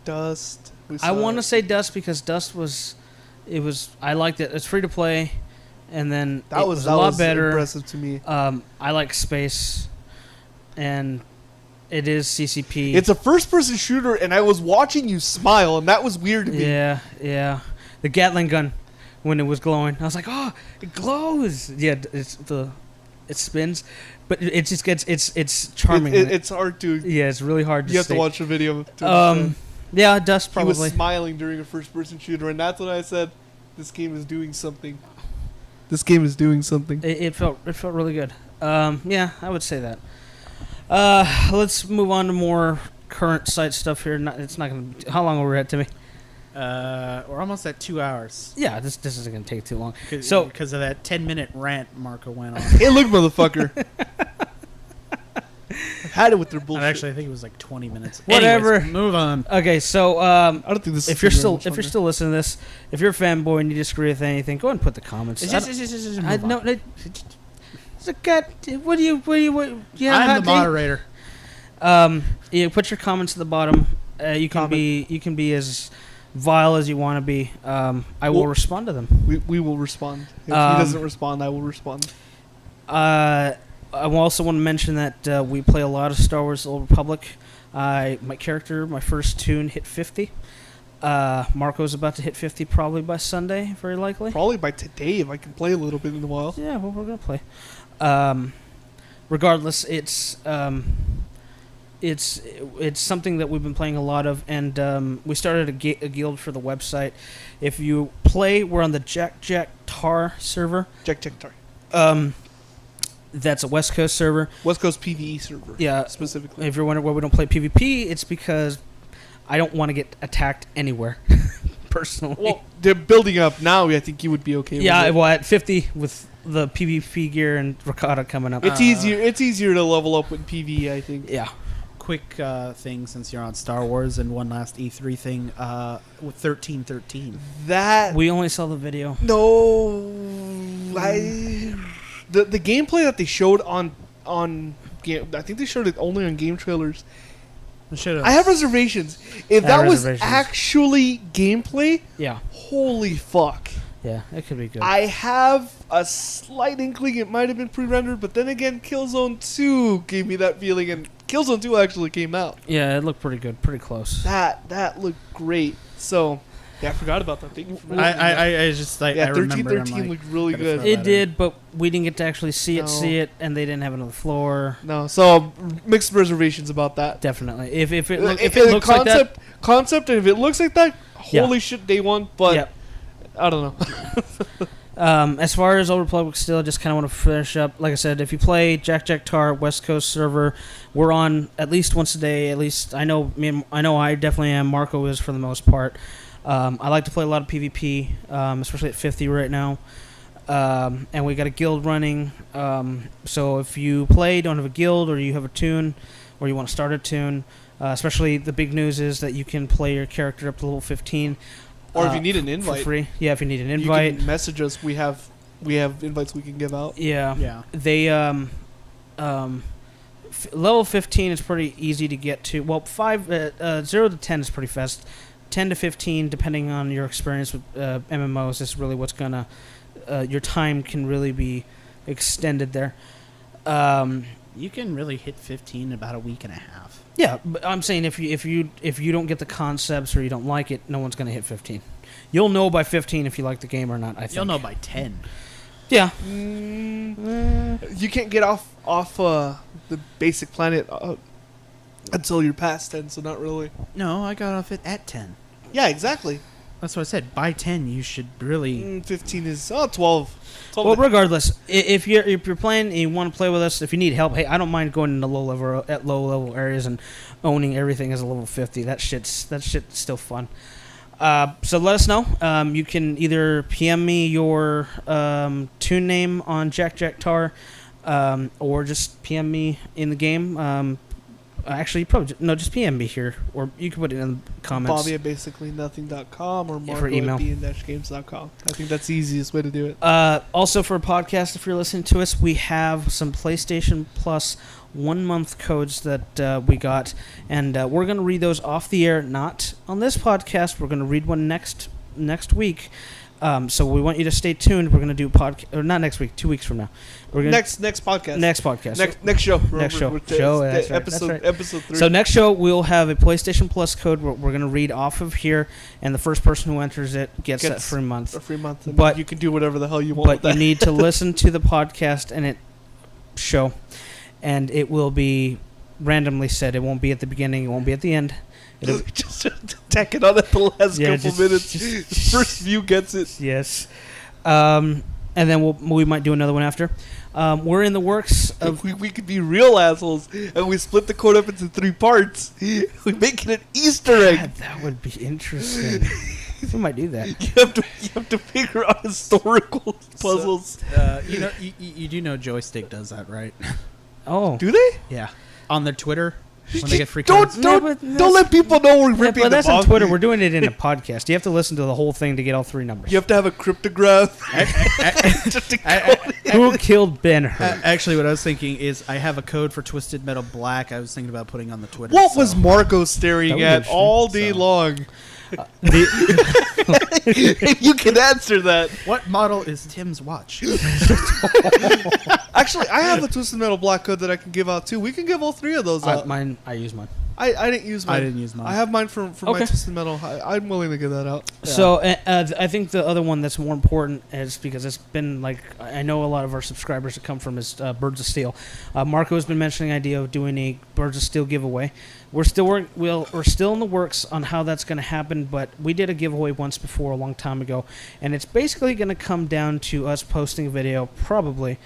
Dust. I want to say Dust because Dust was I liked it. It's free to play, and then that was a lot better. Impressive to me. I like space, and it is CCP. It's a first-person shooter, and I was watching you smile, and that was weird to me. Yeah. The Gatling gun, when it was glowing, I was like, oh, it glows. Yeah, it spins, but it just gets it's charming. It's hard to. Yeah, it's really hard to. You have to watch the video. To understand. Yeah, Dust probably. He was smiling during a first-person shooter, and that's when I said, "This game is doing something." This game is doing something. It felt really good. Yeah, I would say that. Let's move on to more current site stuff here. It's not gonna. How long are we at, Timmy? We're almost at 2 hours. Yeah, this isn't gonna take too long. So because of that 10-minute rant Marco went on. Hey, look, motherfucker! I've had it with their bullshit. Actually, I think it was like 20 minutes. Whatever. Anyways, move on. Okay, so I don't think this. if you're still listening to this, if you're a fanboy and you disagree with anything, go ahead and put the comments. It's a gut. What do you? Yeah, I'm the moderator. You put your comments at the bottom. You can be as vile as you want to be. I will respond to them. We will respond. If he doesn't respond, I will respond. I also want to mention that we play a lot of Star Wars: The Old Republic. My character, my first tune, hit 50. Marco's about to hit 50 probably by Sunday, very likely. Probably by today, if I can play a little bit in a while. Yeah, well, we're gonna play. Regardless, it's something that we've been playing a lot of, and we started a guild for the website. If you play, we're on the Jack Tar server. Jack Tar. That's a West Coast server. West Coast PvE server. Yeah, specifically. If you're wondering why we don't play PvP, it's because I don't want to get attacked anywhere, personally. Well, they're building up now. I think you would be okay. Yeah, with it. well, at 50 with the PvP gear and Ricotta coming up, it's easier. It's easier to level up with PvE, I think. Yeah. Quick thing, since you're on Star Wars, and one last E3 thing with 1313. That we only saw the video. No, the gameplay that they showed on game. I think they showed it only on game trailers. I have reservations. If that was actually gameplay, yeah, holy fuck. Yeah, it could be good. I have a slight inkling it might have been pre-rendered, but then again, Killzone 2 gave me that feeling, and Killzone 2 actually came out. Yeah, it looked pretty good, pretty close. That looked great. So, yeah, I forgot about that thing. I just like, yeah, I remember 1313 looked really good. It did, but we didn't get to actually see it, and they didn't have another floor. No, so mixed reservations about that. Definitely. If it looks like that, and if it looks like that, holy shit, day one. But I don't know. As far as Old Republic, still just kind of want to finish up. Like I said, if you play Jack Tar West Coast server, we're on at least once a day. At least I know I definitely am. Marco is for the most part. I like to play a lot of PvP, especially at 50 right now. and we got a guild running. So if you play, don't have a guild, or you have a tune, or you want to start a tune, especially the big news is that you can play your character up to level 15. Or if you need an invite. For free. Yeah, if you need an invite. You can message us. We have invites we can give out. Yeah. Yeah. They, level 15 is pretty easy to get to. Well, 0 to 10 is pretty fast. 10 to 15, depending on your experience with MMOs, is really what's going to... your time can really be extended there. You can really hit 15 in about a week and a half. Yeah, but I'm saying if you don't get the concepts or you don't like it, no one's going to hit 15. You'll know by 15 if you like the game or not, I think. You'll know by 10. Yeah. You can't get off the basic planet until you're past 10, so not really. No, I got off it at 10. Yeah, exactly. That's what I said. By 10, you should really... 15 is... 12. Well, regardless, if you're playing and you want to play with us, if you need help, hey, I don't mind going into low level areas and owning everything as a level 50. That shit's still fun. So let us know. You can either PM me your tune name on Jack or just PM me in the game. Actually, just PM me here, or you can put it in the comments. Bobby at basicallynothing.com or For email. Marco at b-games.com. I think that's the easiest way to do it. Also, for a podcast, if you're listening to us, we have some PlayStation Plus 1 month codes that we got, and we're going to read those off the air, not on this podcast. We're going to read one next week. So we want you to stay tuned. We're going to do or not next week, 2 weeks from now. We're gonna next podcast. Next podcast. Next show. Next show. That's right. Episode 3. So next show we'll have a PlayStation Plus code we're going to read off of here, and the first person who enters it gets that free month. A free month. But you can do whatever the hell you want. But you need to listen to the podcast and show, and it will be randomly said. It won't be at the beginning. It won't be at the end. It'll just tack it on at the last couple minutes. First view gets it. Yes. And then we might do another one after. We're in the works of... We could be real assholes, and we split the code up into 3 parts. We make it an Easter egg. God, that would be interesting. We might do that. You have to figure out historical puzzles. So, you do know Joystick does that, right? Oh. Do they? Yeah. On their Twitter... When they get free don't let people know we're ripping but that's them on off. Twitter. We're doing it in a podcast. You have to listen to the whole thing to get all 3 numbers. You have to have a cryptograph. Who killed Ben Hur? Actually, what I was thinking is I have a code for Twisted Metal Black. I was thinking about putting on the Twitter. What was Marco staring at all day long? You can answer that. What model is Tim's watch? Actually, I have a Twisted Metal Black code that I can give out too. We can give all 3 of those out. I use mine. I didn't use mine. I have mine for my Twisted Metal. I'm willing to give that out. Yeah. So I think the other one that's more important is because it's been I know a lot of our subscribers that come from is Birds of Steel. Marco has been mentioning the idea of doing a Birds of Steel giveaway. We're still in the works on how that's going to happen, but we did a giveaway once before a long time ago, and it's basically going to come down to us posting a video probably,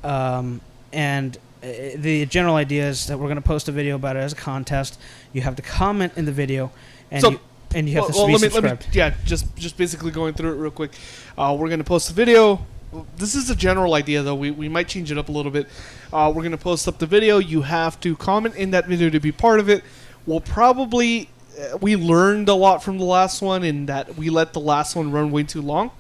and the general idea is that we're going to post a video about it as a contest. You have to comment in the video, and you have to be subscribed. Just basically going through it real quick. We're going to post a video. This is a general idea, though. We might change it up a little bit. We're going to post up the video. You have to comment in that video to be part of it. We'll probably... we learned a lot from the last one in that we let the last one run way too long.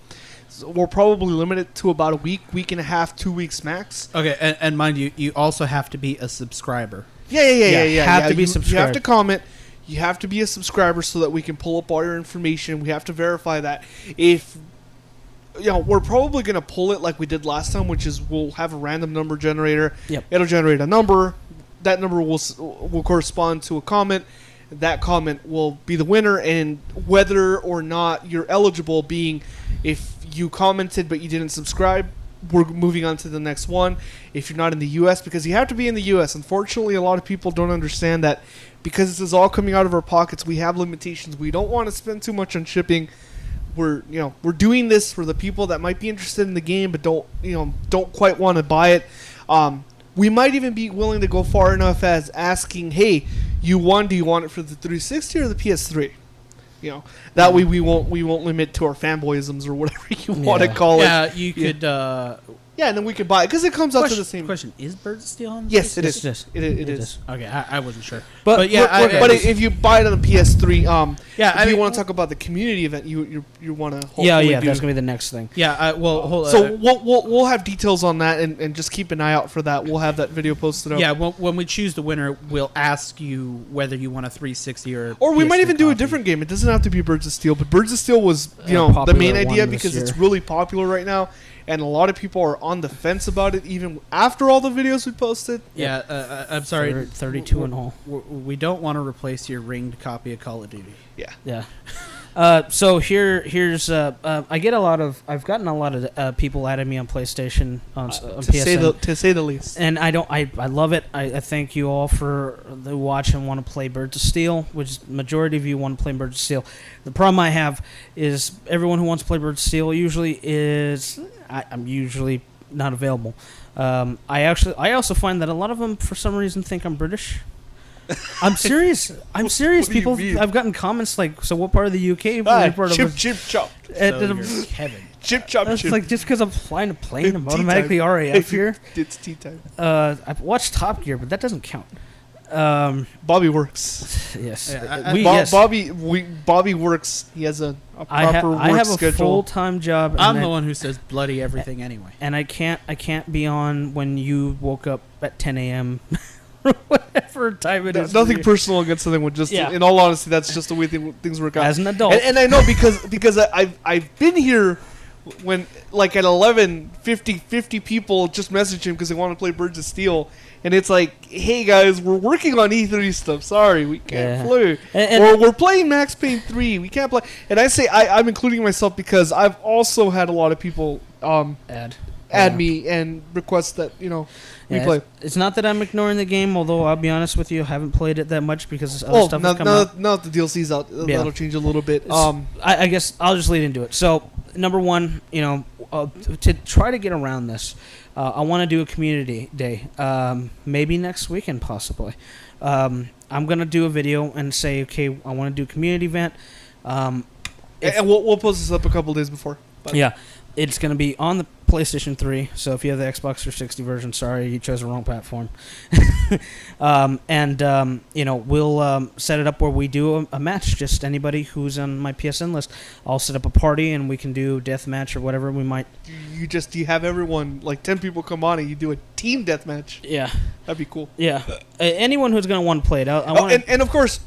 So we'll probably limit it to about a week and a half, 2 weeks max. Okay, and mind you, you also have to be a subscriber. Yeah. Have to be subscribed. You have to comment. You have to be a subscriber so that we can pull up all your information. We have to verify that. If... we're probably going to pull it like we did last time, which is we'll have a random number generator. Yep. It'll generate a number. That number will correspond to a comment. That comment will be the winner, and whether or not you're eligible, being if you commented but you didn't subscribe, we're moving on to the next one. If you're not in the U.S., because you have to be in the U.S. Unfortunately, a lot of people don't understand that because this is all coming out of our pockets, we have limitations. We don't want to spend too much on shipping. We're doing this for the people that might be interested in the game but don't quite want to buy it. We might even be willing to go far enough as asking, hey, do you want it for the 360 or the PS3? You know, that way we won't limit to our fanboyisms or whatever you want to call it. Yeah, you could. Yeah, and then we can buy it because it comes out to the same. Question: is Birds of Steel on? Yes, it Yes, is. it It is. Okay, I wasn't sure. But yeah, but if you buy it on the PS3, Yeah, if you mean, want to talk about the community event, you want to Yeah, do. that's gonna be the next thing. yeah. Well, hold on. So we'll have details on that, and just keep an eye out for that. We'll have that video posted up. yeah, when we choose the winner, we'll ask you whether you want a 360 Or we might PS3 even do a copy. different game. It doesn't have to be Birds of Steel, but Birds of Steel was the Popular main one idea this because it's year. really popular right now, and a lot of people are on the fence about it even after all the videos we posted. Yeah, I'm sorry. 32 and all. We don't want to replace your ringed copy of Call of Duty. Yeah. Yeah. So here's I've gotten a lot of people adding me on PlayStation on PSN. To say the least. And I love it. I thank you all for the watch and want to play Birds of Steel, which is majority of you want to play Birds of Steel. The problem I have is everyone who wants to play Birds of Steel usually is I'm usually not available. I also find that a lot of them for some reason think I'm British. I'm serious. What do you People, mean? I've gotten comments like, "So what part of the UK?" Chip chop. So Kevin. Chip chop It's chip. like just because I'm flying a plane, I'm Tea automatically time. RAF here. It's tea time. I've watched Top Gear, but that doesn't count. Bobby works. Yes, Yeah, yes. Bobby works. He has a proper I work have a schedule. full-time job. I'm and the one who says bloody everything anyway. and I can't be on when you woke up at 10 a.m. or whatever time it is. Nothing personal against anyone. Just Yeah. in all honesty, that's just the way things work out. As an adult, And I know because I've been here when like at 11, 50 people just message him because they want to play Birds of Steel, and it's like, hey guys, we're working on E3 stuff. Sorry, we can't Yeah. play. Or we're playing Max Payne 3. We can't play. And I say I'm including myself because I've also had a lot of people add Yeah. me and request that we Yeah, play. It's not that I'm ignoring the game, although I'll be honest with you, I haven't played it that much because other stuff has come out. now that the DLC's out, that'll change a little bit. I guess I'll just lead into it. So, number one, to try to get around this, I want to do a community day, maybe next weekend, possibly. I'm going to do a video and say, okay, I want to do a community event. And we'll post this up a couple days before. But Yeah, it's going to be on the PlayStation 3, so if you have the Xbox 360 version, sorry, you chose the wrong platform. We'll set it up where we do a match, just anybody who's on my PSN list. I'll set up a party, and we can do death match or whatever we might. you have everyone, like 10 people come on and you do a team deathmatch. Yeah, That'd be cool. yeah. Anyone who's going to want to play it, I want and of course,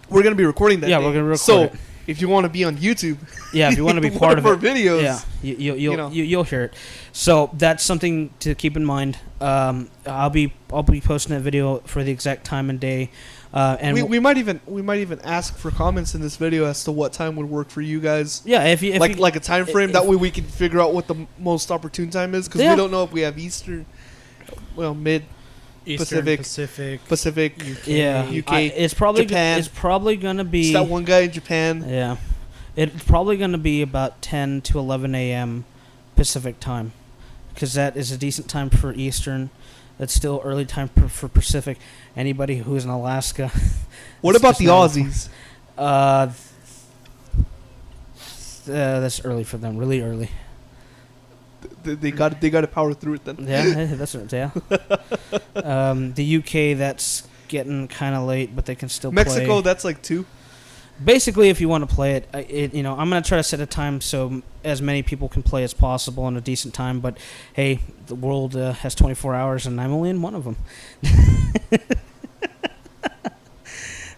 we're going to be recording that Yeah, day. we're gonna record So, it. if you want to be on YouTube, Yeah, if you want to be one part of our it, videos, yeah, you'll hear it. So that's something to keep in mind. I'll be posting that video for the exact time and day. And we might even ask for comments in this video as to what time would work for you guys. yeah, if you Like a time frame. if- That way we can figure out what the most opportune time is, because Yeah. we don't know if we have Eastern, mid Eastern Pacific. UK. yeah, UK, it's probably Japan. it's probably gonna It's be that one guy in Japan. yeah, it's probably gonna be about 10 to 11 a.m. Pacific time, because that is a decent time for Eastern. That's still early time for Pacific. Anybody who's in Alaska. What it's about just the not- Aussies? That's early for them. Really early. They got to power through it then. Yeah, that's right. Yeah. The UK, that's getting kind of late, but they can still Mexico, play. that's like 2. Basically, if you want to play it, I'm going to try to set a time so as many people can play as possible in a decent time. But hey, the world has 24 hours, and I'm only in one of them.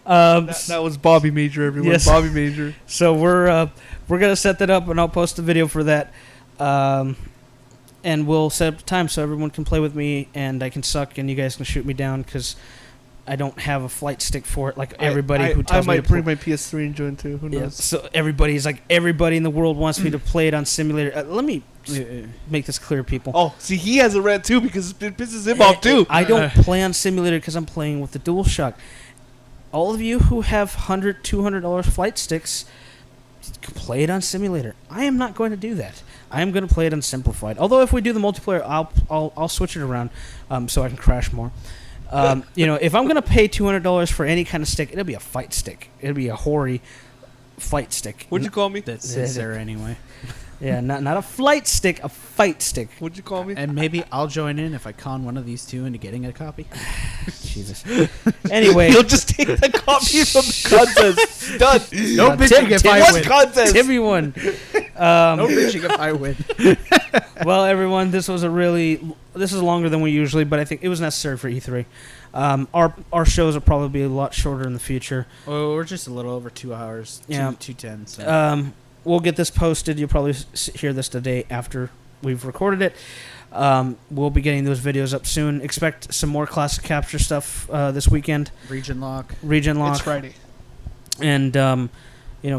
That was Bobby Major, everyone. Yes. Bobby Major. So we're gonna set that up, and I'll post a video for that. And we'll set up time so everyone can play with me, and I can suck, and you guys can shoot me down because I don't have a flight stick for it. Like everybody who tells I me might to bring play. my PS3 and join too. Who Yeah, knows? so everybody in the world wants me to play it on simulator. Let me make this clear, people. Oh, see, he has a rant too because it pisses him off too. I don't play on simulator because I'm playing with the DualShock. All of you who have $100, $200 flight sticks, play it on simulator. I am not going to do that. I am going to play it on simplified. Although if we do the multiplayer, I'll switch it around so I can crash more. If I'm going to pay $200 for any kind of stick, it'll be a fight stick. It'll be a Hori fight stick. What'd you call me? That's there anyway. Yeah, not a flight stick, a fight stick. What'd you call me? And maybe I'll join in if I con one of these two into getting a copy. Jesus. Anyway, You'll just take the copy from the contest. Done. No bitching if I win. Contest. Timmy won. No bitching if I win. Well, everyone, this is longer than we usually, but I think it was necessary for E3. Our shows will probably be a lot shorter in the future. Oh, we're just a little over 2 hours. Yeah. 2:10. So. We'll get this posted. You'll probably hear this today after we've recorded it. We'll be getting those videos up soon. Expect some more classic capture stuff this weekend. Region lock. It's Friday. And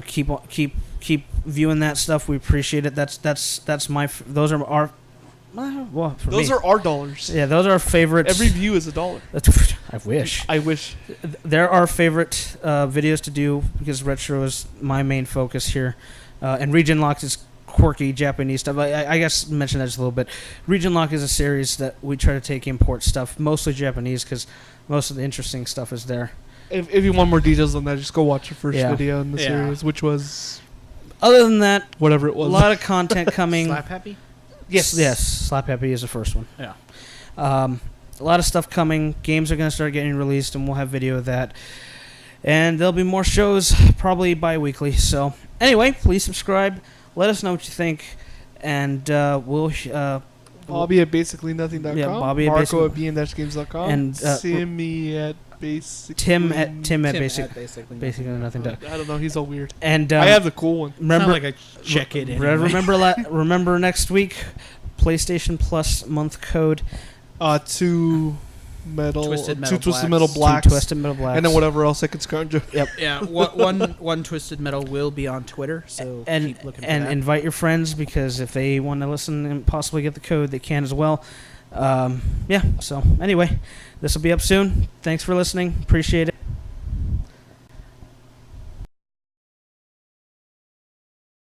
keep viewing that stuff. We appreciate it. That's my. Those are our. Well, for Those me. are our dollars. Yeah, those are our favorites. Every view is $1. I wish. I wish. They're our favorite videos to do because retro is my main focus here. And Region Lock is quirky Japanese stuff. I guess mention that just a little bit. Region Lock is a series that we try to take import stuff, mostly Japanese, because most of the interesting stuff is there. If you want more details on that, just go watch the first video in the series, which was... Other than that, whatever it was. A lot of content coming. Slap Happy? Yes. Slap Happy is the first one. Yeah. A lot of stuff coming. Games are going to start getting released, and we'll have video of that. And there'll be more shows, probably bi-weekly. So, anyway, please subscribe. Let us know what you think. And we'll... Bobby at basicallynothing.com. Yeah, Bobby at Marco at bndash-games.com. And Timmy at basic... Tim at basic... basically nothing. I don't know. He's all weird. And I have the cool one. Remember, like I check it anyway. remember next week, PlayStation Plus month code. Two Twisted Metal Two Blacks. Twisted Metal Blacks. And then whatever else I can scrounge. Yep. Yeah, one Twisted Metal will be on Twitter, so keep looking for that. Invite your friends, because if they want to listen and possibly get the code, they can as well. So anyway, this will be up soon. Thanks for listening. Appreciate it.